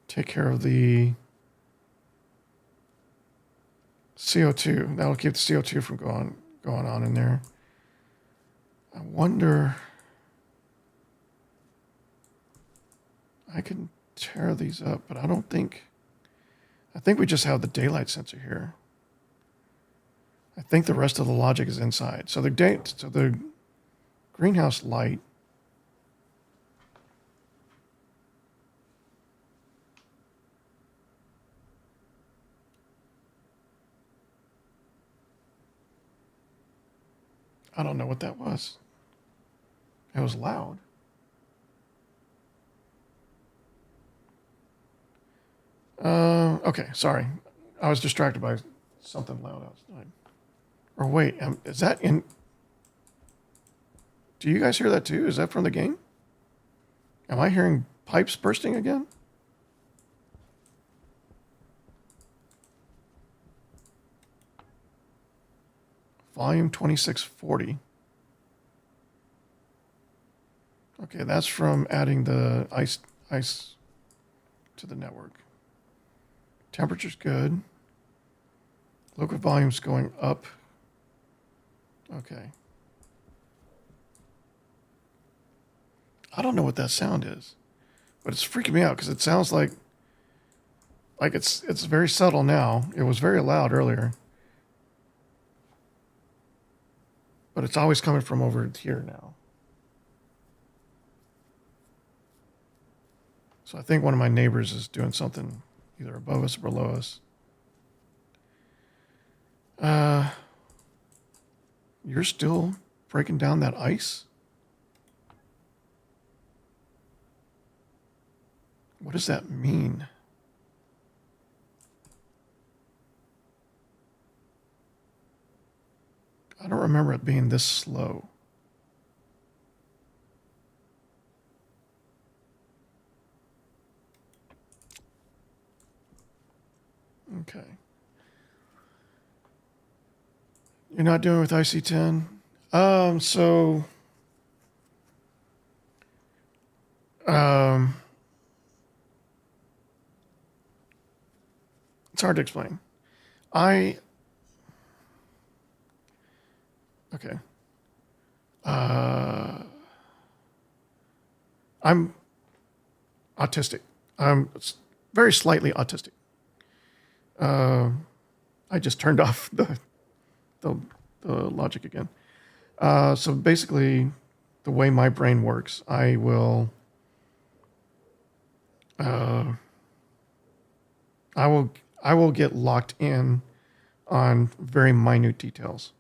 S1: take care of the CO2. That'll keep the CO2 from going on in there. I wonder. I can tear these up, but I don't think. I think we just have the daylight sensor here. I think the rest of the logic is inside. So the greenhouse light. I don't know what that was. It was loud. Okay, sorry. I was distracted by something loud outside. Or wait, is that in... Do you guys hear that too? Is that from the game? Am I hearing pipes bursting again? Volume 2640. Okay, that's from adding the ice to the network. Temperature's good. Local volume's going up. Okay. I don't know what that sound is, but it's freaking me out because it sounds like it's very subtle now. It was very loud earlier, but it's always coming from over here now. So I think one of my neighbors is doing something either above us or below us. You're still breaking down that ice? What does that mean? I don't remember it being this slow. Okay. You're not doing with IC10? So it's hard to explain. Okay. I'm autistic. I'm very slightly autistic. I just turned off the logic again. So basically, the way my brain works, I will get locked in on very minute details.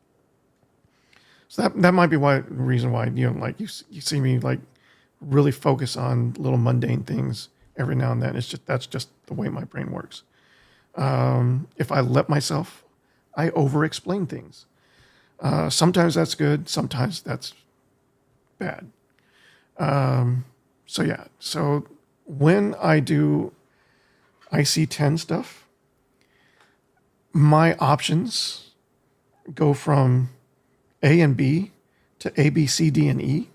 S1: So that might be reason why like you see me like really focus on little mundane things every now and then. That's just the way my brain works. If I let myself, I over-explain things. Sometimes that's good. Sometimes that's bad. So yeah. So when I do IC10 stuff, my options go from A and B to A, B, C, D, and E.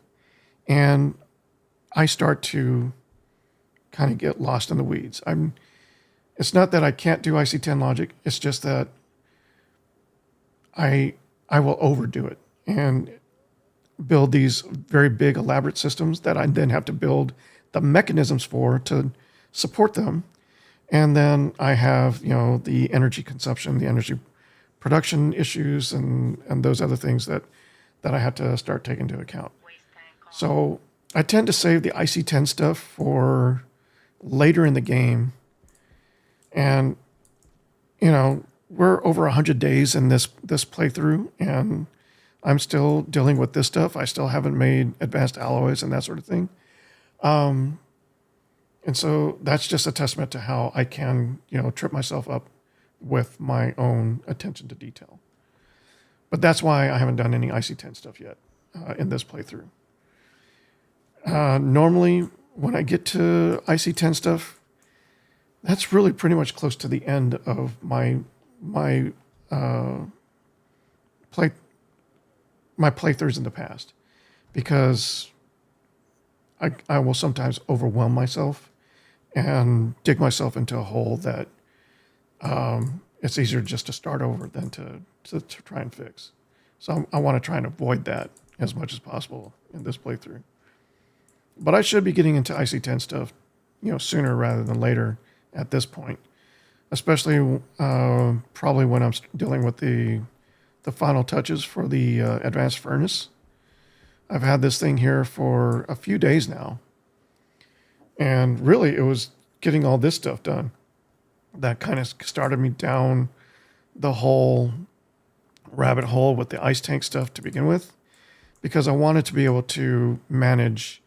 S1: And I start to kind of get lost in the weeds. It's not that I can't do IC10 logic. It's just that I will overdo it and build these very big elaborate systems that I then have to build the mechanisms for to support them. And then I have, the energy consumption, the energy production issues, and those other things that I have to start taking into account. So I tend to save the IC10 stuff for later in the game. And, we're over 100 days in this playthrough, and I'm still dealing with this stuff. I still haven't made advanced alloys and that sort of thing. And so that's just a testament to how I can, trip myself up with my own attention to detail. But that's why I haven't done any IC10 stuff yet in this playthrough. Normally, when I get to IC10 stuff, that's really pretty much close to the end of my playthroughs in the past, because I will sometimes overwhelm myself and dig myself into a hole that it's easier just to start over than to try and fix. So I want to try and avoid that as much as possible in this playthrough. But I should be getting into IC10 stuff, sooner rather than later at this point, especially probably when I'm dealing with the final touches for the advanced furnace. I've had this thing here for a few days now, and really it was getting all this stuff done that kind of started me down the whole rabbit hole with the ice tank stuff to begin with, because I wanted to be able to manage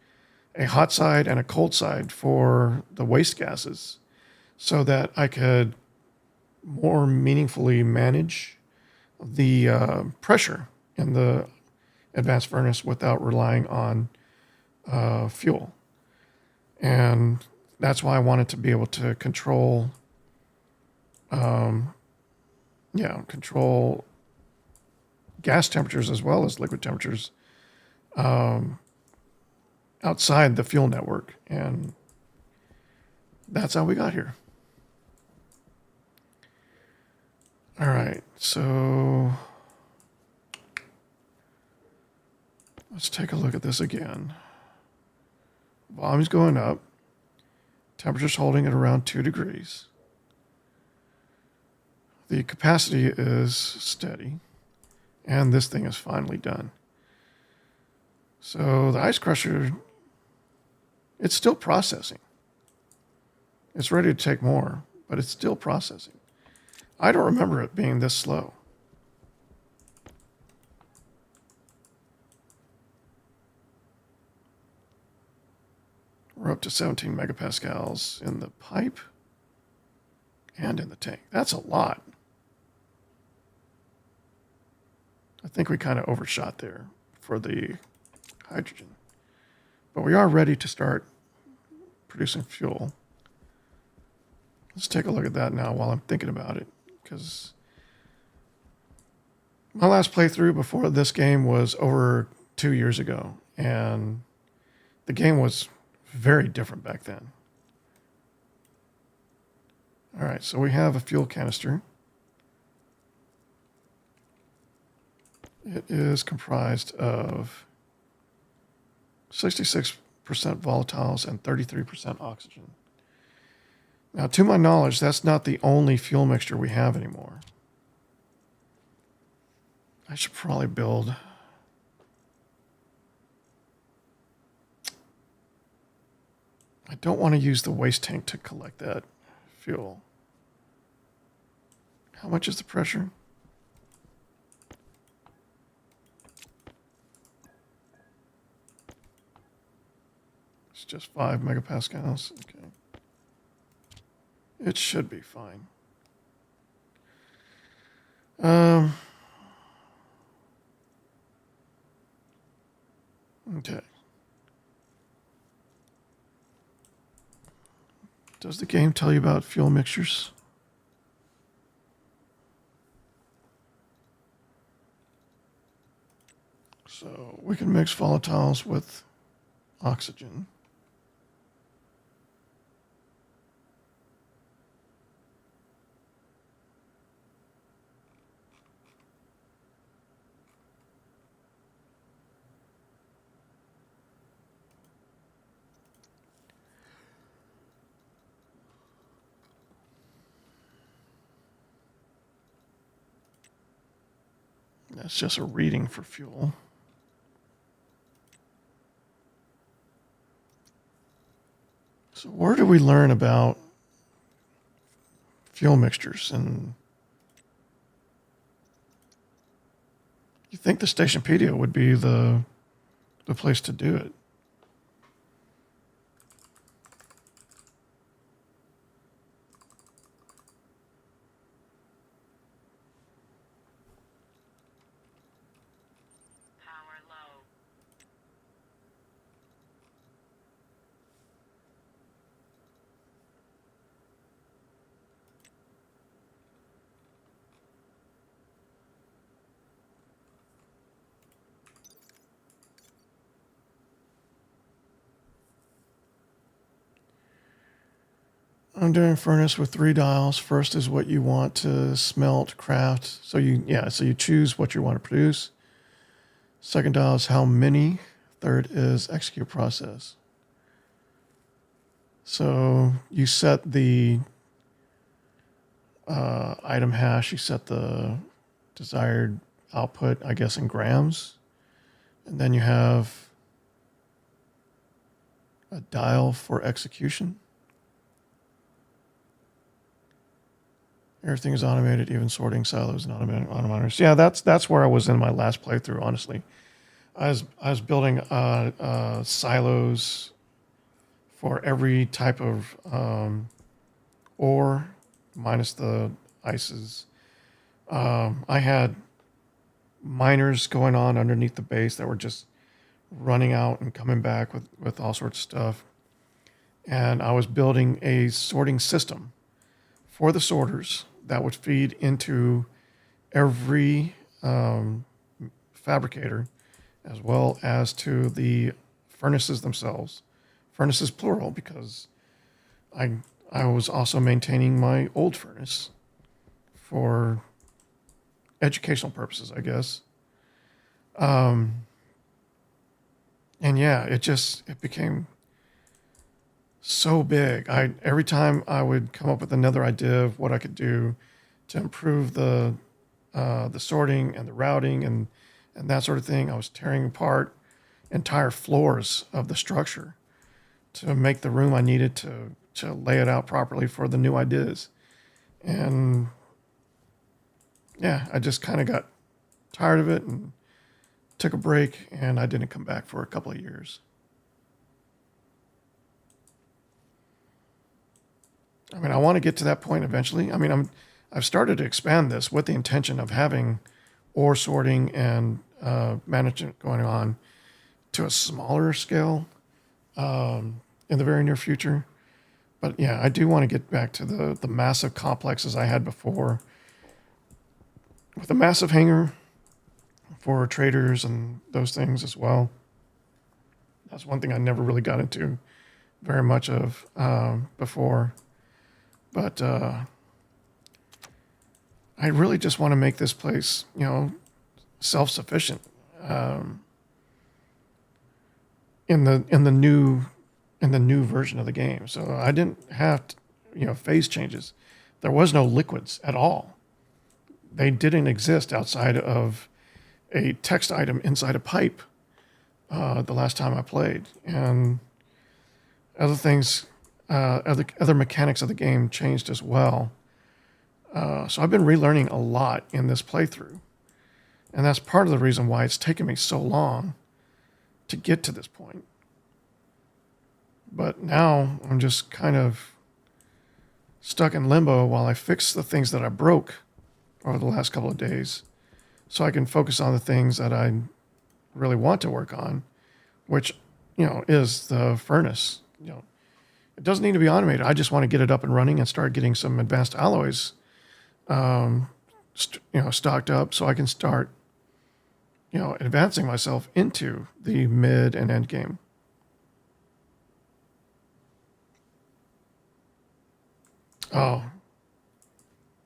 S1: a hot side and a cold side for the waste gases so that I could more meaningfully manage the pressure in the advanced furnace without relying on fuel. And that's why I wanted to be able to control gas temperatures as well as liquid temperatures outside the fuel network. And that's how we got here. All right, so let's take a look at this again. Volume's going up. Temperature's holding at around 2 degrees. The capacity is steady. And this thing is finally done. So the ice crusher, it's still processing. It's ready to take more, but it's still processing. I don't remember it being this slow. We're up to 17 megapascals in the pipe and in the tank. That's a lot. I think we kind of overshot there for the hydrogen. But we are ready to start producing fuel. Let's take a look at that now while I'm thinking about it, because my last playthrough before this game was over 2 years ago, and the game was very different back then. All right, so we have a fuel canister. It is comprised of 66% volatiles and 33% oxygen. Now, to my knowledge, that's not the only fuel mixture we have anymore. I should probably build... I don't want to use the waste tank to collect that fuel. How much is the pressure? It's just 5 megapascals. Okay. It should be fine. Okay. Does the game tell you about fuel mixtures? So we can mix volatiles with oxygen. That's just a reading for fuel. So where do we learn about fuel mixtures? And you think the Stationpedia would be the place to do it.
S2: Power low.
S1: I'm doing furnace with 3 dials. First is what you want to smelt, craft. So you choose what you want to produce. Second dial is how many. Third is execute process. So you set the item hash, you set the desired output, I guess, in grams. And then you have a dial for execution. Everything is automated, even sorting silos and automators. Yeah, that's where I was in my last playthrough, honestly. I was building silos for every type of ore, minus the ices. I had miners going on underneath the base that were just running out and coming back with all sorts of stuff. And I was building a sorting system for the sorters that would feed into every fabricator, as well as to the furnaces themselves. Furnaces plural, because I was also maintaining my old furnace for educational purposes, I guess. And yeah, it became so big. Every time I would come up with another idea of what I could do to improve the sorting and the routing and that sort of thing, I was tearing apart entire floors of the structure to make the room I needed to lay it out properly for the new ideas. And yeah, I just kind of got tired of it and took a break, and I didn't come back for a couple of years. I mean, I want to get to that point eventually. I mean, I've started to expand this with the intention of having ore sorting and management going on to a smaller scale in the very near future. But yeah, I do want to get back to the massive complexes I had before with a massive hangar for traders and those things as well. That's one thing I never really got into very much of before. But I really just want to make this place, you know, self-sufficient in the new version of the game. So I didn't have to, you know, phase changes. There was no liquids at all. They didn't exist outside of a text item inside a pipe the last time I played, and other things, other mechanics of the game changed as well. So I've been relearning a lot in this playthrough, and that's part of the reason why it's taken me so long to get to this point. But now I'm just kind of stuck in limbo while I fix the things that I broke over the last couple of days, so I can focus on the things that I really want to work on, which, you know, is the furnace. You know, it doesn't need to be automated. I just want to get it up and running and start getting some advanced alloys, you know, stocked up, so I can start, you know, advancing myself into the mid and end game. Oh,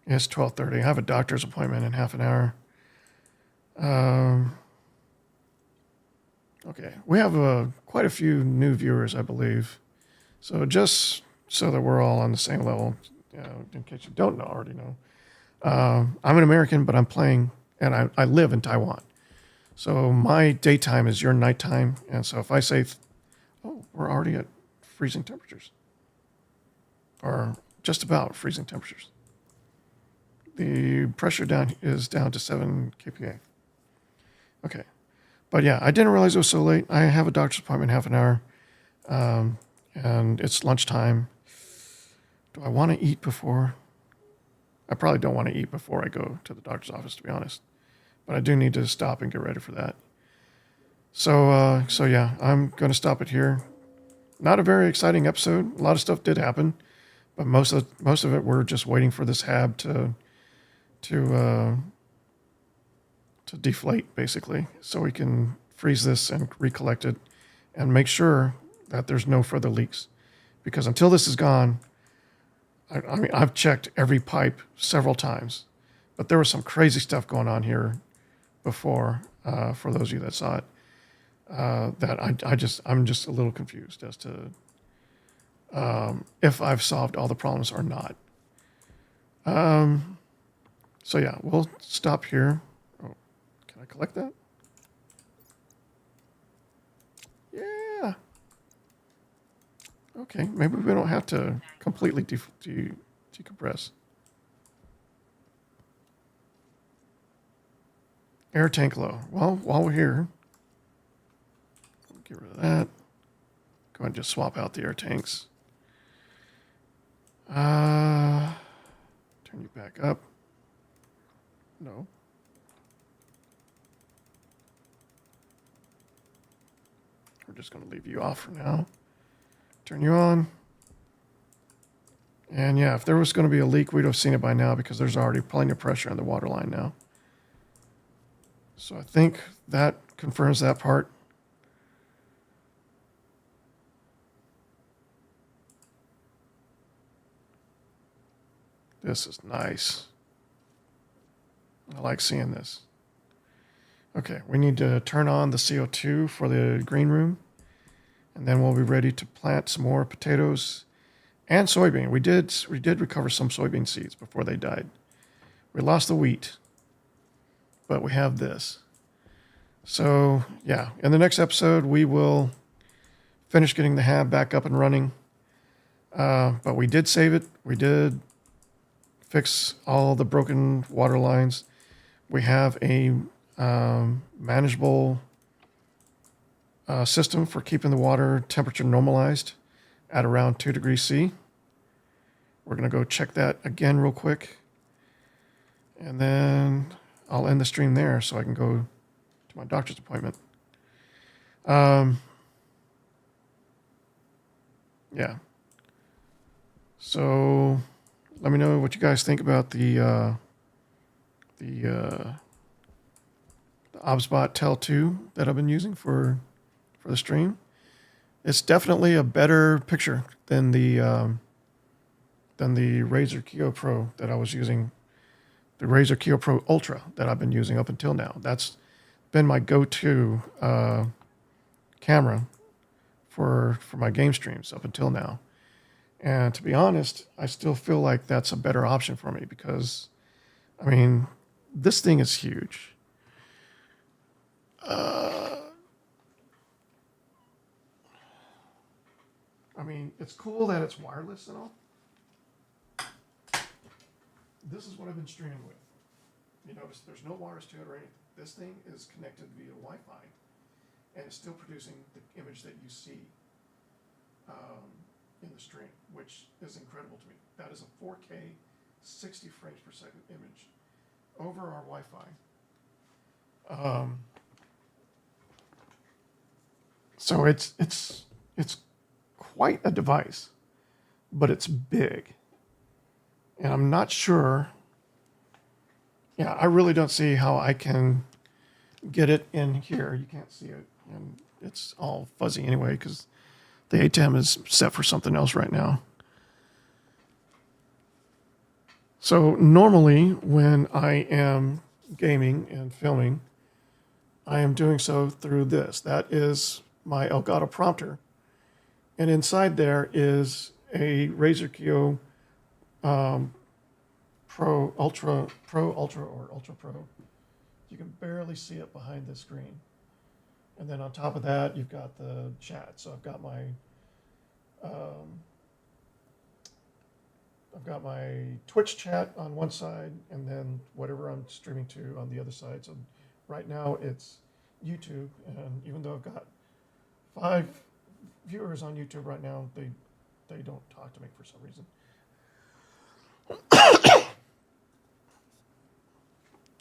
S1: it's 12:30. I have a doctor's appointment in half an hour. Okay, we have quite a few new viewers, I believe. So just so that we're all on the same level, in case you don't know, already know, I'm an American, but I'm playing, and I live in Taiwan. So my daytime is your nighttime, and so if I say, oh, we're already at freezing temperatures, or just about freezing temperatures. The pressure is down to 7 kPa. Okay. But yeah, I didn't realize it was so late. I have a doctor's appointment in half an hour, and it's lunchtime. Do I want to eat before? I probably don't want to eat before I go to the doctor's office, to be honest. But I do need to stop and get ready for that. So yeah, I'm going to stop it here. Not a very exciting episode. A lot of stuff did happen, but most of it we're just waiting for this hab to deflate, basically, so we can freeze this and recollect it and make sure that there's no further leaks. Because until this is gone, I mean, I've checked every pipe several times, but there was some crazy stuff going on here before, for those of you that saw it, that I'm just a little confused as to if I've solved all the problems or not. So yeah, we'll stop here. Oh, can I collect that? Yeah. Okay, maybe we don't have to completely decompress. Air tank low. Well, while we're here, get rid of that. Go ahead and just swap out the air tanks. Turn you back up. No. We're just going to leave you off for now. Turn you on. And yeah, if there was going to be a leak, we'd have seen it by now because there's already plenty of pressure on the water line now. So I think that confirms that part. This is nice. I like seeing this. Okay, we need to turn on the CO2 for the green room, and then we'll be ready to plant some more potatoes and soybean. We did recover some soybean seeds before they died. We lost the wheat, but we have this. So yeah, in the next episode, we will finish getting the hab back up and running. But we did save it. We did fix all the broken water lines. We have a manageable system for keeping the water temperature normalized at around 2 degrees C. we're going to go check that again real quick. And then I'll end the stream there so I can go to my doctor's appointment. Yeah. So let me know what you guys think about the OBSBot Tel 2 that I've been using for the stream. It's definitely a better picture than the Razer Kio Pro that I was using, the Razer Kio Pro Ultra that I've been using up until now. That's been my go-to camera for my game streams up until now. And to be honest, I still feel like that's a better option for me because, I mean, this thing is huge. I mean, it's cool that it's wireless and all. This is what I've been streaming with. You notice there's no wires to it or anything. This thing is connected via Wi-Fi, and it's still producing the image that you see in the stream, which is incredible to me. That is a 4K, 60 frames per second image over our Wi-Fi. So it's quite a device, but it's big. And I'm not sure, yeah, I really don't see how I can get it in here. You can't see it, and it's all fuzzy anyway because the ATEM is set for something else right now. So normally when I am gaming and filming, I am doing so through this. That is my Elgato prompter. And inside there is a Razer Kio Pro Ultra, or Ultra Pro. You can barely see it behind the screen. And then on top of that, you've got the chat. So I've got my Twitch chat on one side, and then whatever I'm streaming to on the other side. So right now it's YouTube, and even though I've got 5 viewers on YouTube right now, they don't talk to me for some reason.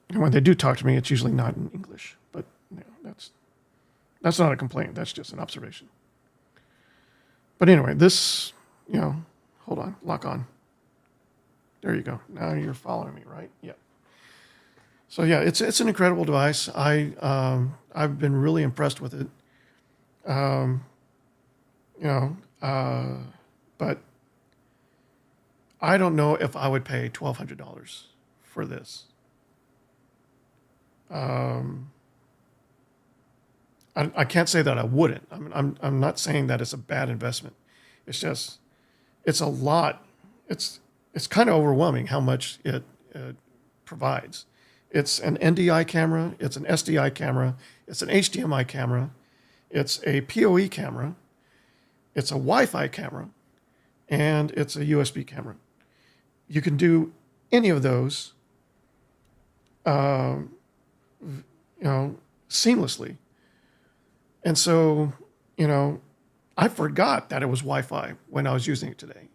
S1: And when they do talk to me, it's usually not in English. But you know, that's not a complaint. That's just an observation. But anyway, this, you know, hold on, lock on. There you go. Now you're following me, right? Yeah. So yeah, it's an incredible device. I've been really impressed with it. But I don't know if I would pay $1,200 for this. I can't say that I wouldn't. I'm not saying that it's a bad investment. It's just, it's a lot. It's kind of overwhelming how much it provides. It's an NDI camera. It's an SDI camera. It's an HDMI camera. It's a PoE camera. It's a Wi-Fi camera. And it's a USB camera. You can do any of those, seamlessly. And so, I forgot that it was Wi-Fi when I was using it today.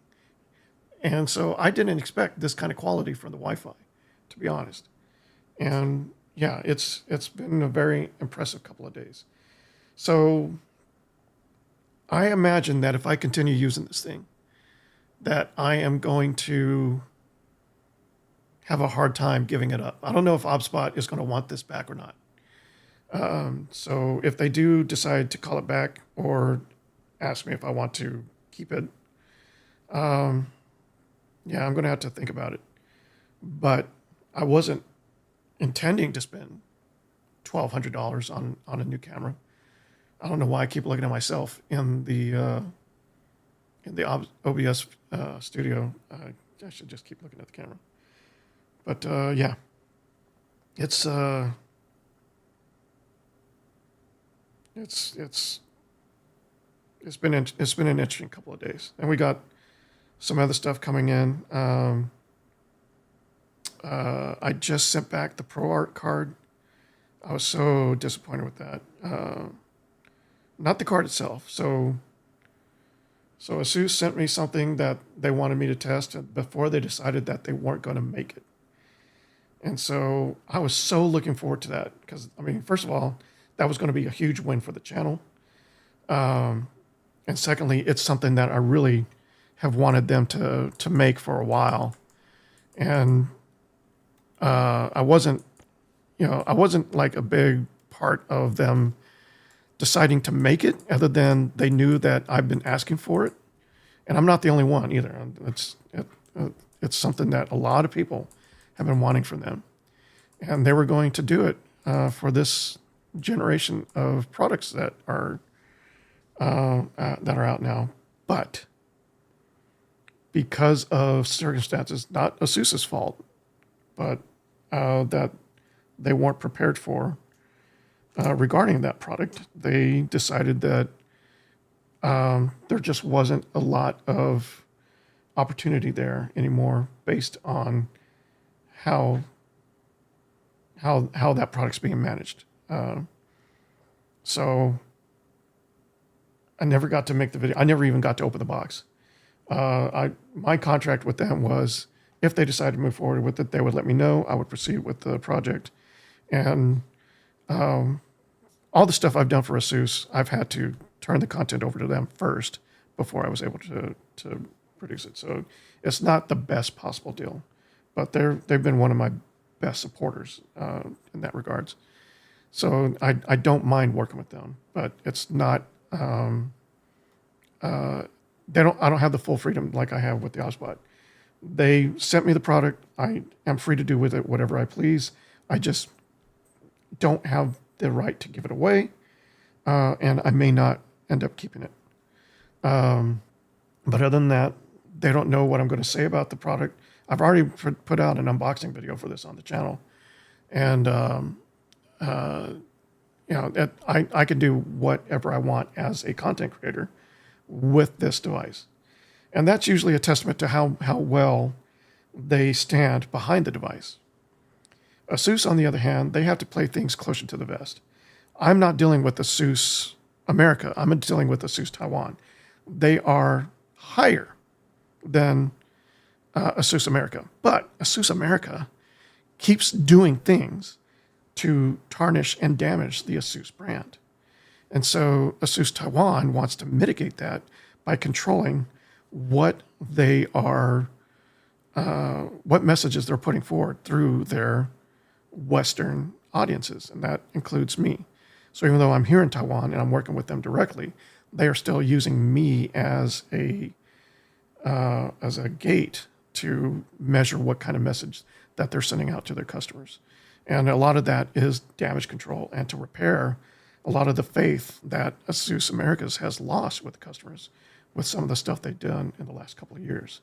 S1: And so I didn't expect this kind of quality from the Wi-Fi, to be honest. And yeah, it's been a very impressive couple of days. So I imagine that if I continue using this thing, that I am going to have a hard time giving it up. I don't know if OBSBot is going to want this back or not. So if they do decide to call it back or ask me if I want to keep it, yeah, I'm going to have to think about it. But I wasn't intending to spend $1,200 on a new camera. I don't know why I keep looking at myself in the OBS studio. I should just keep looking at the camera. But yeah, it's been an interesting couple of days, and we got some other stuff coming in. I just sent back the ProArt card. I was so disappointed with that. Not the card itself. So So ASUS sent me something that they wanted me to test before they decided that they weren't going to make it. And so I was so looking forward to that because, I mean, first of all, that was going to be a huge win for the channel. And secondly, it's something that I really have wanted them to make for a while. And I wasn't like a big part of them deciding to make it, other than they knew that I've been asking for it. And I'm not the only one either. It's something that a lot of people have been wanting from them. And they were going to do it for this generation of products that are out now. But because of circumstances, not ASUS's fault, but that they weren't prepared for regarding that product, they decided that there just wasn't a lot of opportunity there anymore based on how that product's being managed. So I never got to make the video. I never even got to open the box. My contract with them was if they decided to move forward with it, they would let me know. I would proceed with the project. And all the stuff I've done for ASUS, I've had to turn the content over to them first before I was able to produce it. So it's not the best possible deal, but they've been one of my best supporters in that regards. So I don't mind working with them, but it's not. I don't have the full freedom like I have with the Osbot. They sent me the product. I am free to do with it whatever I please. I just don't have the right to give it away, and I may not end up keeping it. But other than that, they don't know what I'm going to say about the product. I've already put out an unboxing video for this on the channel, and I can do whatever I want as a content creator with this device. And that's usually a testament to how well they stand behind the device. ASUS, on the other hand, they have to play things closer to the vest. I'm not dealing with ASUS America. I'm dealing with ASUS Taiwan. They are higher than ASUS America. But ASUS America keeps doing things to tarnish and damage the ASUS brand. And so ASUS Taiwan wants to mitigate that by controlling what they are, what messages they're putting forward through their Western audiences, and that includes me. So even though I'm here in Taiwan and I'm working with them directly, they are still using me as a gate to measure what kind of message that they're sending out to their customers. And a lot of that is damage control and to repair a lot of the faith that ASUS Americas has lost with customers with some of the stuff they've done in the last couple of years.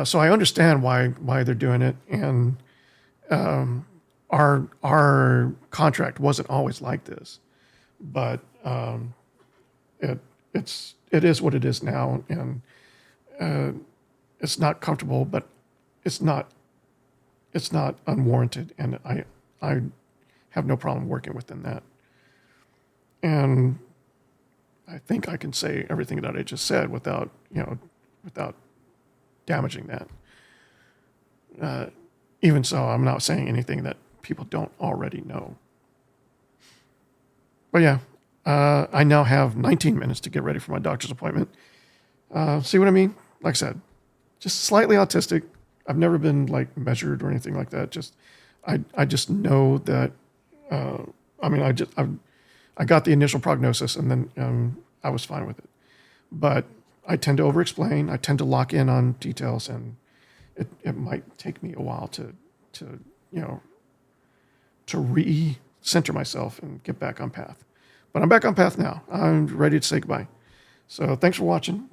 S1: So I understand why they're doing it. And our contract wasn't always like this, but it is what it is now. And it's not comfortable, but it's not unwarranted. And I have no problem working within that. And I think I can say everything that I just said without damaging that. Even so, I'm not saying anything that people don't already know. But yeah, I now have 19 minutes to get ready for my doctor's appointment. See what I mean? Like I said, just slightly autistic. I've never been like measured or anything like that. I just know that. I got the initial prognosis, and then I was fine with it. But I tend to over-explain. I tend to lock in on details, and it might take me a while to re-center myself and get back on path. But I'm back on path now. I'm ready to say goodbye. So thanks for watching.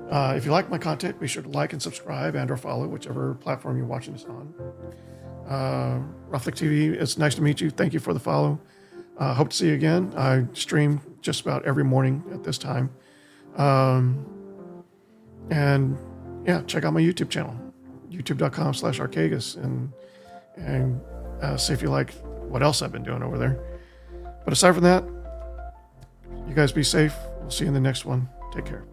S1: If you like my content, be sure to like and subscribe and or follow whichever platform you're watching this on. Roughlick TV, it's nice to meet you. Thank you for the follow. Hope to see you again. I stream just about every morning at this time. And yeah, check out my YouTube channel, youtube.com/Arcagus, and see if you like what else I've been doing over there. But aside from that, you guys be safe. We'll see you in the next one. Take care.